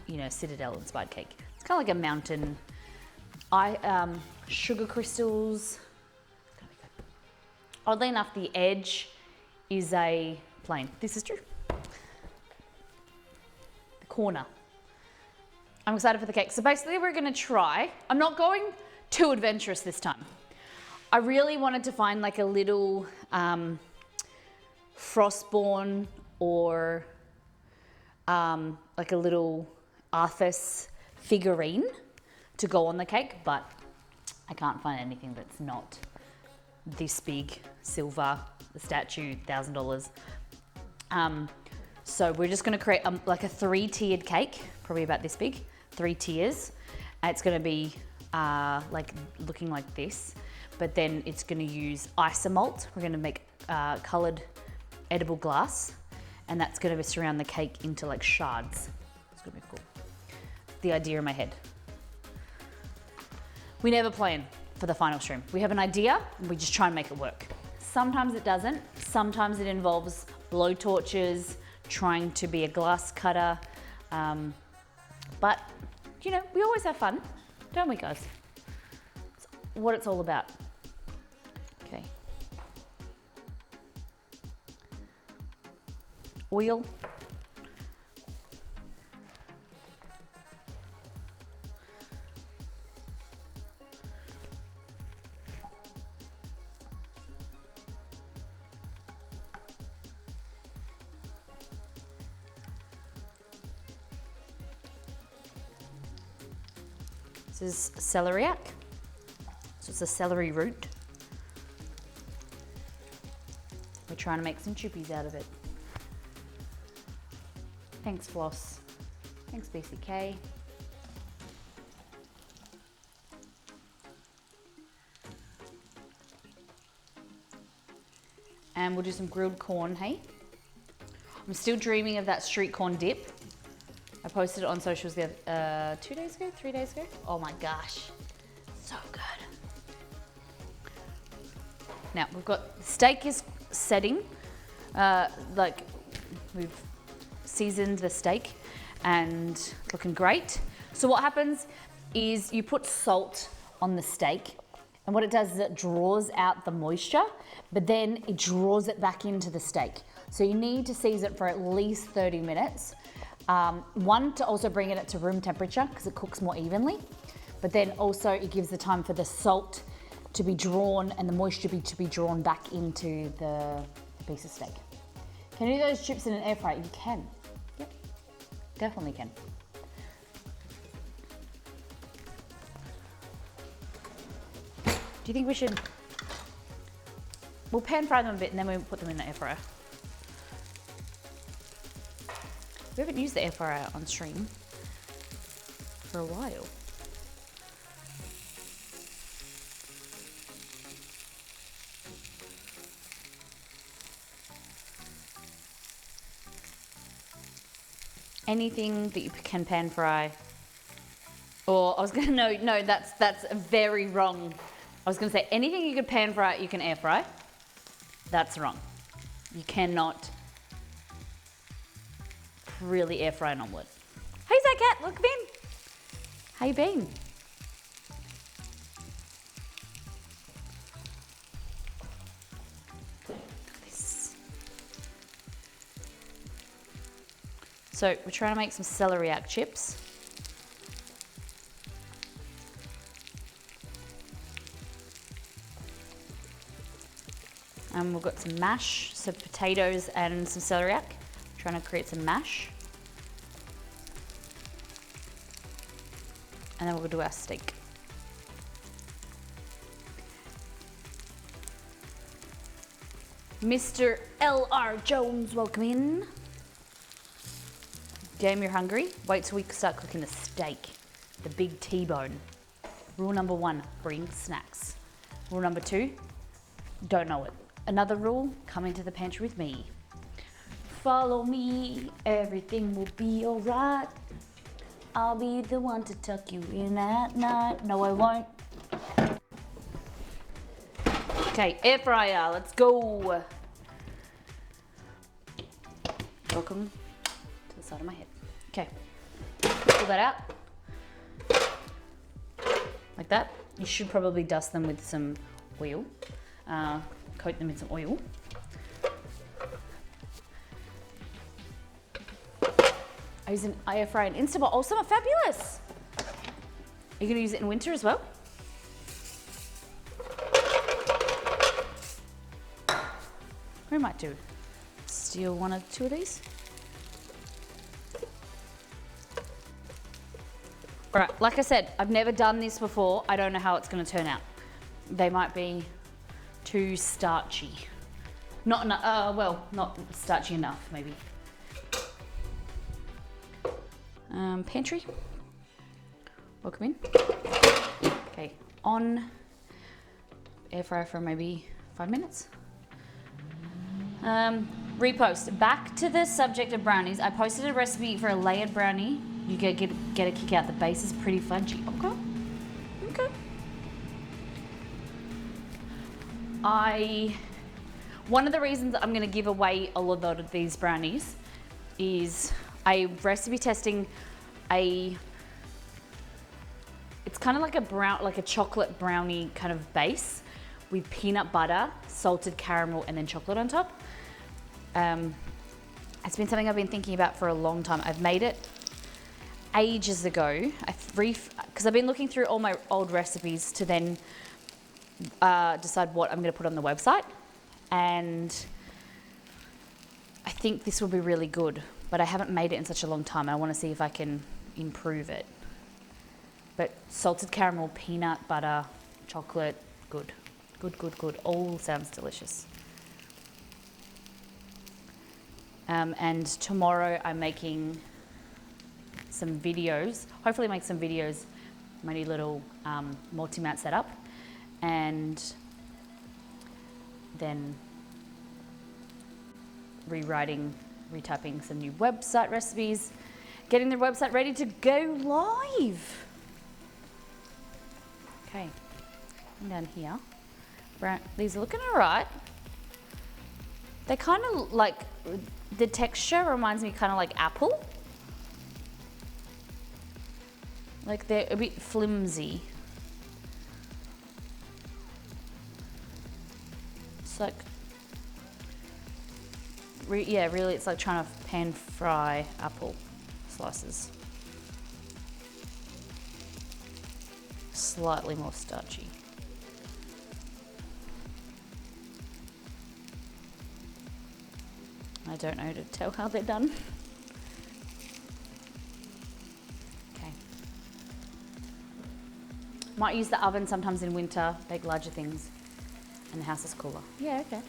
you know, citadel inspired cake. It's kind of like a mountain, sugar crystals. It's gonna be good. Oddly enough, the edge is a plain. This is true. Corner. I'm excited for the cake. So basically we're gonna try, I'm not going too adventurous this time. I really wanted to find like a little Frostborn or like a little Arthas figurine to go on the cake, but I can't find anything that's not this big, silver, the statue, $1,000. So we're just gonna create like a 3-tiered cake, probably about this big, 3 tiers. It's gonna be like looking like this, but then it's gonna use isomalt. We're gonna make colored edible glass, and that's gonna surround the cake into like shards. It's gonna be cool. The idea in my head. We never plan for the final stream. We have an idea and we just try and make it work. Sometimes it doesn't. Sometimes it involves blow torches, trying to be a glass cutter, but you know, we always have fun, don't we guys? It's what it's all about. Okay. Oil. This is celeriac, so it's a celery root. We're trying to make some chippies out of it. Thanks Floss, thanks BCK. And we'll do some grilled corn, hey? I'm still dreaming of that street corn dip. I posted it on socials the other, 2 days ago, 3 days ago. Oh my gosh, so good. Now we've got, the steak is setting, like we've seasoned the steak and looking great. So what happens is you put salt on the steak, and what it does is it draws out the moisture, but then it draws it back into the steak. So you need to season it for at least 30 minutes. One, to also bring it up to room temperature because it cooks more evenly, but then also it gives the time for the salt to be drawn and the moisture to be drawn back into the piece of steak. Can you do those chips in an air fryer? You can. Yep, definitely can. Do you think we should? We'll pan fry them a bit and then we'll put them in the air fryer. We haven't used the air fryer on stream for a while. Anything that you can pan fry, or I was gonna no, that's very wrong. I was gonna say anything you could pan fry, you can air fry. That's wrong. You cannot really air fry an omelette. Hey Zakat, welcome in. How you been? So we're trying to make some celeriac chips. And we've got some mash, so potatoes and some celeriac. Trying to create some mash. And then we'll do our steak. Mr. L.R. Jones, welcome in. Damn, you're hungry? Wait till we start cooking the steak, the big T-bone. Rule number 1, bring snacks. Rule number 2, don't know it. Another rule, come into the pantry with me. Follow me, everything will be alright. I'll be the one to tuck you in at night. No, I won't. Okay, air fryer, let's go. Welcome to the side of my head. Okay, pull that out. Like that. You should probably dust them with some oil. Coat them in some oil. I use an air fryer and Instant Pot. Oh, some are fabulous. Are you going to use it in winter as well? We might do. Steal 1 or 2 of these. All right, like I said, I've never done this before. I don't know how it's going to turn out. They might be too starchy. Not enough, well, not starchy enough, maybe. Pantry. Welcome in. Okay, on air fryer for maybe 5 minutes. Repost. Back to the subject of brownies. I posted a recipe for a layered brownie. You get a kick out. The base is pretty fudgy. Okay. One of the reasons I'm going to give away a lot of these brownies is a recipe testing it's kind of like a chocolate brownie kind of base with peanut butter, salted caramel, and then chocolate on top. It's been something I've been thinking about for a long time. I've made it ages ago. Because I've been looking through all my old recipes to then decide what I'm going to put on the website. And I think this will be really good, but I haven't made it in such a long time. I want to see if I can improve it. But salted caramel, peanut butter, chocolate, good. Good. All sounds delicious. And tomorrow I'm making some videos, hopefully make some videos, my new little multi-mat setup, and then retyping some new website recipes, getting the website ready to go live. Okay, I'm down here. These are looking all right. They kind of like, the texture reminds me kind of like apple. Like they're a bit flimsy. It's like, yeah, really it's like trying to pan fry apple slices. Slightly more starchy. I don't know to tell how they're done. Okay. Might use the oven sometimes in winter, bake larger things, and the house is cooler. Yeah, okay.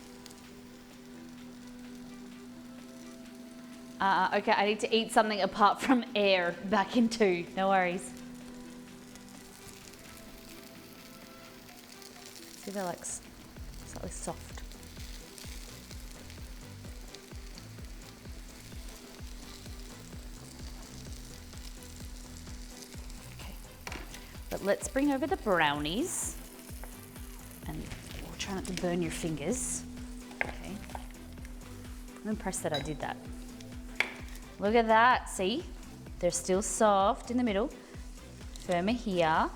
Okay, I need to eat something apart from air. Back in 2, no worries. See, they're like slightly soft. Okay, but let's bring over the brownies. And we'll try not to burn your fingers. Okay, I'm impressed that I did that. Look at that, see? They're still soft in the middle, firmer here.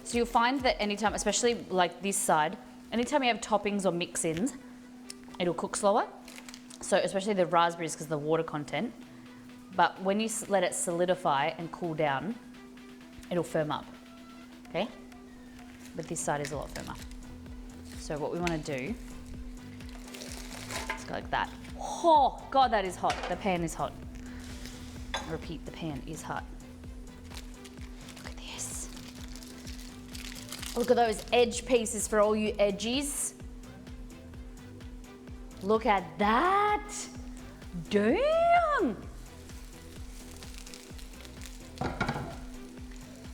So you'll find that anytime, especially like this side, anytime you have toppings or mix-ins, it'll cook slower. So especially the raspberries because of the water content. But when you let it solidify and cool down, it'll firm up, okay? But this side is a lot firmer. So what we want to do is go like that. Oh, God, that is hot. The pan is hot. Repeat, the pan is hot. Look at this. Look at those edge pieces for all you edgies. Look at that. Damn.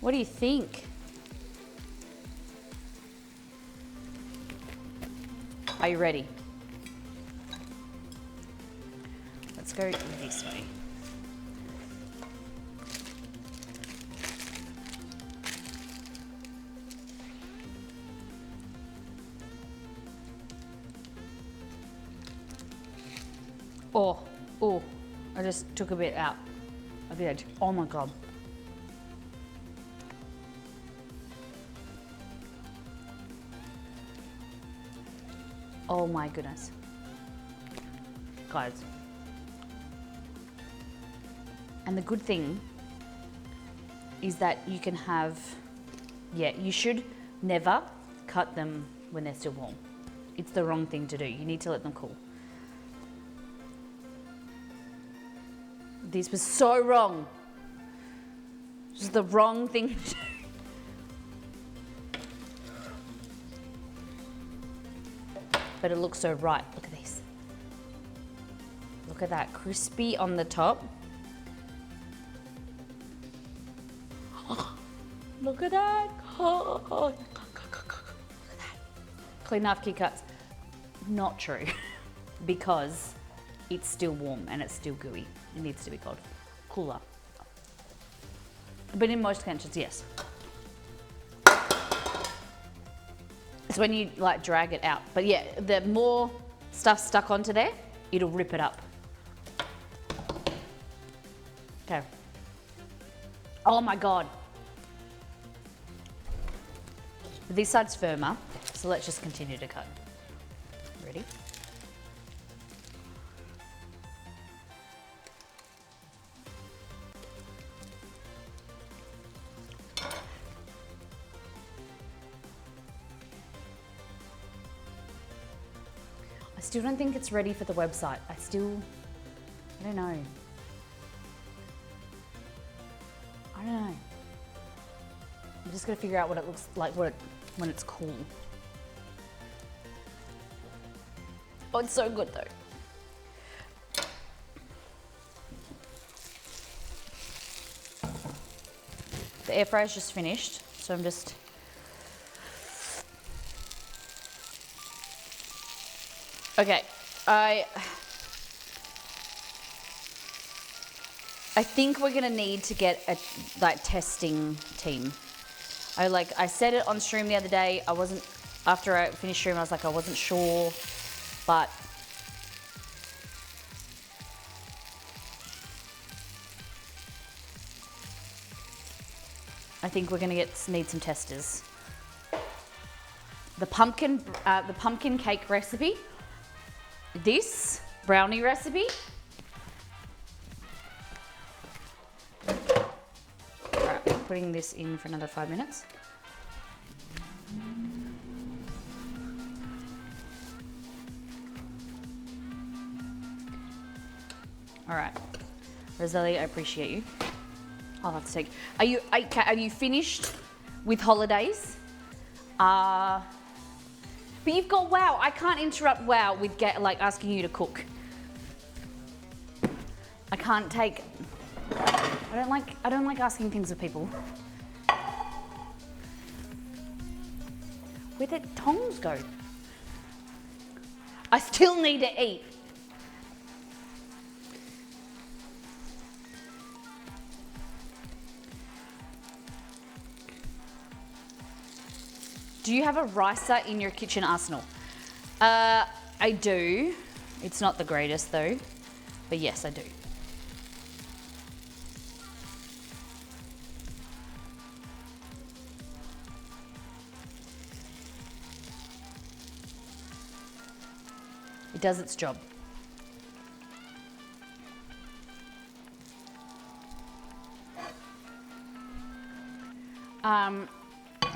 What do you think? Are you ready? Let's go this way. Oh, I just took a bit out of the edge. Oh my God. Oh my goodness. Guys. And the good thing is that you can have, you should never cut them when they're still warm. It's the wrong thing to do. You need to let them cool. This was so wrong. This is the wrong thing to do. But it looks so right. Look at this. Look at that, crispy on the top. Look at that. Look at that. Clean off Kit Kats. Not true, because it's still warm and it's still gooey. It needs to be cold, cooler. But in most countries, yes. It's when you like drag it out. But yeah, the more stuff stuck onto there, it'll rip it up. Okay. Oh my God. This side's firmer, so let's just continue to cut. Ready? I still don't think it's ready for the website. I don't know. I don't know. I'm just gonna figure out what it looks like when it's cool. Oh, it's so good though. The air fryer's just finished, so I'm just okay. I think we're gonna need to get a testing team. I said it on stream the other day. After I finished stream, I was like, I wasn't sure, but I think we're gonna need some testers. The pumpkin cake recipe, this brownie recipe. Putting this in for another 5 minutes. All right. Rosalie, I appreciate you. I'll have to take. Are you finished with holidays? But you've got WoW. I can't interrupt WoW with asking you to cook. I can't take. I don't like asking things of people. Where'd the tongs go? I still need to eat. Do you have a ricer in your kitchen arsenal? I do. It's not the greatest though, but yes, I do. It does its job.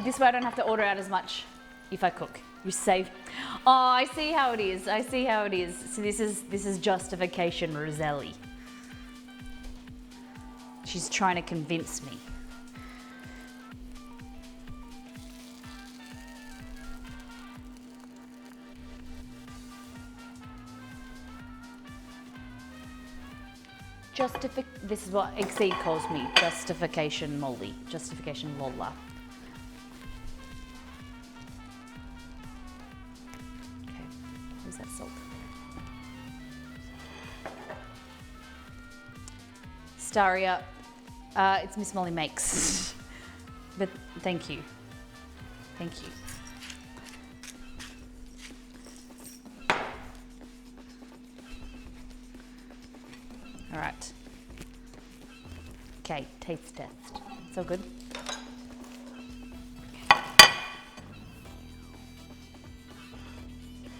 This way I don't have to order out as much if I cook. You save. Oh, I see how it is. I see how it is. So this is justification, Roselli. She's trying to convince me. This is what Exceed calls me. Justification Molly. Justification Lola. Okay, where's that salt? Staria, it's Miss Molly Makes. But thank you. Thank you. All right. Okay, taste test. So good.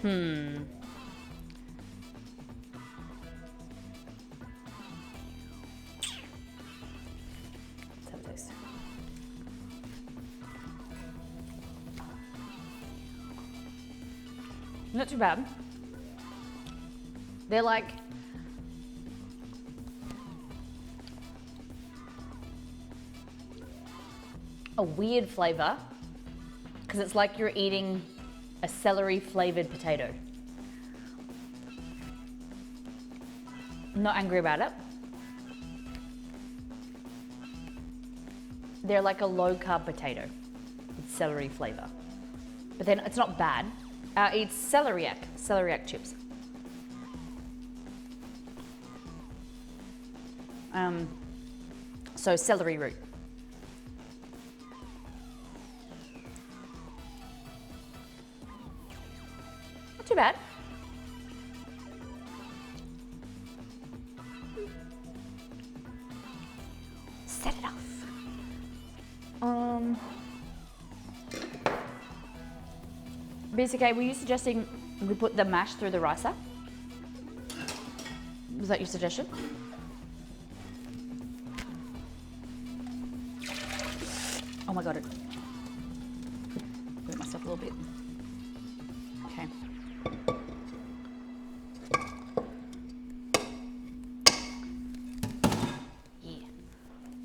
Let's have this. Not too bad. They're like a weird flavor because it's like you're eating a celery flavored potato. I'm not angry about it. They're like a low carb potato with celery flavor. But then it's not bad. It's celeriac chips. So celery root. Not too bad. Set it off. BCK, were you suggesting we put the mash through the ricer? Was that your suggestion? Oh my god, it hurt myself a little bit. Okay. Yeah.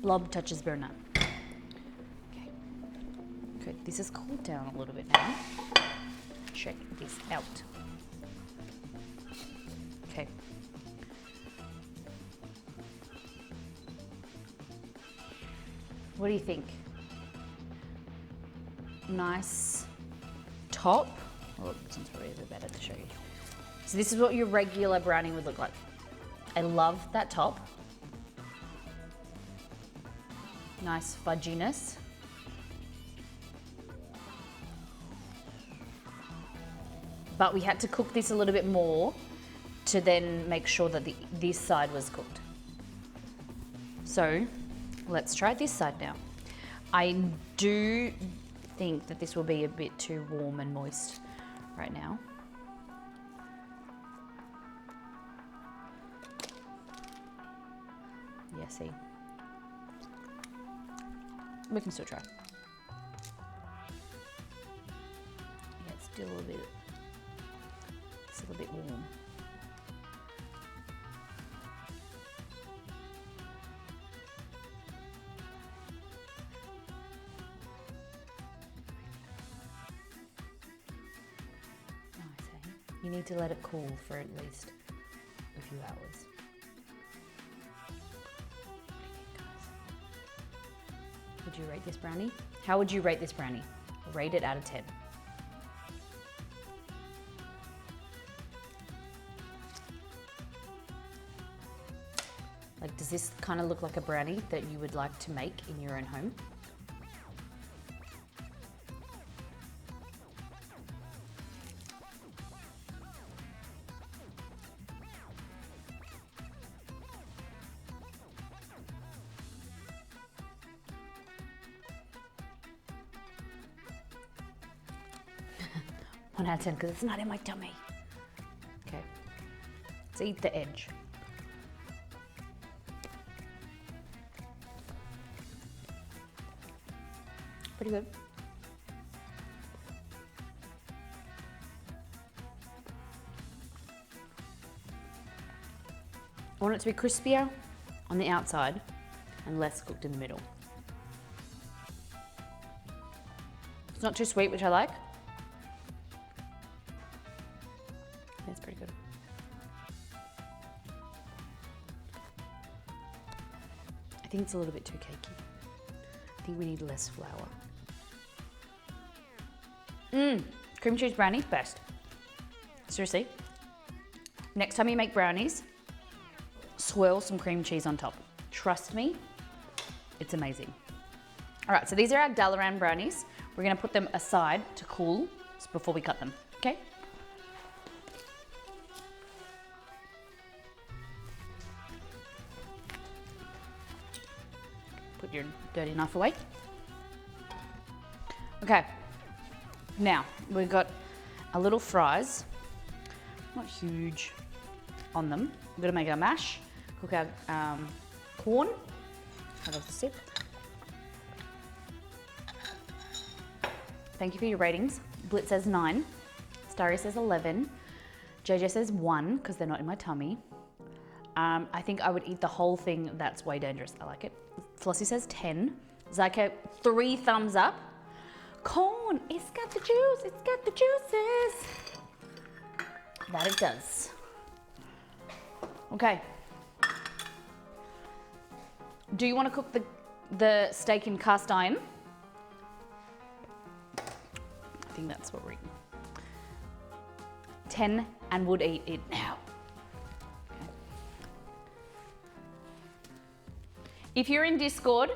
Blob touches burner. Okay. Good. This has cooled down a little bit now. Check this out. Okay. What do you think? Nice top. Oh, this one's probably a bit better to show you. So this is what your regular brownie would look like. I love that top. Nice fudginess. But we had to cook this a little bit more to then make sure that this side was cooked. So let's try this side now. I do think that this will be a bit too warm and moist right now. Yeah, see. We can still try. Yeah, it's still a little bit warm. You need to let it cool for at least a few hours. Would you rate this brownie? How would you rate this brownie? Rate it out of 10. Like, does this kind of look like a brownie that you would like to make in your own home? One out of 10, because it's not in my tummy. Okay, let's eat the edge. Pretty good. I want it to be crispier on the outside and less cooked in the middle. It's not too sweet, which I like. That's pretty good. I think it's a little bit too cakey. I think we need less flour. Cream cheese brownie, best. Seriously. Next time you make brownies, swirl some cream cheese on top. Trust me, it's amazing. All right, so these are our Dalaran brownies. We're gonna put them aside to cool before we cut them, okay? Put your dirty knife away. Okay, now we've got our little fries, not huge on them. We're gonna make our mash, cook our corn. Have a sip. Thank you for your ratings. Blitz says 9, Starry says 11, JJ says 1 because they're not in my tummy. I think I would eat the whole thing. That's way dangerous. I like it. Flossie says 10. Zyko, 3 thumbs up. Corn, it's got the juice. It's got the juices. That it does. Okay. Do you want to cook the steak in cast iron? I think that's what we're eating. 10 and would eat it now. Okay. If you're in Discord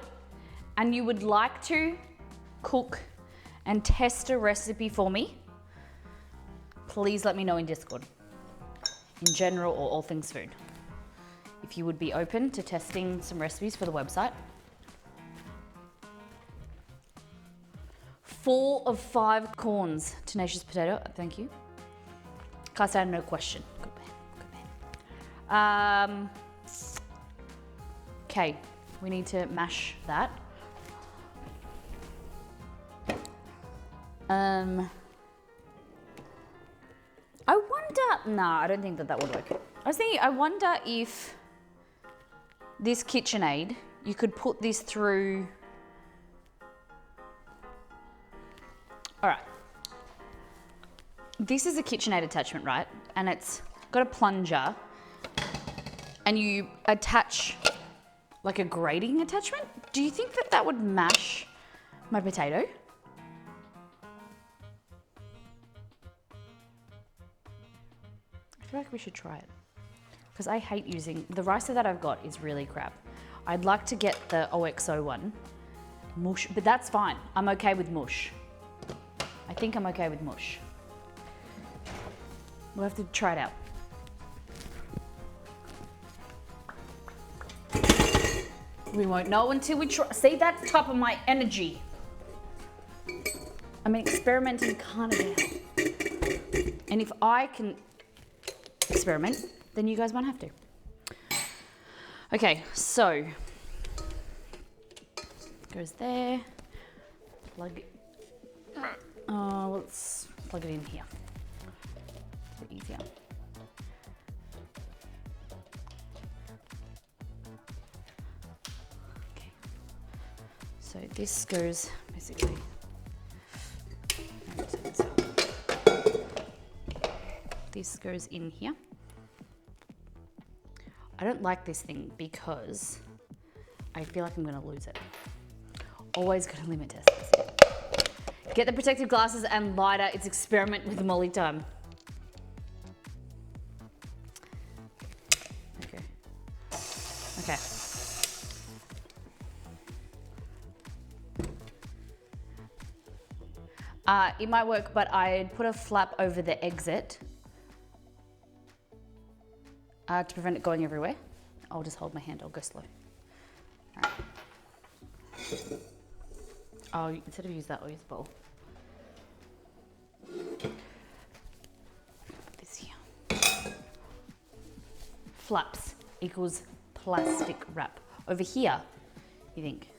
and you would like to cook and test a recipe for me, please let me know in Discord. In general or all things food. If you would be open to testing some recipes for the website. 4 of 5 corns. Tenacious potato, thank you. Cast iron, no question. Good man, good man. Okay, we need to mash that. I wonder, nah, I don't think that would work. I was thinking, I wonder if this KitchenAid, you could put this through. All right. This is a KitchenAid attachment, right? And it's got a plunger and you attach like a grating attachment. Do you think that would mash my potato? I feel like we should try it because I hate using, the ricer that I've got is really crap. I'd like to get the OXO one, mush, but that's fine. I'm okay with mush. I think I'm okay with mush. We'll have to try it out. We won't know until we try. See, that's top of my energy. I'm experimenting kind of now. And if I can experiment, then you guys won't have to. Okay, so goes there. Plug it. Let's plug it in here. A bit easier. Okay. So this goes basically. piece goes in here. I don't like this thing because I feel like I'm gonna lose it. Always gonna limit test this. Get the protective glasses and lighter. It's experiment with Molly time. Okay. Okay. It might work, but I'd put a flap over the exit to prevent it going everywhere. I'll just hold my hand, I'll go slow. All right. Oh, instead of use that, I'll use the bowl. Put this here. Flaps equals plastic wrap. Over here, you think?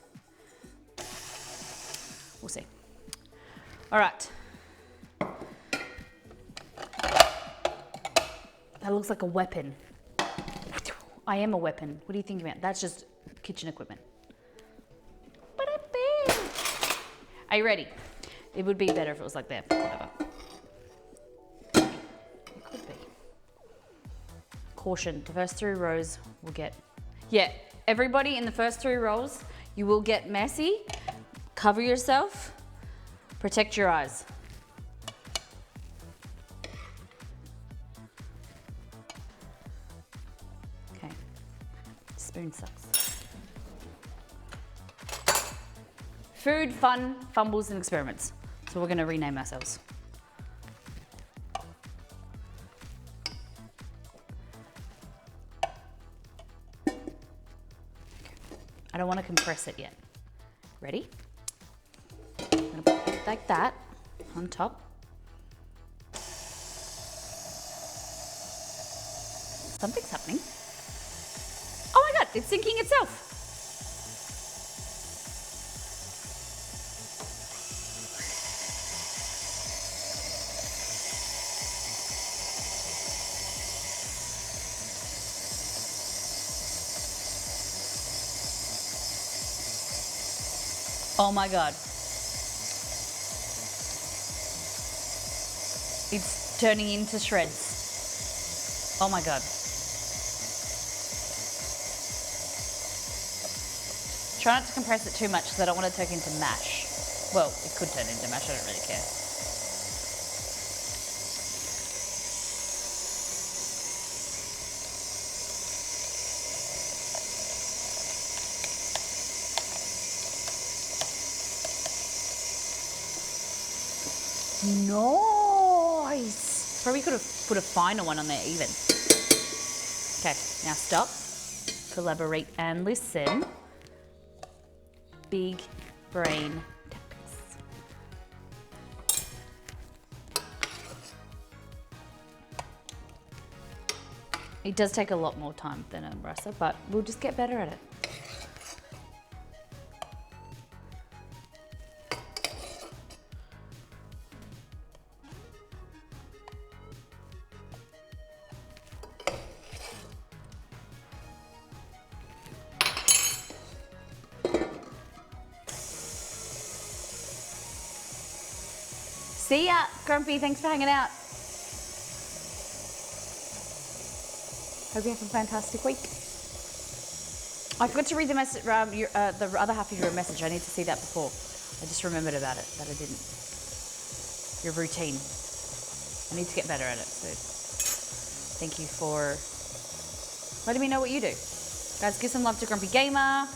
We'll see. All right. That looks like a weapon. I am a weapon. What do you think about? That's just kitchen equipment. Are you ready? It would be better if it was like that, but whatever. It could be. Caution, the first 3 rows will get... Yeah, everybody in the first 3 rows, you will get messy. Cover yourself. Protect your eyes. Okay. Spoon sucks. Food, fun, fumbles, and experiments. So we're gonna rename ourselves. Okay. I don't want to compress it yet. Ready? I'm gonna put it like that on top. Something's happening. Oh my God, it's sinking itself. Oh my God. It's turning into shreds. Oh my God. Try not to compress it too much because I don't want it to turn into mash. Well, it could turn into mash, I don't really care. Nice. Probably could have put a finer one on there even. Okay, now stop. Collaborate and listen. Big brain tactics. It does take a lot more time than a rasa, but we'll just get better at it. See ya, Grumpy. Thanks for hanging out. Hope you have a fantastic week. I forgot to read the message, the other half of your message. I need to see that before. I just remembered about it, that I didn't. Your routine. I need to get better at it. So thank you for letting me know what you do. Guys, give some love to Grumpy Gamer.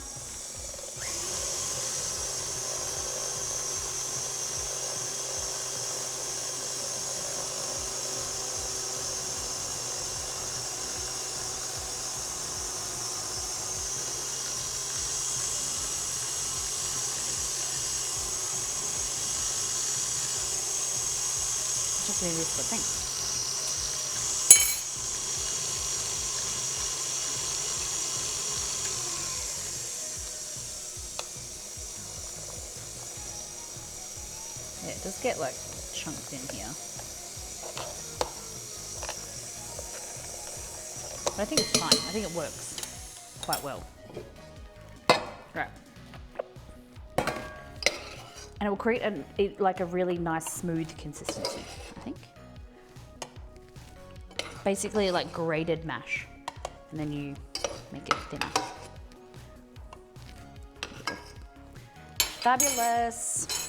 Just doing this, but thanks. Yeah, it does get like chunked in here. But I think it's fine. I think it works quite well. Right. And it will create like a really nice smooth consistency, I think. basically like grated mash, and then you make it thinner. Fabulous.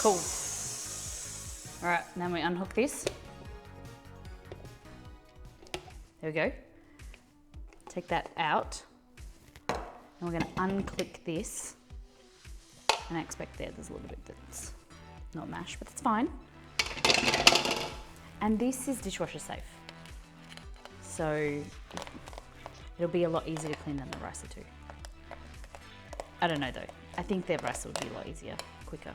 Cool. All right, now we unhook this. There we go. Take that out. And we're gonna unclick this. And I expect there's a little bit that's not mashed, but that's fine. And this is dishwasher safe. So it'll be a lot easier to clean than the ricer too. I don't know though. I think the ricer would be a lot easier, quicker.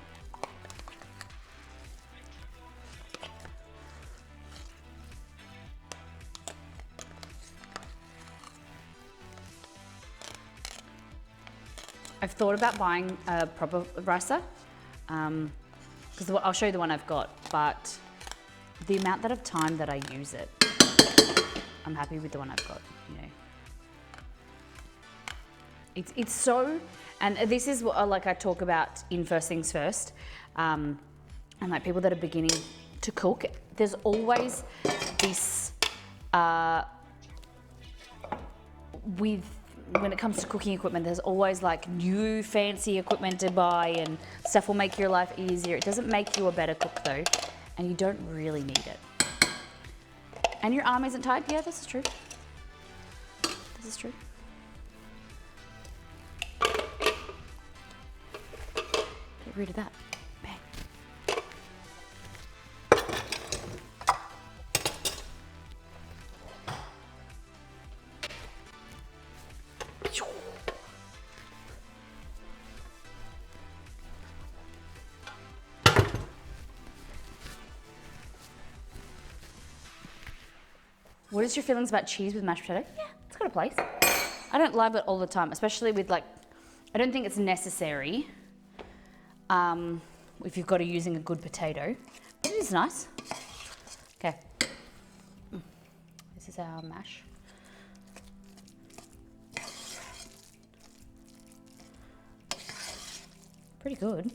I've thought about buying a proper ricer, because I'll show you the one I've got, but the amount of time that I use it, I'm happy with the one I've got, you know. It's so, and this is what like I talk about in First Things First, and like people that are beginning to cook, there's always this, when it comes to cooking equipment, there's always like new fancy equipment to buy and stuff will make your life easier. It doesn't make you a better cook though, and you don't really need it. And your arm isn't tired? Yeah, this is true. This is true. Get rid of that. Bang. What is your feelings about cheese with mashed potato? Yeah, it's got a place. I don't love it all the time, especially with like, I don't think it's necessary if you've got to using a good potato. But it is nice. Okay. This is our mash. Pretty good.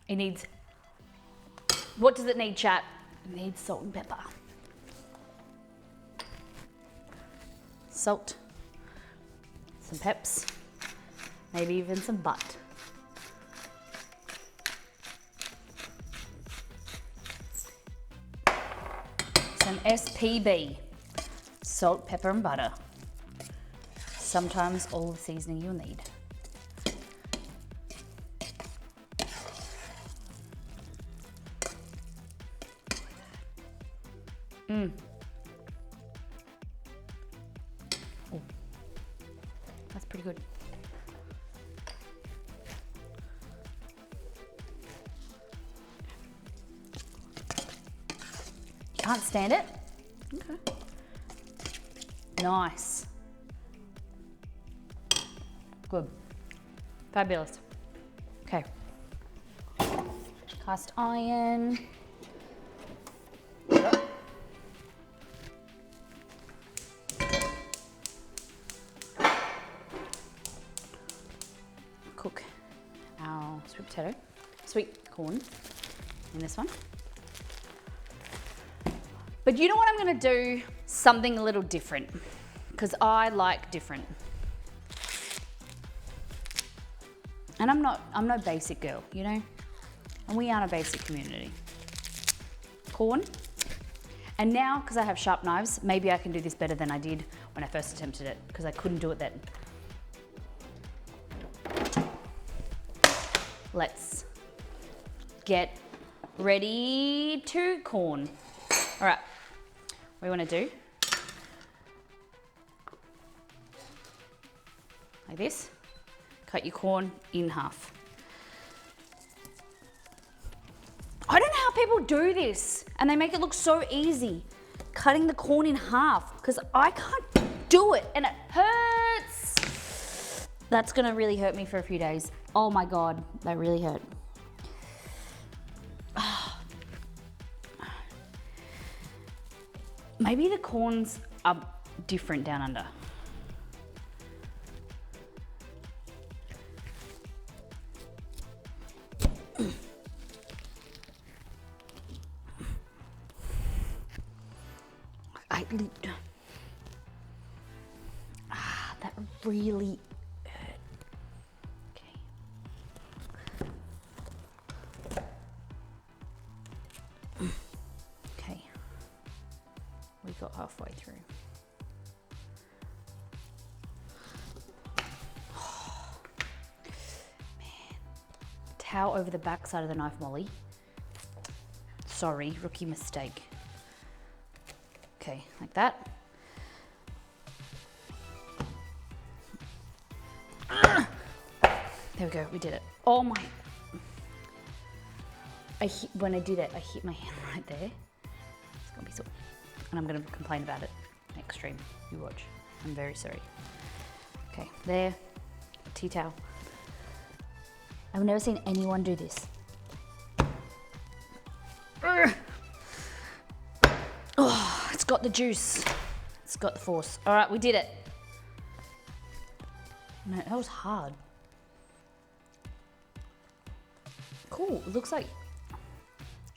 It needs, what does it need, chat? It needs salt and pepper. Salt, some peps, maybe even some butt. Some SPB, salt, pepper and butter. Sometimes all the seasoning you'll need. Oh, that's pretty good. Can't stand it? Okay. Nice. Good. Fabulous. Okay. Cast iron. Cook our sweet corn in this one. But you know what I'm gonna do? Something a little different, because I like different. And I'm no basic girl, you know? And we aren't a basic community. Corn. And now, because I have sharp knives, maybe I can do this better than I did when I first attempted it, because I couldn't do it then. Let's get ready to corn. All right, what you want to do, like this, cut your corn in half. I don't know how people do this and they make it look so easy. cutting the corn in half because I can't do it and it hurts. That's gonna really hurt me for a few days. Oh my God, that really hurt. Maybe the corns are different down under. That really hurt. Okay. Okay. We got halfway through. Oh, man. Towel over the back side of the knife, Molly. Sorry, rookie mistake. Okay, like that. There we go, we did it. Oh my. When I did it, I hit my hand right there. It's gonna be sore. And I'm gonna complain about it next stream. You watch. I'm very sorry. Okay, there. Tea towel. I've never seen anyone do this. Oh, it's got the juice. It's got the force. All right, we did it. No, that was hard. Cool, it looks like,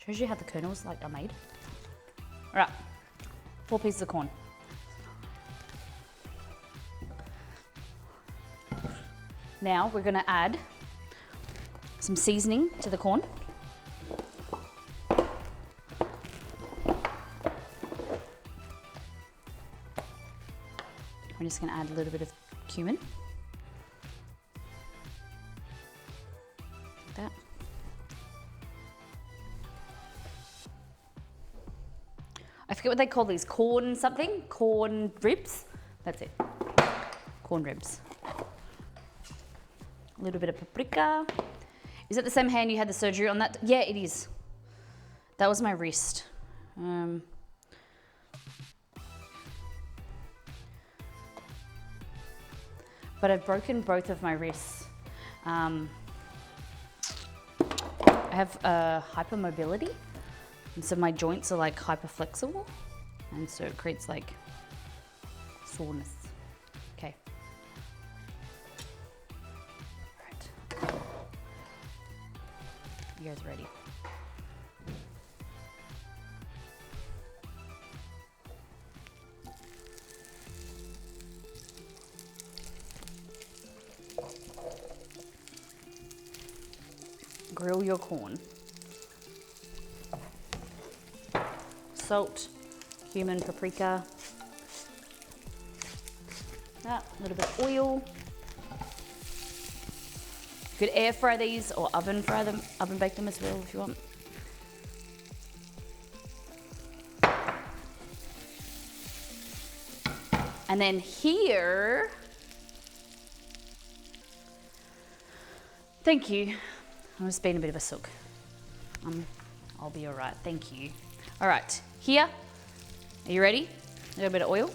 shows you how the kernels like are made. All right, 4 pieces of corn. Now we're gonna add some seasoning to the corn. I'm just gonna add a little bit of cumin. Like that. I forget what they call these, corn something? Corn ribs? That's it, corn ribs. A little bit of paprika. Is it the same hand you had the surgery on that? Yeah, it is. That was my wrist. But I've broken both of my wrists. I have hypermobility, and so my joints are like hyper flexible, and so it creates like soreness. Okay. All right. You guys ready? Grill your corn. Salt, cumin, paprika. A little bit of oil. You could air fry these or oven fry them, oven bake them as well if you want. And then here, thank you. I'm just being a bit of a sook. I'll be all right, thank you. All right, here, are you ready? A little bit of oil.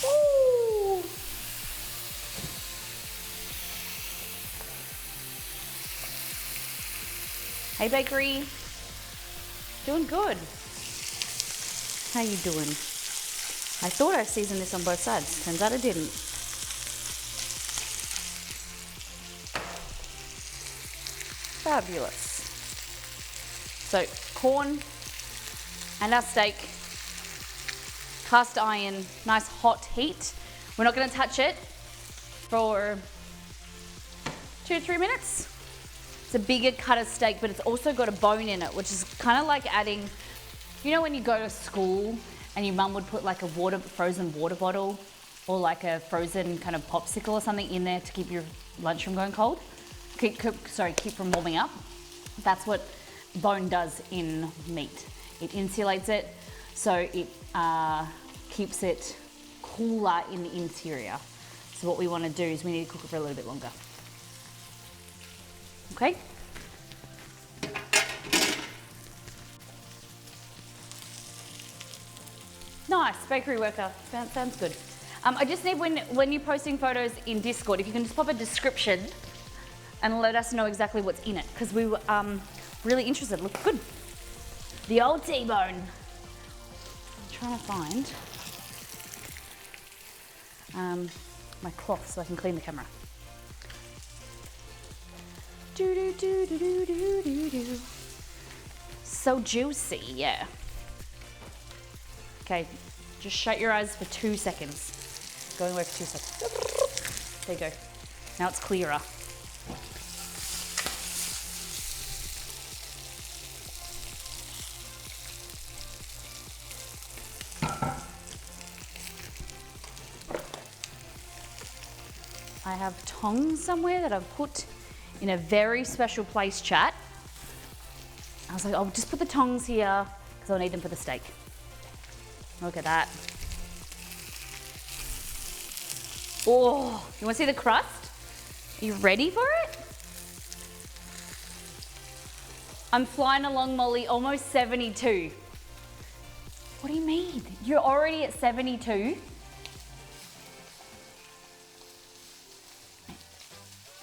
Ooh. Hey bakery, doing good. How you doing? I thought I seasoned this on both sides. Turns out I didn't. Fabulous. So corn and our steak, cast iron, nice hot heat. We're not going to touch it for 2 to 3 minutes. It's a bigger cut of steak, but it's also got a bone in it, which is kind of like adding, you know when you go to school and your mum would put like a frozen water bottle or like a frozen kind of popsicle or something in there to keep your lunch from going cold? Keep from warming up. That's what bone does in meat. It insulates it, so it keeps it cooler in the interior. So what we want to do is we need to cook it for a little bit longer. Okay. Nice, bakery worker. Sounds good. I just need when you're posting photos in Discord, if you can just pop a description and let us know exactly what's in it, because we were really interested. Looks good. The old T-bone. I'm trying to find my cloth so I can clean the camera. Do do do do do do do do. So juicy, yeah. Okay, just shut your eyes for 2 seconds. Going away for 2 seconds. There you go. Now it's clearer. I have tongs somewhere that I've put in a very special place, chat. I was like, I'll just put the tongs here because I'll need them for the steak. Look at that. Oh, you want to see the crust? Are you ready for it? I'm flying along, Molly, almost 72. What do you mean? You're already at 72?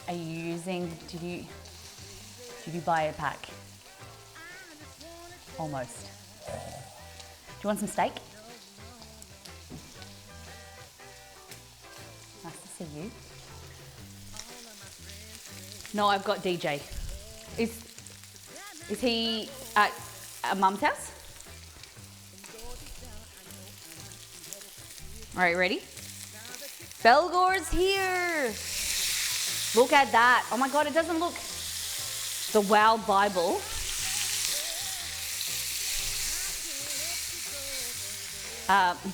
Are you using, did you buy a pack? Almost. Do you want some steak? Nice to see you. No, I've got DJ. Is he at a mum's house? All right, ready? Belgore's here. Look at that. Oh my God, it doesn't look the WoW Bible.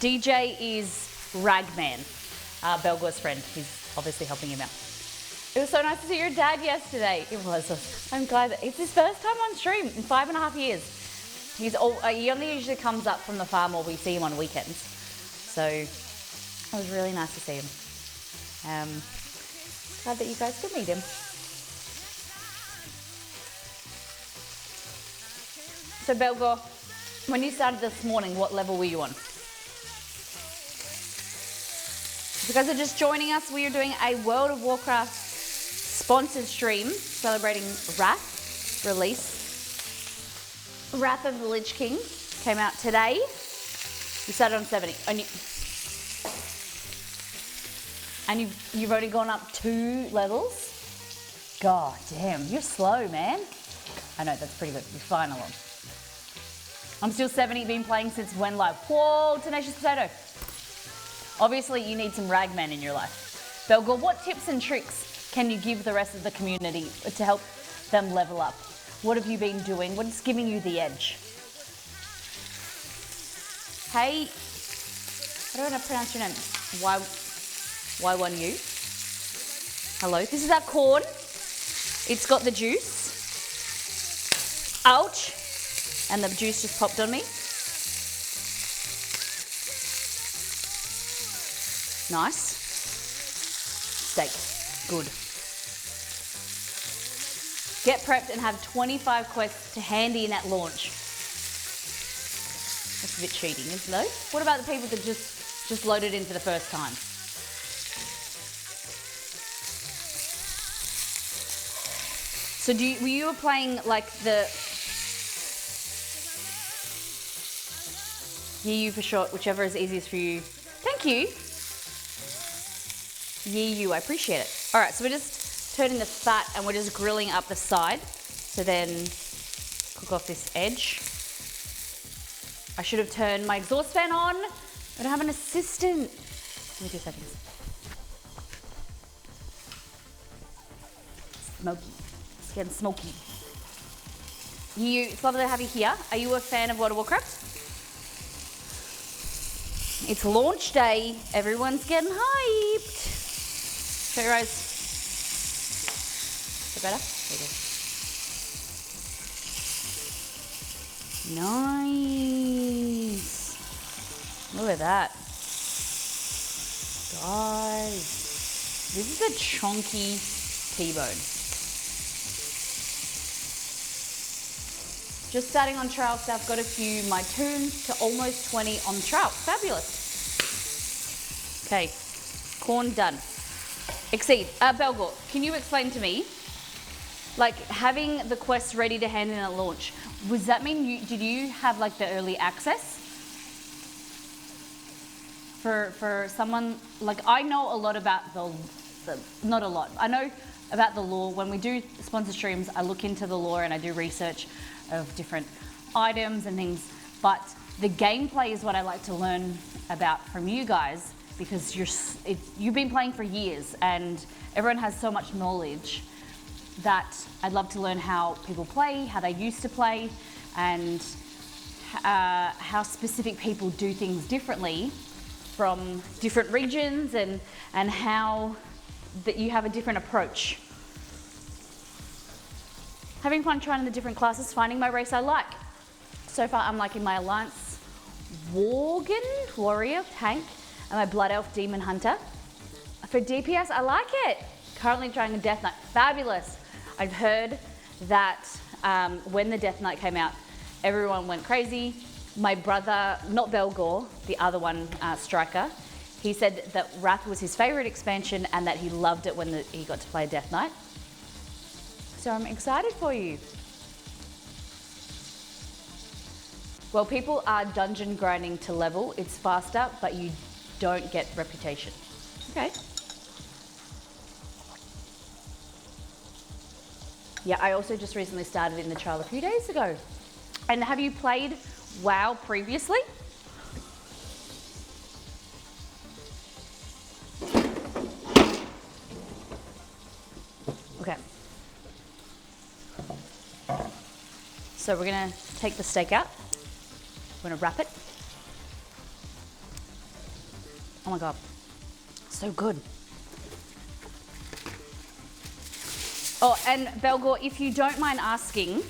DJ is Ragman, Belgore's friend. He's obviously helping him out. It was so nice to see your dad yesterday. It was. I'm glad that it's his first time on stream in 5.5 years. He only usually comes up from the farm, or we see him on weekends. So it was really nice to see him. Glad that you guys could meet him. So Belgore, when you started this morning, what level were you on? If you guys are just joining us, we are doing a World of Warcraft sponsored stream celebrating Wrath release. Wrath of the Lich King came out today. We started on 70. And you've already gone up 2 levels? God damn, you're slow, man. I know, that's pretty good. You're flying along. I'm still 70, been playing since when live. Whoa, Tenacious Potato. Obviously, you need some ragmen in your life. Belgore, what tips and tricks can you give the rest of the community to help them level up? What have you been doing? What's giving you the edge? Hey, how do I pronounce your name? Y1U. Hello, this is our corn. It's got the juice. Ouch. And the juice just popped on me. Nice. Steak. Good. Get prepped and have 25 quests to handy in at launch. That's a bit cheating, isn't it? What about the people that just loaded in for the first time? So were you playing like the Yiyu for short, whichever is easiest for you. Thank you. Yiyu, I appreciate it. All right, so we're just turning the fat and we're just grilling up the side to then cook off this edge. I should have turned my exhaust fan on. I don't have an assistant. Give me 2 seconds. Smoky. It's getting smoky. It's lovely to have you here. Are you a fan of World of Warcraft? It's launch day. Everyone's getting hyped. Shut your eyes. Is it better? There you go. Nice. Look at that. Guys. This is a chunky T-bone. Just starting on trail stuff, got a few my tunes to almost 20 on trail. Fabulous. Okay, corn done. Exceed. Belgor, can you explain to me, like having the quest ready to hand in at launch, does that mean did you have like the early access? For someone, like I know a lot about not a lot, I know about the lore. When we do sponsor streams, I look into the lore and I do research of different items and things, but the gameplay is what I like to learn about from you guys, because you've been playing for years and everyone has so much knowledge that I'd love to learn how people play, how they used to play, and how specific people do things differently from different regions, and how that you have a different approach. Having fun trying the different classes, finding my race I like. So far I'm liking my Alliance Worgen, Warrior, Tank, and my Blood Elf Demon Hunter. For DPS, I like it. Currently trying a Death Knight, fabulous. I've heard that when the Death Knight came out, everyone went crazy. My brother, not Belgor, the other one, Striker, he said that Wrath was his favorite expansion and that he loved it when he got to play Death Knight. So I'm excited for you. Well, people are dungeon grinding to level. It's faster, but you don't get reputation. Okay. Yeah, I also just recently started in the trial a few days ago. And have you played WoW previously? Okay. So we're gonna take the steak out. We're gonna wrap it. Oh my God, so good. Oh, and Belgor, if you don't mind asking,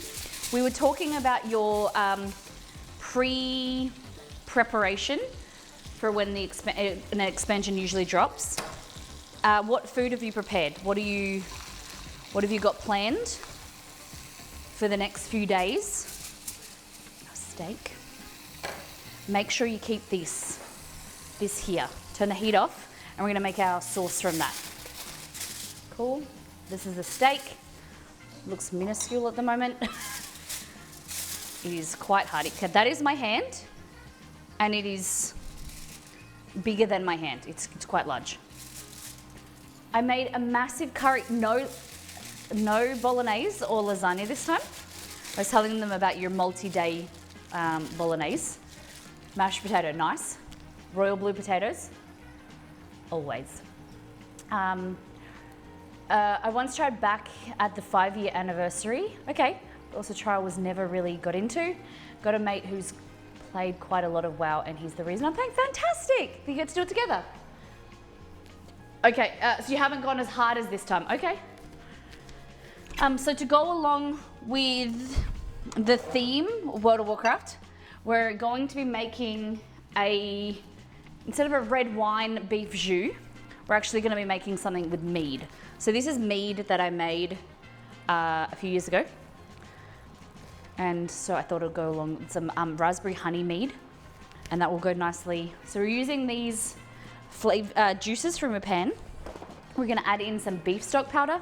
we were talking about your pre-preparation for when an expansion usually drops. What food have you prepared? What have you got planned for the next few days? A steak. Make sure you keep this here. Turn the heat off, and we're gonna make our sauce from that. Cool. This is the steak. Looks minuscule at the moment. It is quite hard. That is my hand, and it is bigger than my hand. It's quite large. I made a massive curry, no bolognese or lasagna this time. I was telling them about your multi-day bolognese. Mashed potato, nice. Royal blue potatoes, always. I once tried back at the 5-year anniversary. Okay, also trial was never really got into. Got a mate who's played quite a lot of WoW, and he's the reason I'm playing. Fantastic, you get to do it together. Okay, so you haven't gone as hard as this time, okay. So to go along with the theme of World of Warcraft, we're going to be making instead of a red wine beef jus, we're actually going to be making something with mead. So this is mead that I made a few years ago. And so I thought it would go along with some raspberry honey mead, and that will go nicely. So we're using these juices from a pan. We're going to add in some beef stock powder.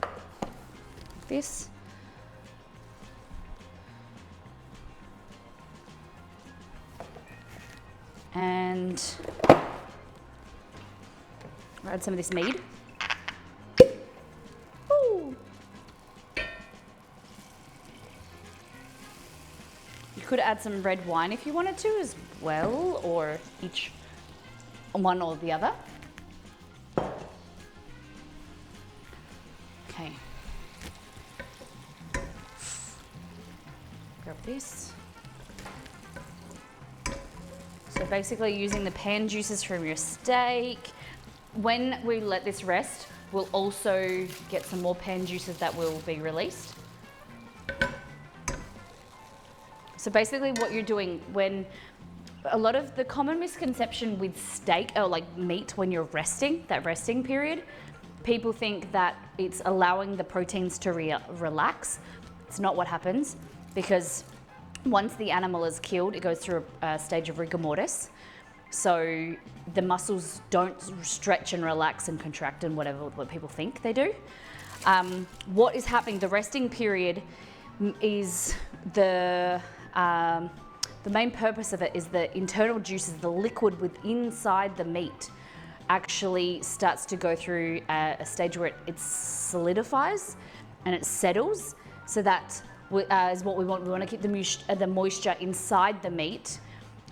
Like this. And we'll add some of this mead. Ooh. You could add some red wine if you wanted to as well, or each one or the other. Okay. Grab this. So basically using the pan juices from your steak. When we let this rest, we'll also get some more pan juices that will be released. So basically what you're doing when a lot of the common misconception with steak or like meat when you're resting, that resting period, people think that it's allowing the proteins to relax. It's not what happens. because once the animal is killed, it goes through a stage of rigor mortis. So the muscles don't stretch and relax and contract and what people think they do. What is happening, the resting period is the main purpose of it is the internal juices, the liquid inside the meat actually starts to go through a stage where it solidifies and it settles. So that is what we want. We want to keep the moisture inside the meat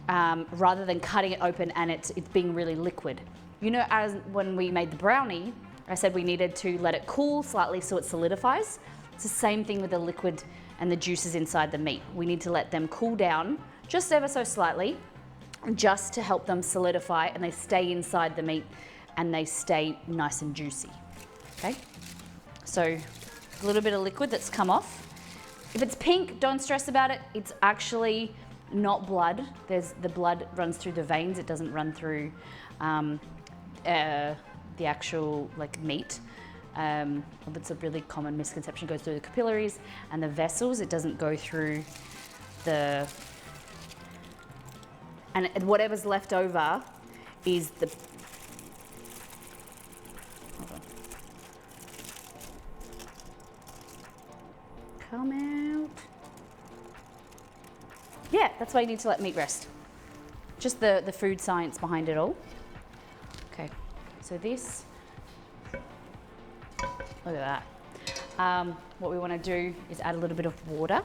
rather than cutting it open and it's being really liquid. You know, as when we made the brownie, I said we needed to let it cool slightly so it solidifies. It's the same thing with the liquid and the juices inside the meat. We need to let them cool down just ever so slightly, just to help them solidify and they stay inside the meat and they stay nice and juicy. Okay, so a little bit of liquid that's come off. If it's pink, don't stress about it. It's actually not blood. The blood runs through the veins. It doesn't run through the actual meat. That's a really common misconception. It goes through the capillaries and the vessels. It doesn't go through and whatever's left over is the, hold on. Come out. Yeah, that's why you need to let meat rest. Just the food science behind it all. Okay, so this, look at that. What we want to do is add a little bit of water.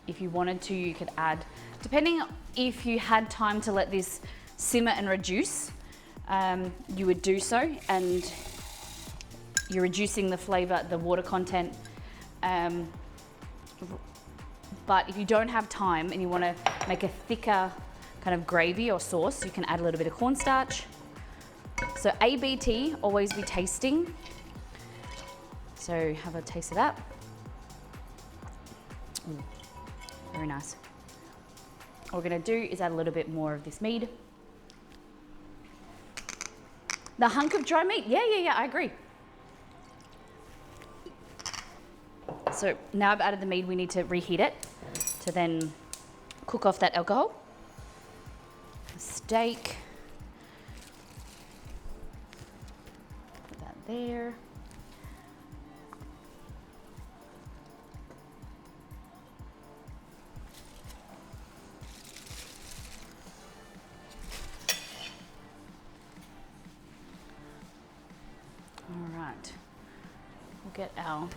If you wanted to, you could add, depending if you had time to let this simmer and reduce, you would do so, and you're reducing the flavor, the water content. But if you don't have time and you want to make a thicker kind of gravy or sauce, you can add a little bit of cornstarch. So ABT, always be tasting. So have a taste of that. Ooh, very nice. What we're gonna do is add a little bit more of this mead. The hunk of dry meat, yeah, I agree. So now I've added the mead, we need to reheat it to then cook off that alcohol. Steak. Put that there. All right, we'll get our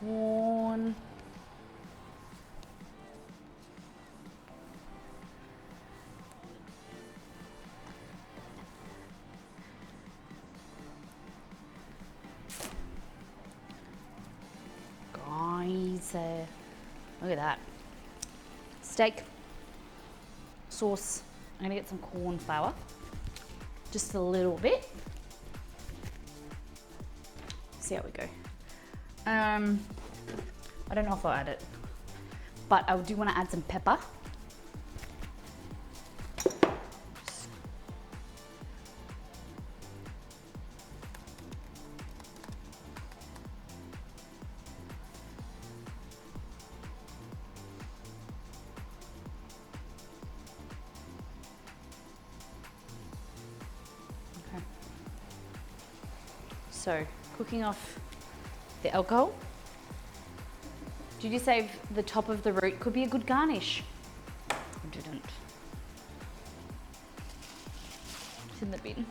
corn. Guys, look at that. Steak, sauce. I'm gonna get some corn flour, just a little bit. See how we go. I don't know if I'll add it, but I do want to add some pepper. Okay. So, cooking off the alcohol. Did you save the top of the root? Could be a good garnish. I didn't. It's in the bin.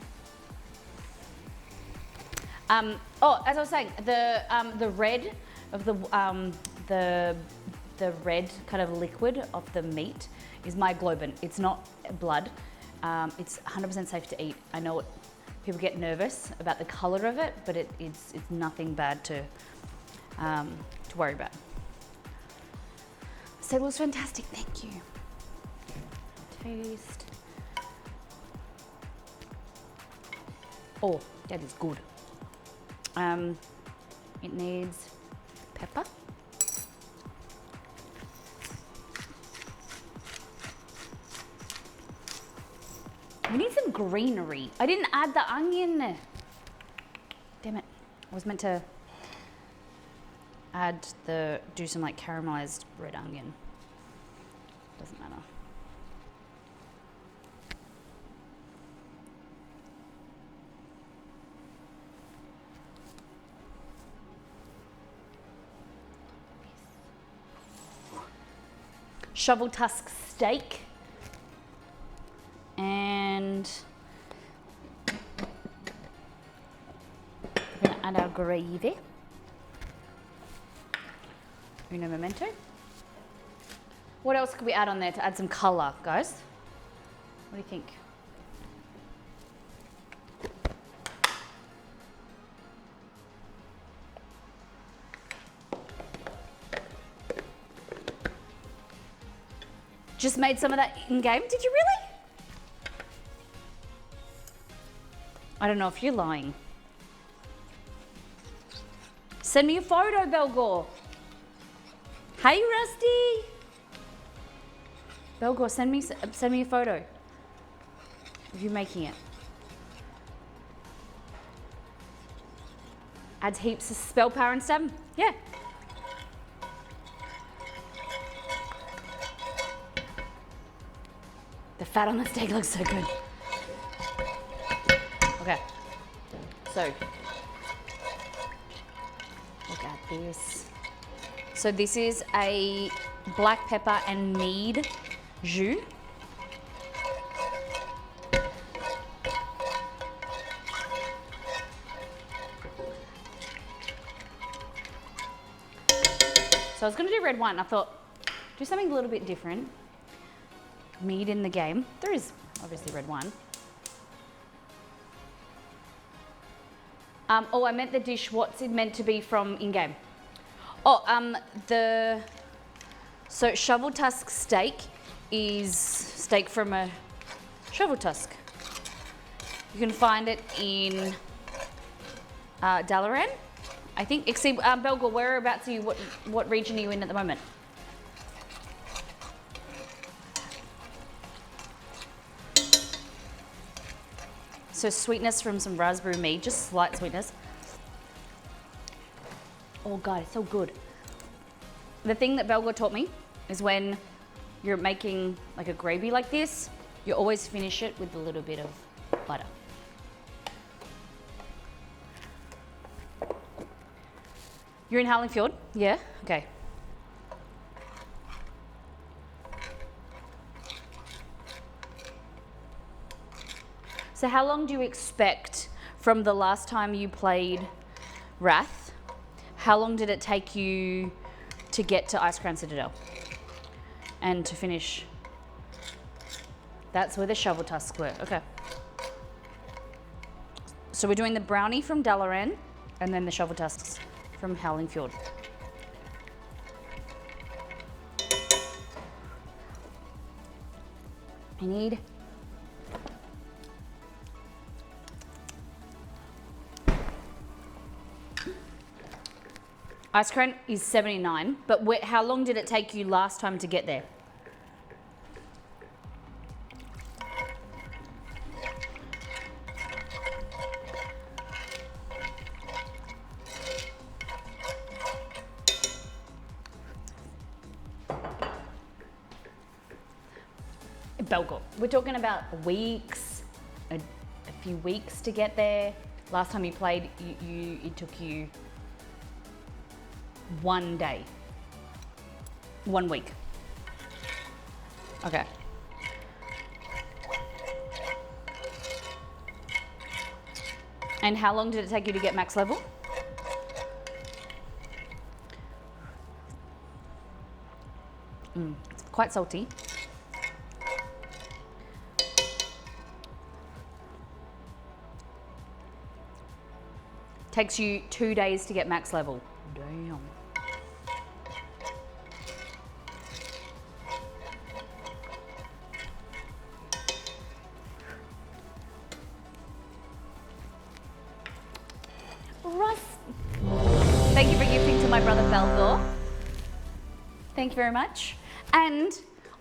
As I was saying, the red of the red kind of liquid of the meat is myoglobin. It's not blood. It's 100% safe to eat. I know people get nervous about the color of it, but it's nothing bad to worry about. So it was fantastic, thank you. Taste. Oh, that is good. It needs pepper. We need some greenery. I didn't add the onion. Damn it, I was meant to. do some like caramelized red onion. Doesn't matter. Shovel tusk steak. And we're gonna add our gravy. Uno momento. What else could we add on there to add some color, guys? What do you think? Just made some of that in game. Did you really? I don't know if you're lying. Send me a photo, Belgor. Hey, Rusty. Belgor, send me a photo of you making it. Adds heaps of spell power and stuff. Yeah. The fat on the steak looks so good. Okay. So, look at this. So this is a black pepper and mead jus. So I was going to do red wine. I thought, do something a little bit different. Mead in the game. There is obviously red wine. Oh, I meant the dish. What's it meant to be from in-game? Oh, so shovel tusk steak is steak from a shovel tusk. You can find it in Dalaran, I think. Except, Belgor, whereabouts are you? What region are you in at the moment? So sweetness from some raspberry mead, just slight sweetness. Oh God, it's so good. The thing that Belgor taught me is when you're making like a gravy like this, you always finish it with a little bit of butter. You're in Howling Fjord? Yeah? Okay. So how long do you expect from the last time you played Wrath? How long did it take you to get to Ice Crown Citadel and to finish? That's where the shovel tusks were. Okay. So we're doing the brownie from Dalaran and then the shovel tusks from Howling Fjord. I need Ice Crown is 79, but how long did it take you last time to get there? Belgor, we're talking about weeks, a few weeks to get there. Last time you played, it took you 1 day, 1 week. Okay. And how long did it take you to get max level? It's quite salty. Takes you 2 days to get max level. Damn. Russ. Thank you for gifting to my brother Belgor. Thank you very much. And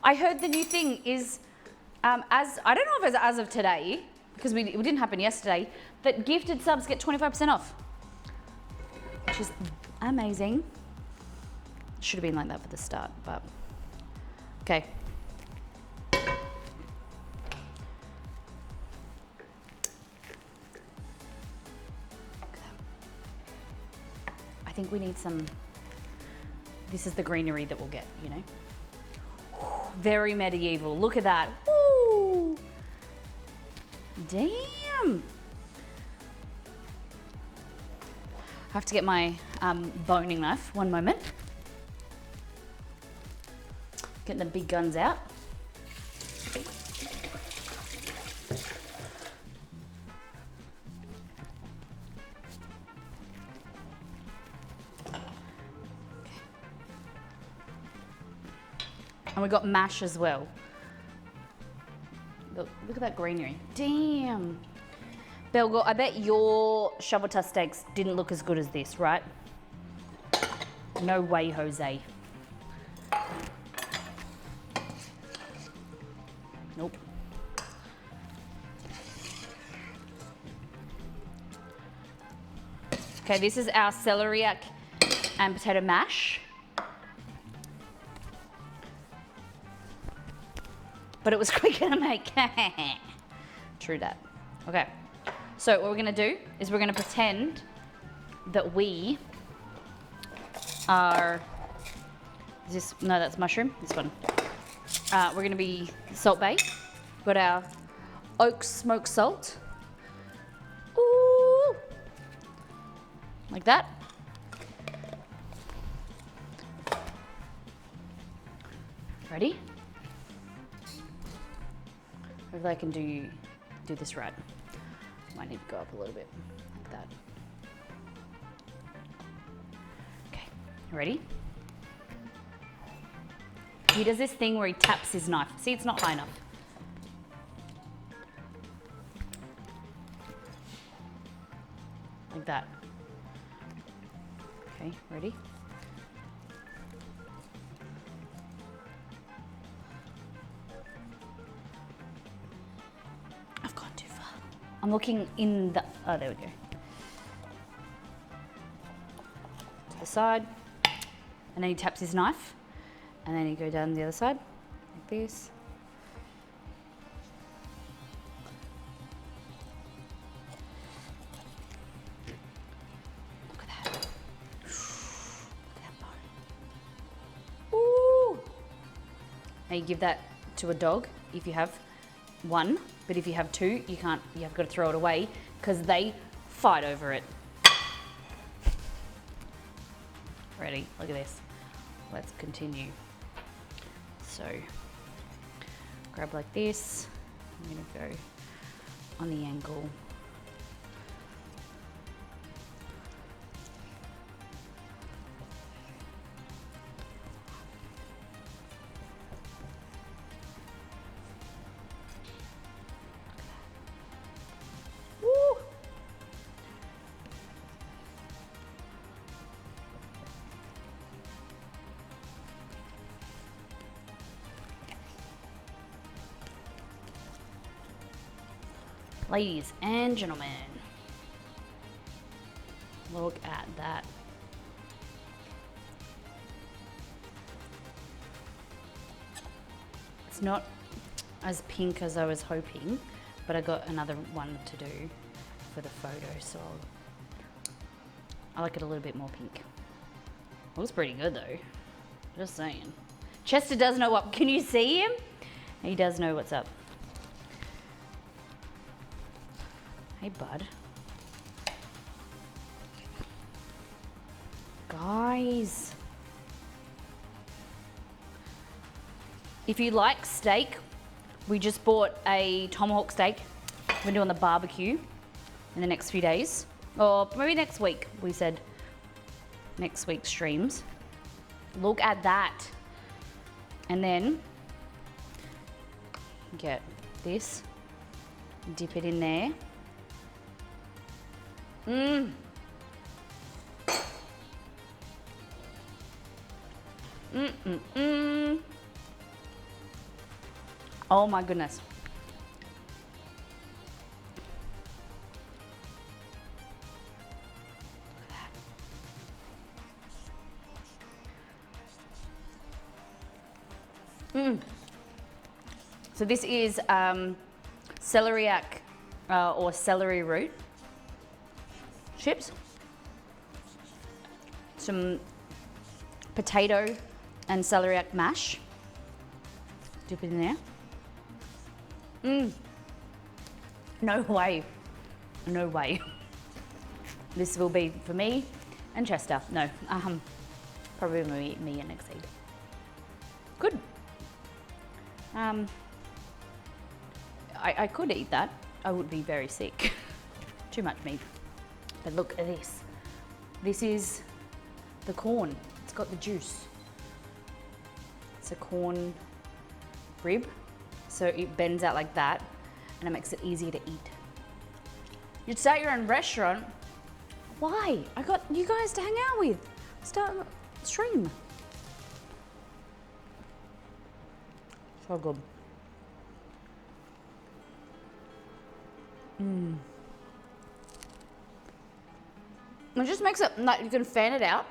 I heard the new thing is, I don't know if it's as of today, because it didn't happen yesterday, that gifted subs get 25% off, which is amazing. Should have been like that for the start, but okay. I think we need some, this is the greenery that we'll get, you know. Very medieval, look at that. Woo! Damn. I have to get my boning knife, one moment. Getting the big guns out. And we got mash as well. Look at that greenery. Damn. Belgo, I bet your shovel tusk steaks didn't look as good as this, right? No way, Jose. Nope. Okay, this is our celeriac and potato mash. But it was quicker to make. True that. Okay. So what we're gonna do is we're gonna pretend that we are, is this, no, that's mushroom, this one. We're gonna be Salt Bay. Got our oak smoked salt. Ooh. Like that. Ready? Hopefully I can do this right. Might need to go up a little bit, like that. Okay, ready? He does this thing where he taps his knife. See, it's not high enough. Like that. Okay, ready? I've gone too far. I'm looking in the, oh, there we go. To the side, and then he taps his knife, and then you go down the other side, like this. Look at that. Look at that bone. Ooh! Now you give that to a dog if you have one, but if you have two, you can't, you've got to throw it away because they fight over it. Ready? Look at this. Let's continue. So, grab like this. I'm gonna go on the angle. Woo! Ladies and gentlemen, look at that. It's not as pink as I was hoping, but I got another one to do for the photo, so I like it a little bit more pink. Looks pretty good though, just saying. Chester does know what, can you see him? He does know what's up. Hey, bud. Guys. If you like steak, we just bought a tomahawk steak. We're doing the barbecue in the next few days. Or maybe next week, we said. Next week's streams. Look at that. And then get this. Dip it in there. Mmm. Mmm. Oh my goodness. So this is celeriac or celery root chips. Some potato and celeriac mash. Dip it in there. No way. No way. This will be for me and Chester. No, probably me and Exceed. Good. I could eat that. I would be very sick. Too much meat. But look at this. This is the corn. It's got the juice. It's a corn rib. So it bends out like that and it makes it easier to eat. You'd start your own restaurant. Why? I got you guys to hang out with. Start a stream. So good. It just makes it like you can fan it out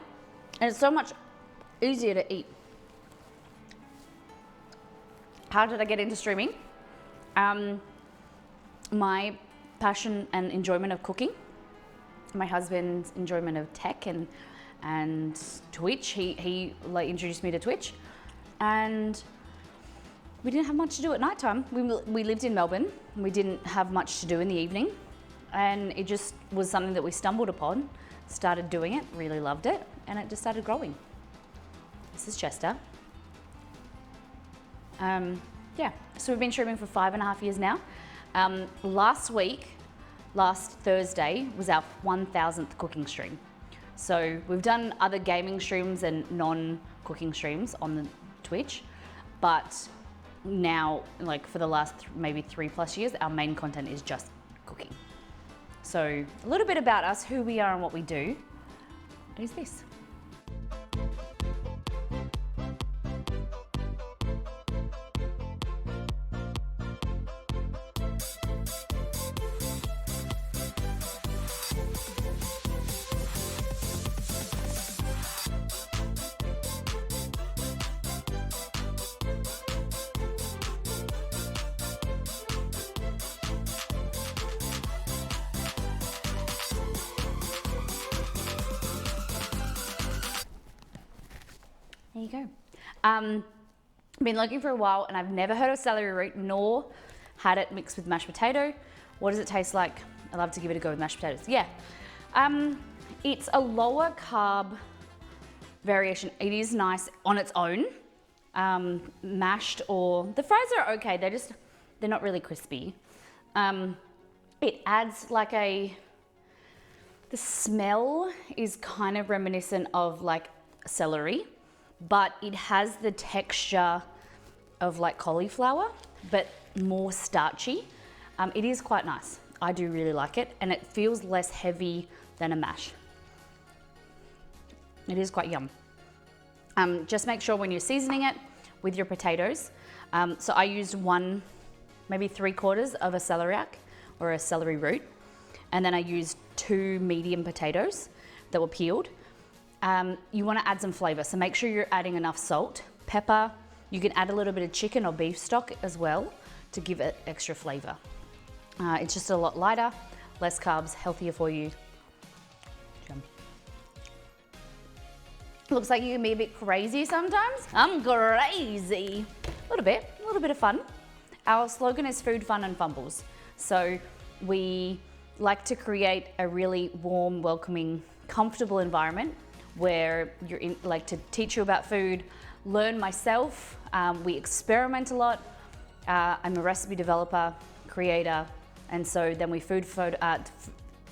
and it's so much easier to eat. How did I get into streaming? My passion and enjoyment of cooking, my husband's enjoyment of tech and Twitch. He like introduced me to Twitch, and we didn't have much to do at nighttime. We lived in Melbourne. We didn't have much to do in the evening, and it just was something that we stumbled upon. Started doing it, really loved it, and it just started growing. This is Chester. Yeah, so we've been streaming for 5.5 years now. Last Thursday was our 1000th cooking stream. So we've done other gaming streams and non-cooking streams on the Twitch, but now, like for the last maybe 3+ years, our main content is just cooking. So a little bit about us, who we are and what we do is this. There you go. Been looking for a while and I've never heard of celery root nor had it mixed with mashed potato. What does it taste like? I love to give it a go with mashed potatoes. Yeah. It's a lower carb variation. It is nice on its own. Mashed or the fries are okay. They're not really crispy. It adds like the smell is kind of reminiscent of like celery, but it has the texture of like cauliflower, but more starchy. It is quite nice. I do really like it, and it feels less heavy than a mash. It is quite yum. Just make sure when you're seasoning it with your potatoes. So I used maybe 3/4 of a celeriac or a celery root, and then I used 2 medium potatoes that were peeled. You want to add some flavor, so make sure you're adding enough salt, pepper. You can add a little bit of chicken or beef stock as well to give it extra flavor. It's just a lot lighter, less carbs, healthier for you. Yum. Looks like you can be a bit crazy sometimes. I'm crazy. A little bit of fun. Our slogan is food, fun and fumbles. So we like to create a really warm, welcoming, comfortable environment where you're in, like to teach you about food, learn myself. We experiment a lot. I'm a recipe developer, creator, and so then we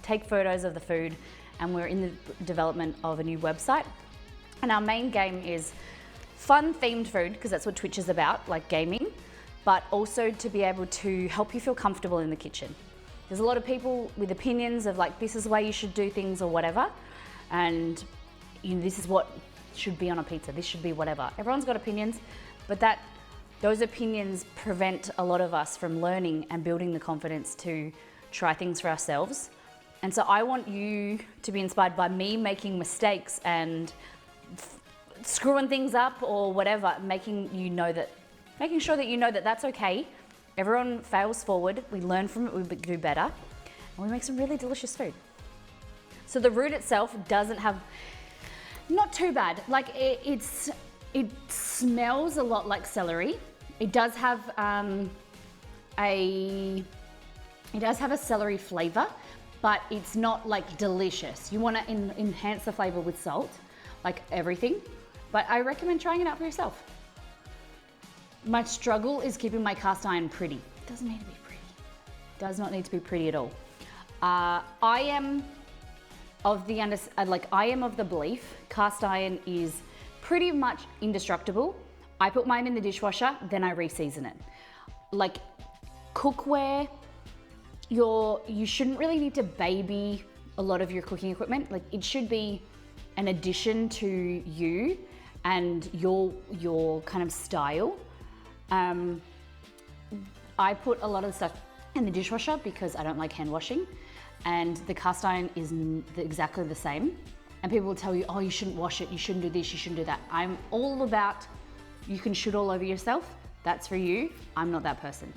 take photos of the food, and we're in the development of a new website. And our main game is fun themed food, because that's what Twitch is about, like gaming, but also to be able to help you feel comfortable in the kitchen. There's a lot of people with opinions of like, this is the way you should do things or whatever, and this is what should be on a pizza, this should be whatever. Everyone's got opinions, but those opinions prevent a lot of us from learning and building the confidence to try things for ourselves. And so I want you to be inspired by me making mistakes and screwing things up or whatever, making you know that making sure that you know that that's okay. Everyone fails forward. We learn from it, we do better, and we make some really delicious food. So the root itself doesn't have, not too bad. Like it smells a lot like celery. It does have a celery flavor, but it's not like delicious. You want to enhance the flavor with salt, like everything. But I recommend trying it out for yourself. My struggle is keeping my cast iron pretty. It doesn't need to be pretty. It does not need to be pretty at all. I am of the belief cast iron is pretty much indestructible. I put mine in the dishwasher, then I re-season it. Like cookware, you shouldn't really need to baby a lot of your cooking equipment. Like it should be an addition to you and your kind of style. I put a lot of the stuff in the dishwasher because I don't like hand washing, and the cast iron is exactly the same. And people will tell you, oh, you shouldn't wash it, you shouldn't do this, you shouldn't do that. I'm all about, you can shoot all over yourself. That's for you. I'm not that person.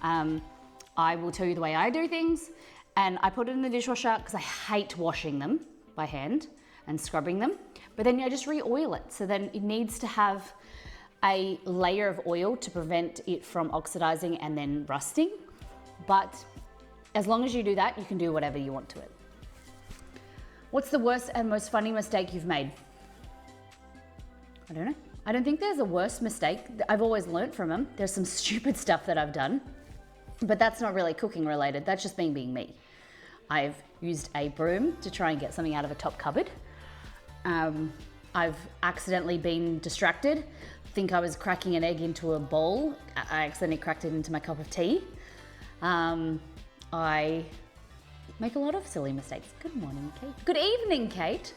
I will tell you the way I do things, and I put it in the dishwasher because I hate washing them by hand and scrubbing them. But then I just re-oil it. So then it needs to have a layer of oil to prevent it from oxidizing and then rusting. But as long as you do that, you can do whatever you want to it. What's the worst and most funny mistake you've made? I don't know. I don't think there's a worst mistake. I've always learned from them. There's some stupid stuff that I've done, but that's not really cooking related. That's just me being me. I've used a broom to try and get something out of a top cupboard. I've accidentally been distracted. Think I was cracking an egg into a bowl. I accidentally cracked it into my cup of tea. I make a lot of silly mistakes. Good morning, Kate. Good evening, Kate.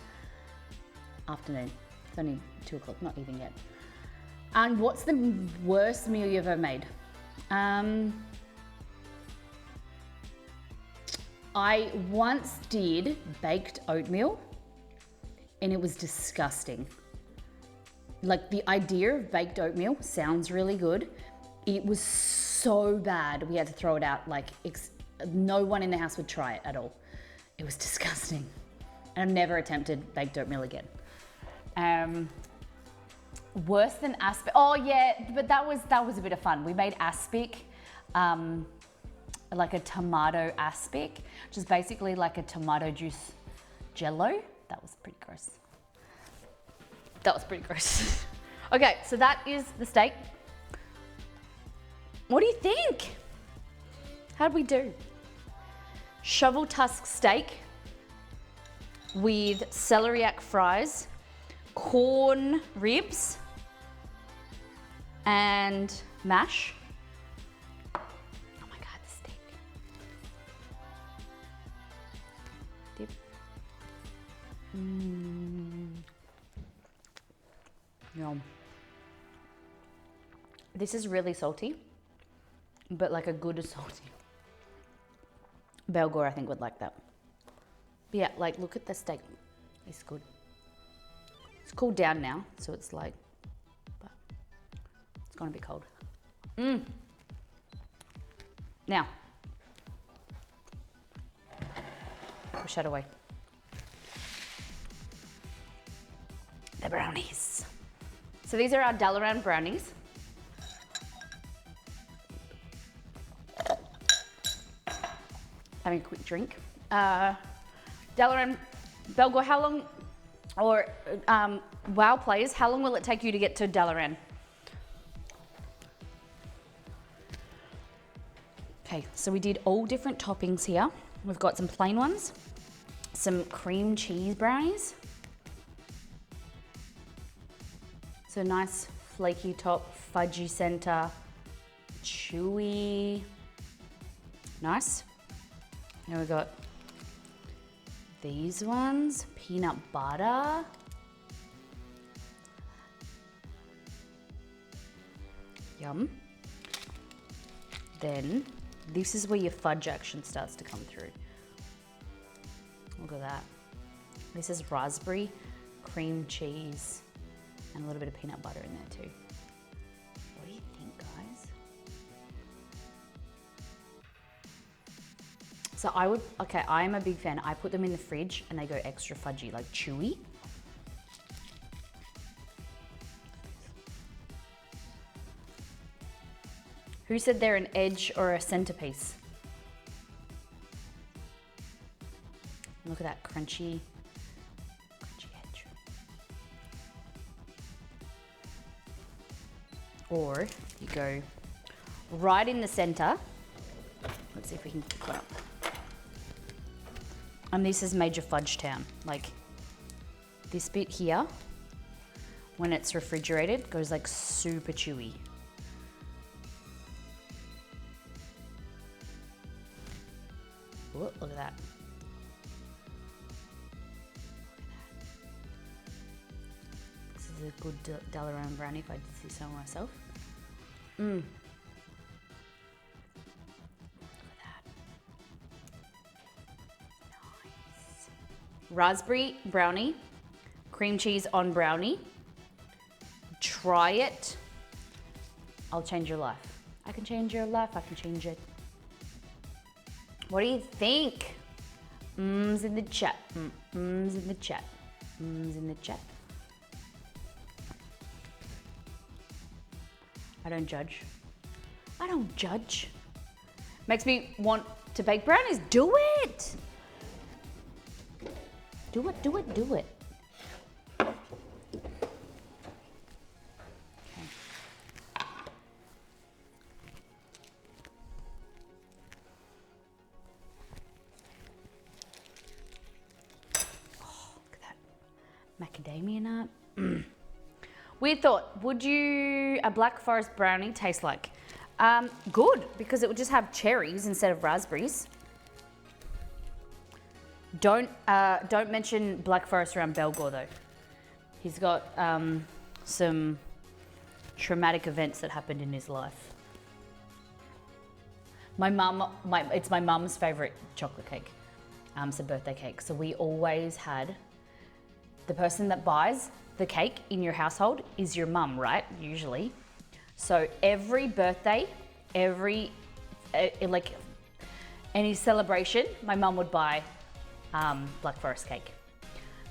Afternoon. It's only 2 o'clock, not even yet. And what's the worst meal you've ever made? I once did baked oatmeal and it was disgusting. Like the idea of baked oatmeal sounds really good. It was so bad we had to throw it out. Like no one in the house would try it at all. It was disgusting. And I've never attempted baked oatmeal again. Worse than aspic. Oh yeah, but that was a bit of fun. We made aspic, like a tomato aspic, which is basically like a tomato juice jello. That was pretty gross. Okay, so that is the steak. What do you think? How'd we do? Shovel tusk steak with celeriac fries, corn ribs, and mash. Oh my God, the steak. Dip. Yum. This is really salty, but like a good salty. Belgor, I think, would like that. But yeah, like look at the steak. It's good. It's cooled down now, so it's like, but it's gonna be cold. Now, push that away. The brownies. So these are our Dalaran brownies. Having a quick drink. Dalaran, Belgor, how long, or WoW players, how long will it take you to get to Dalaran? Okay, so we did all different toppings here. We've got some plain ones, some cream cheese brownies. So nice flaky top, fudgy center, chewy, nice. Now we've got these ones, peanut butter. Yum. Then this is where your fudge action starts to come through. Look at that. This is raspberry, cream cheese, and a little bit of peanut butter in there too. What do you think, guys? So okay, I am a big fan. I put them in the fridge and they go extra fudgy, like chewy. Who said they're an edge or a centerpiece? Look at that crunchy edge. Or you go right in the center. Let's see if we can pick one up. And this is Major Fudge Town. Like this bit here, when it's refrigerated, goes like super chewy. Ooh, look at that. This is a good Dalaran brownie if I did see so myself. Look at that. Nice. Raspberry brownie, cream cheese on brownie. Try it. I'll change your life. I can change your life, I can change it. What do you think? Mms in the chat. Mms in the chat. Mms in the chat. I don't judge. I don't judge. Makes me want to bake brownies. Do it! Do it, do it, do it. Macadamia nut. Weird thought. Would a Black Forest brownie taste like? Good, because it would just have cherries instead of raspberries. Don't mention Black Forest around Belgor though. He's got some traumatic events that happened in his life. It's my mum's favorite chocolate cake. It's a birthday cake. So we always had. The person that buys the cake in your household is your mum, right? Usually. So every birthday, any celebration, my mum would buy Black Forest cake.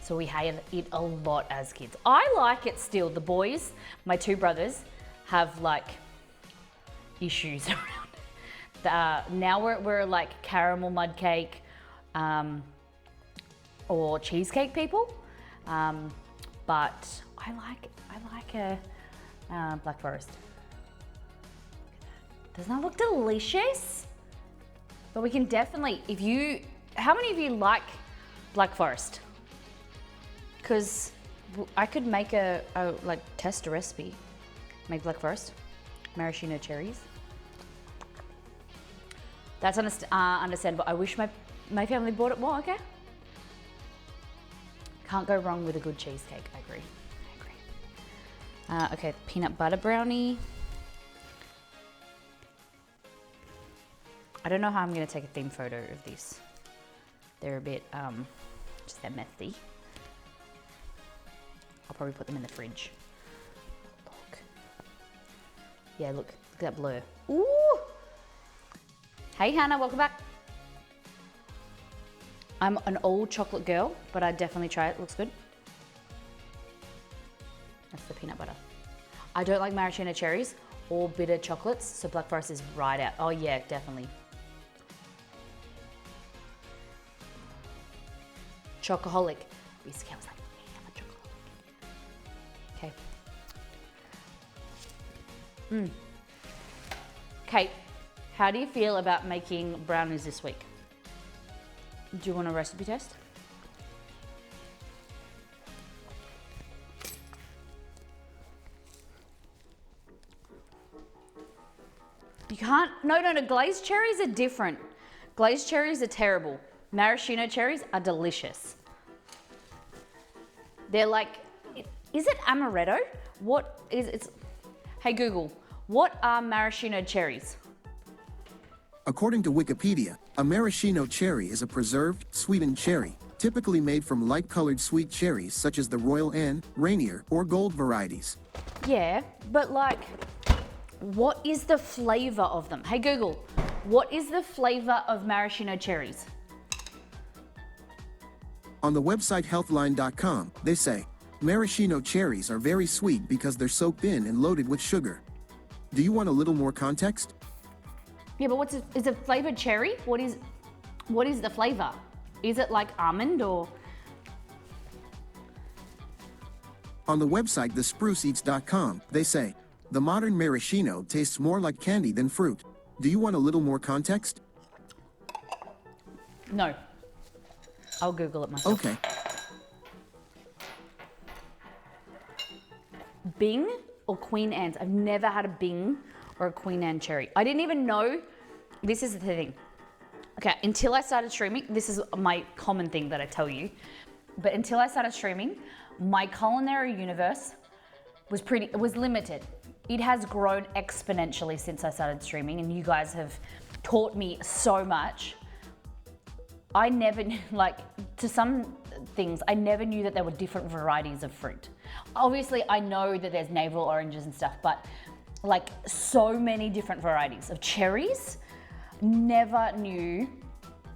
So we had it a lot as kids. I like it still. The boys, my two brothers, have like issues around it. Now we're like caramel mud cake or cheesecake people. But I like a Black Forest. Doesn't that look delicious? But we can definitely, how many of you like Black Forest? Because I could make test a recipe. Make Black Forest, maraschino cherries. That's understandable. I wish my family bought it more, okay? Can't go wrong with a good cheesecake, I agree. Okay, peanut butter brownie. I don't know how I'm gonna take a theme photo of these. They're a bit, just they're messy. I'll probably put them in the fridge. Look. Yeah, look at that blur. Ooh! Hey Hannah, welcome back. I'm an old chocolate girl, but I'd definitely try it. Looks good. That's the peanut butter. I don't like maraschino cherries or bitter chocolates, so Black Forest is right out. Oh yeah, definitely. Chocoholic. Basically, I was like, yeah, I'm a chocoholic. Okay. Kate, how do you feel about making brownies this week? Do you want a recipe test? You can't, no, glazed cherries are different. Glazed cherries are terrible. Maraschino cherries are delicious. They're like, is it amaretto? What is it? Hey Google, what are maraschino cherries? According to Wikipedia, a maraschino cherry is a preserved, sweetened cherry, typically made from light-colored sweet cherries such as the Royal Anne, Rainier, or Gold varieties. Yeah, but like, what is the flavor of them? Hey Google, What is the flavor of maraschino cherries? On the website healthline.com, they say, maraschino cherries are very sweet because they're soaked in and loaded with sugar. Do you want a little more context? Yeah, but is it flavored cherry? What is the flavor? Is it like almond or? On the website thespruceeats.com, they say, the modern maraschino tastes more like candy than fruit. Do you want a little more context? No. I'll Google it myself. Okay. Bing or Queen Anne's? I've never had a Bing or a Queen Anne cherry. I didn't even know. This is the thing. Okay, until I started streaming, this is my common thing that I tell you. But until I started streaming, my culinary universe was limited. It has grown exponentially since I started streaming, and you guys have taught me so much. I never, like, to some things, I never knew that there were different varieties of fruit. Obviously, I know that there's navel oranges and stuff, but like so many different varieties of cherries, never knew.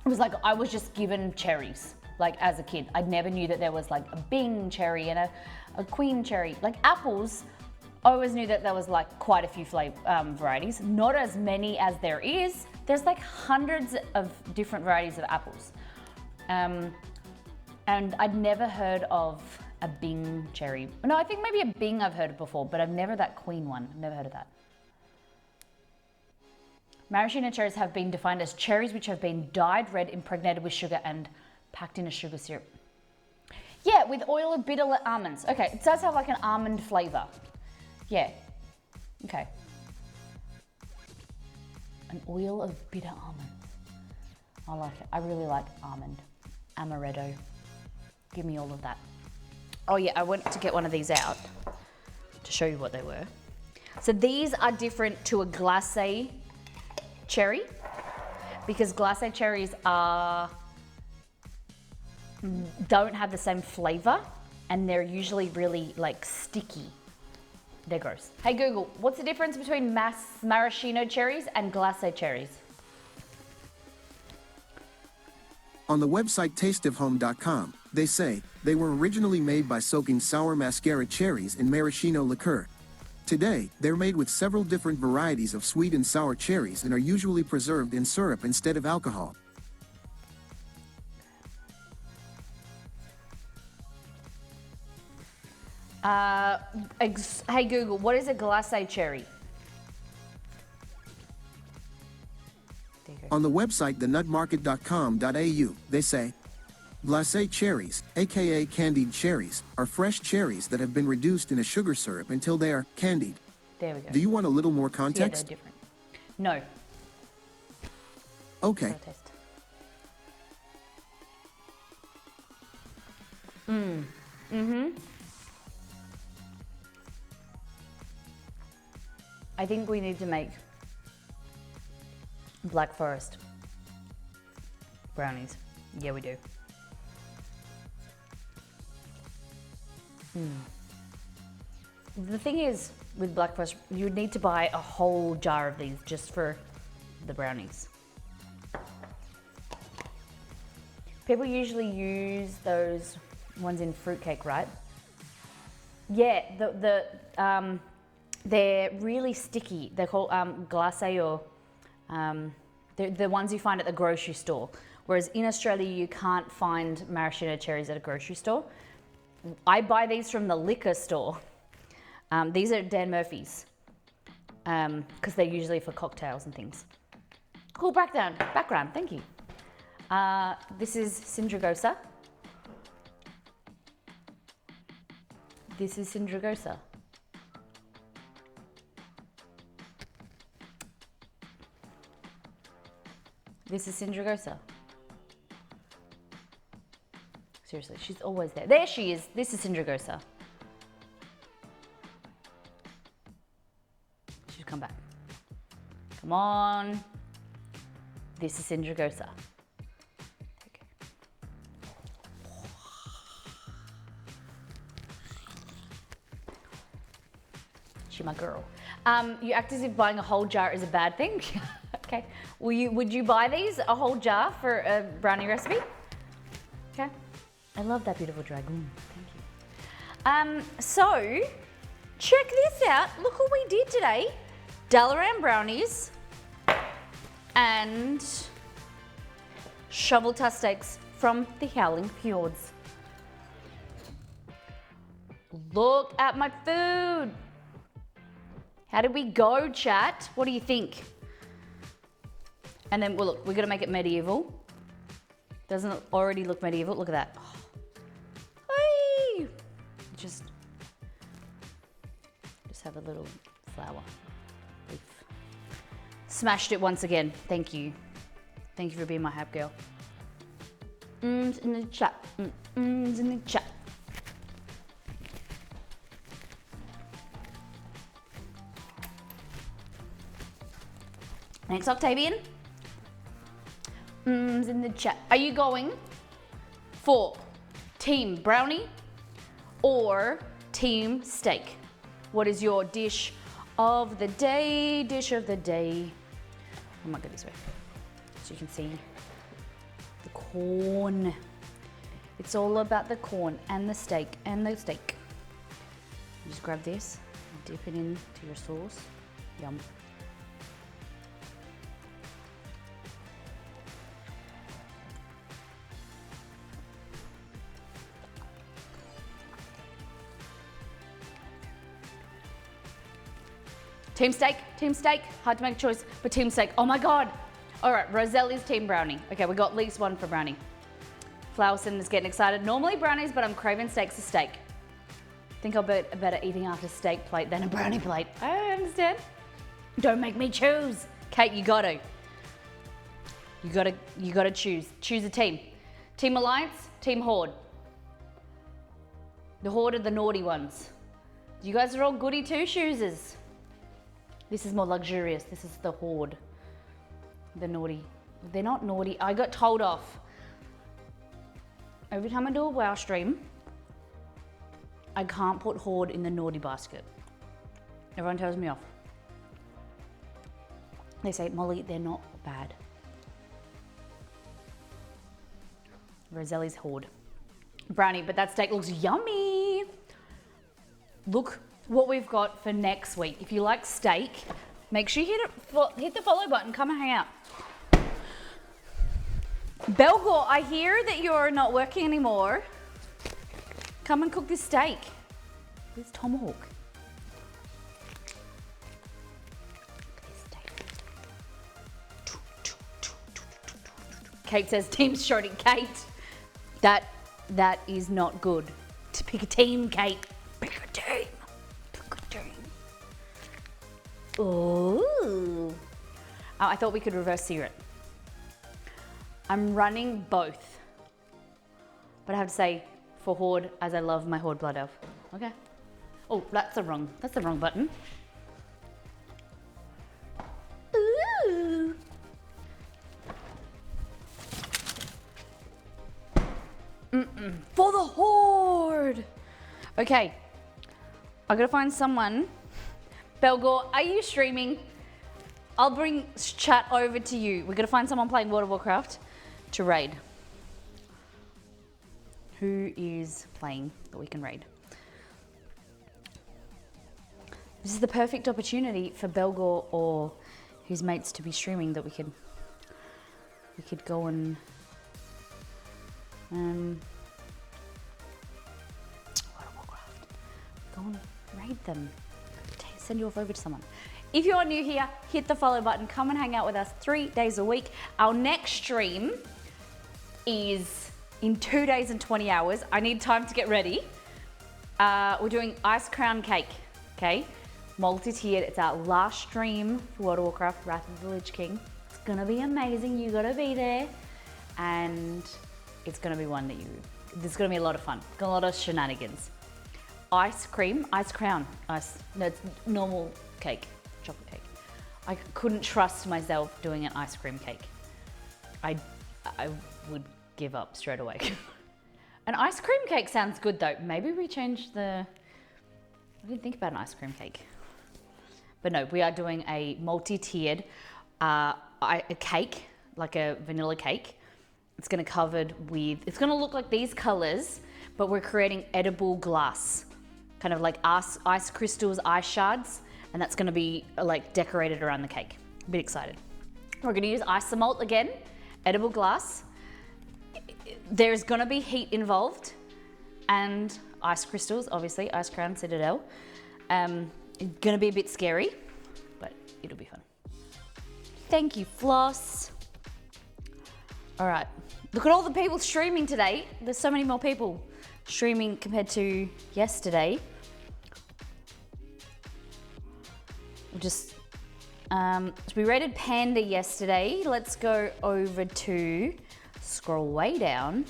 It was like I was just given cherries, like as a kid. I never knew that there was like a Bing cherry and a Queen cherry. Like apples, I always knew that there was like quite a few varieties, not as many as there is. There's like hundreds of different varieties of apples. And I'd never heard of a Bing cherry. No, I think maybe a Bing I've heard of before, but I've never that Queen one. I've never heard of that. Maraschino cherries have been defined as cherries which have been dyed red, impregnated with sugar, and packed in a sugar syrup. Yeah, with oil of bitter almonds. Okay, it does have like an almond flavor. Yeah, okay. An oil of bitter almonds. I like it. I really like almond. Amaretto. Give me all of that. Oh yeah, I went to get one of these out to show you what they were. So these are different to a glacé cherry because glacé cherries don't have the same flavor and they're usually really like sticky. They're gross. Hey Google, what's the difference between maraschino cherries and glacé cherries? On the website tasteofhome.com, they say they were originally made by soaking sour mascara cherries in maraschino liqueur. Today, they're made with several different varieties of sweet and sour cherries and are usually preserved in syrup instead of alcohol. Hey Google, what is a glacé cherry? On the website thenutmarket.com.au, they say, glacé cherries, aka candied cherries, are fresh cherries that have been reduced in a sugar syrup until they are candied. There we go. Do you want a little more Yeah, context? they're different. No. Okay. I'll test. I think we need to make Black Forest brownies. Yeah, we do. The thing is, with Black Forest, you would need to buy a whole jar of these just for the brownies. People usually use those ones in fruitcake, right? Yeah, they're really sticky. They're called glacé or they're the ones you find at the grocery store. Whereas in Australia, you can't find maraschino cherries at a grocery store. I buy these from the liquor store. These are Dan Murphy's because they're usually for cocktails and things. Cool background, thank you. This is Syndragosa. This is Syndragosa. This is Syndragosa. Seriously, she's always there. There she is. This is Syndragosa. She's come back. Come on. This is Syndragosa. She's my girl. You act as if buying a whole jar is a bad thing. Okay. Would you buy these, a whole jar for a brownie recipe? Okay. I love that beautiful dragoon. Thank you. So, check this out. Look what we did today. Dalaran brownies and shovel tusk steaks from the Howling Fjords. Look at my food. How did we go, chat? What do you think? And then, well, look, we're gonna make it medieval. Doesn't it already look medieval? Look at that. Oh. Just have a little flower leaf. Smashed it once again. Thank you. Thank you for being my hype girl. In the chat. In the chat. Thanks, Octavian. In the chat. Are you going for team brownie or team steak? What is your dish of the day? Dish of the day. I might go this way so you can see the corn. It's all about the corn and the steak and the steak. You just grab this, dip it into your sauce. Yum. Team steak, hard to make a choice, but team steak, oh my God. All right, Roselle's team brownie. Okay, we got at least one for brownie. Flowerson is getting excited. Normally brownies, but I'm craving steaks to steak. Think I'll be better eating out a steak plate than a brownie plate. I understand. Don't make me choose. Kate, you gotta choose. Choose a team. Team Alliance, Team Horde. The Horde are the naughty ones. You guys are all goody two-shoesers. This is more luxurious. This is the Horde. The naughty. They're not naughty. I got told off. Every time I do a WoW stream, I can't put Horde in the naughty basket. Everyone tells me off. They say, Molly, they're not bad. Roselle's Horde. Brownie, but that steak looks yummy. Look what we've got for next week. If you like steak, make sure you hit the follow button. Come and hang out. Belgor, I hear that you're not working anymore. Come and cook this steak. Where's Tomahawk? Kate says, team shorting Kate. That is not good. To pick a team, Kate. Pick a team. Ooh. Oh, I thought we could reverse sear it. I'm running both. But I have to say, for Horde, as I love my Horde Blood Elf. Okay. Oh, that's the wrong button. Ooh. For the Horde. Okay. I gotta find someone. Belgor, are you streaming? I'll bring chat over to you. We're gonna find someone playing World of Warcraft to raid. Who is playing that we can raid? This is the perfect opportunity for Belgor or his mates to be streaming that we could go and World of Warcraft. Go and raid them. Send you off over to someone. If you're new here, hit the follow button. Come and hang out with us 3 days a week. Our next stream is in 2 days and 20 hours. I need time to get ready. We're doing Ice Crown Cake, okay? Multi-tiered. It's our last stream for World of Warcraft, Wrath of the Lich King. It's gonna be amazing. You gotta be there. And it's gonna be one that there's gonna be a lot of fun. Got a lot of shenanigans. Ice crown, no, it's normal cake, chocolate cake. I couldn't trust myself doing an ice cream cake. I would give up straight away. An ice cream cake sounds good though. Maybe we change I didn't think about an ice cream cake. But no, we are doing a multi-tiered a cake, like a vanilla cake. It's gonna it's gonna look like these colors, but we're creating edible glass, kind of like ice crystals, ice shards, and that's gonna be like decorated around the cake. A bit excited. We're gonna use isomalt again, edible glass. There's gonna be heat involved, and ice crystals, obviously, Ice Crown Citadel. It's gonna be a bit scary, but it'll be fun. Thank you, Floss. All right, look at all the people streaming today. There's so many more people streaming compared to yesterday. We'll just, so we rated Panda yesterday. Let's go over to, scroll way down.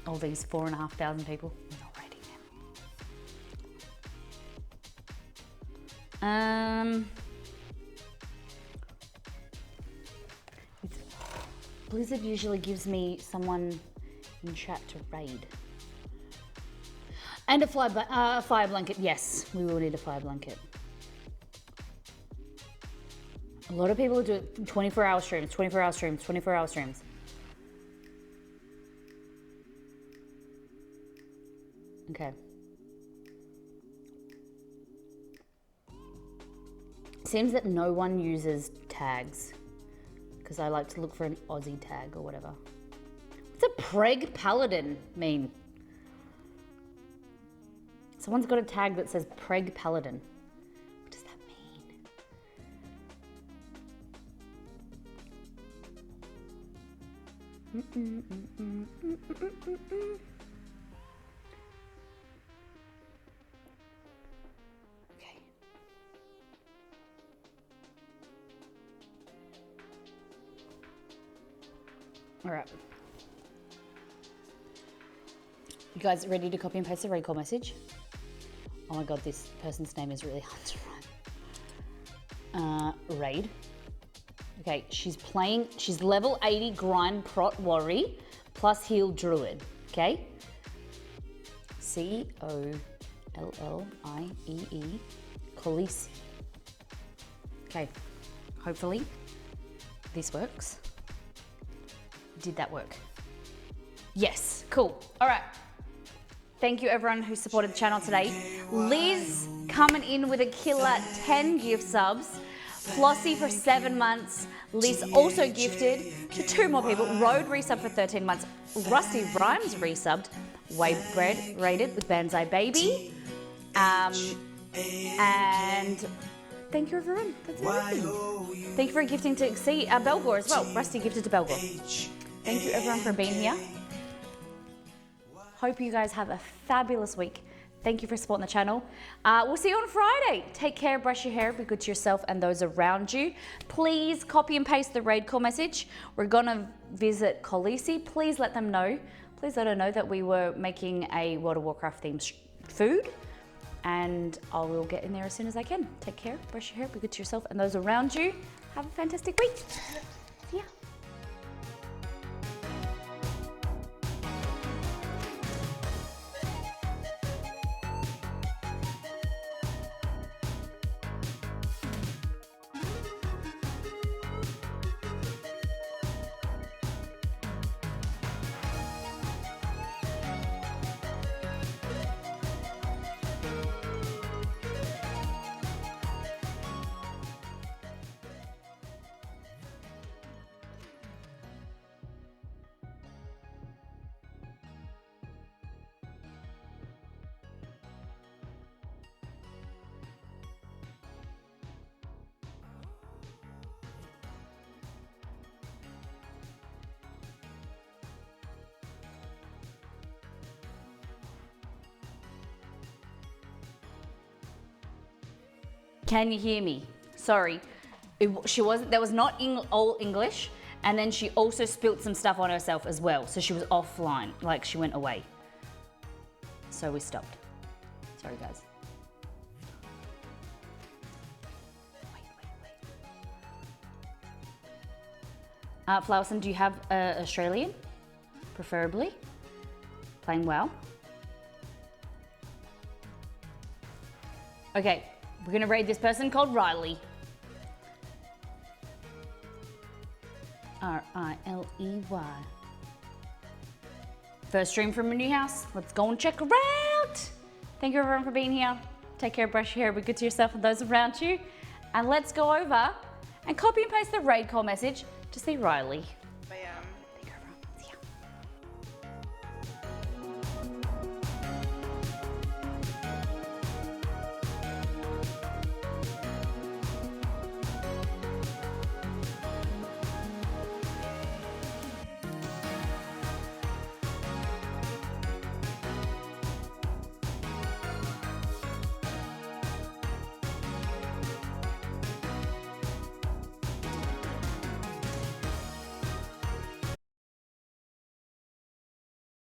All these 4,500 people. We're not rating them. Blizzard usually gives me someone in chat to raid. And a fire blanket. Yes, we will need a fire blanket. A lot of people do 24-hour streams, 24-hour streams, 24-hour streams. Okay. Seems that no one uses tags because I like to look for an Aussie tag or whatever. What's a preg paladin mean? Someone's got a tag that says preg paladin. What does that mean? Okay. All right. You guys ready to copy and paste the recall message? Oh my God, this person's name is really hard to write. Raid. Okay, she's level 80 grind prot worry plus heal druid, okay? Collee, Khaleesi. Okay, hopefully this works. Did that work? Yes, cool. All right. Thank you everyone who supported the channel today. Liz coming in with a killer 10 gift subs. Flossie for 7 months. Liz also gifted to 2 more people. Road resubbed for 13 months. Rusty Rhymes resubbed. Waybread rated with Banzai Baby. And thank you everyone. That's everything. Thank you for gifting to Belgor as well. Rusty gifted to Belgor. Thank you everyone for being here. Hope you guys have a fabulous week. Thank you for supporting the channel. We'll see you on Friday. Take care, brush your hair, be good to yourself and those around you. Please copy and paste the raid call message. We're gonna visit Khaleesi. Please let them know. Please let her know that we were making a World of Warcraft themed food, and I will get in there as soon as I can. Take care, brush your hair, be good to yourself and those around you. Have a fantastic week. See ya. Can you hear me? Sorry, that was not all English, and then she also spilt some stuff on herself as well, so she was offline, like she went away. So we stopped. Sorry guys. Flowerson, do you have Australian? Preferably? Playing WoW? Okay. We're gonna raid this person called Riley. Riley. First stream from a new house. Let's go and check her out. Thank you everyone for being here. Take care, brush your hair, be good to yourself and those around you. And let's go over and copy and paste the raid call message to see Riley.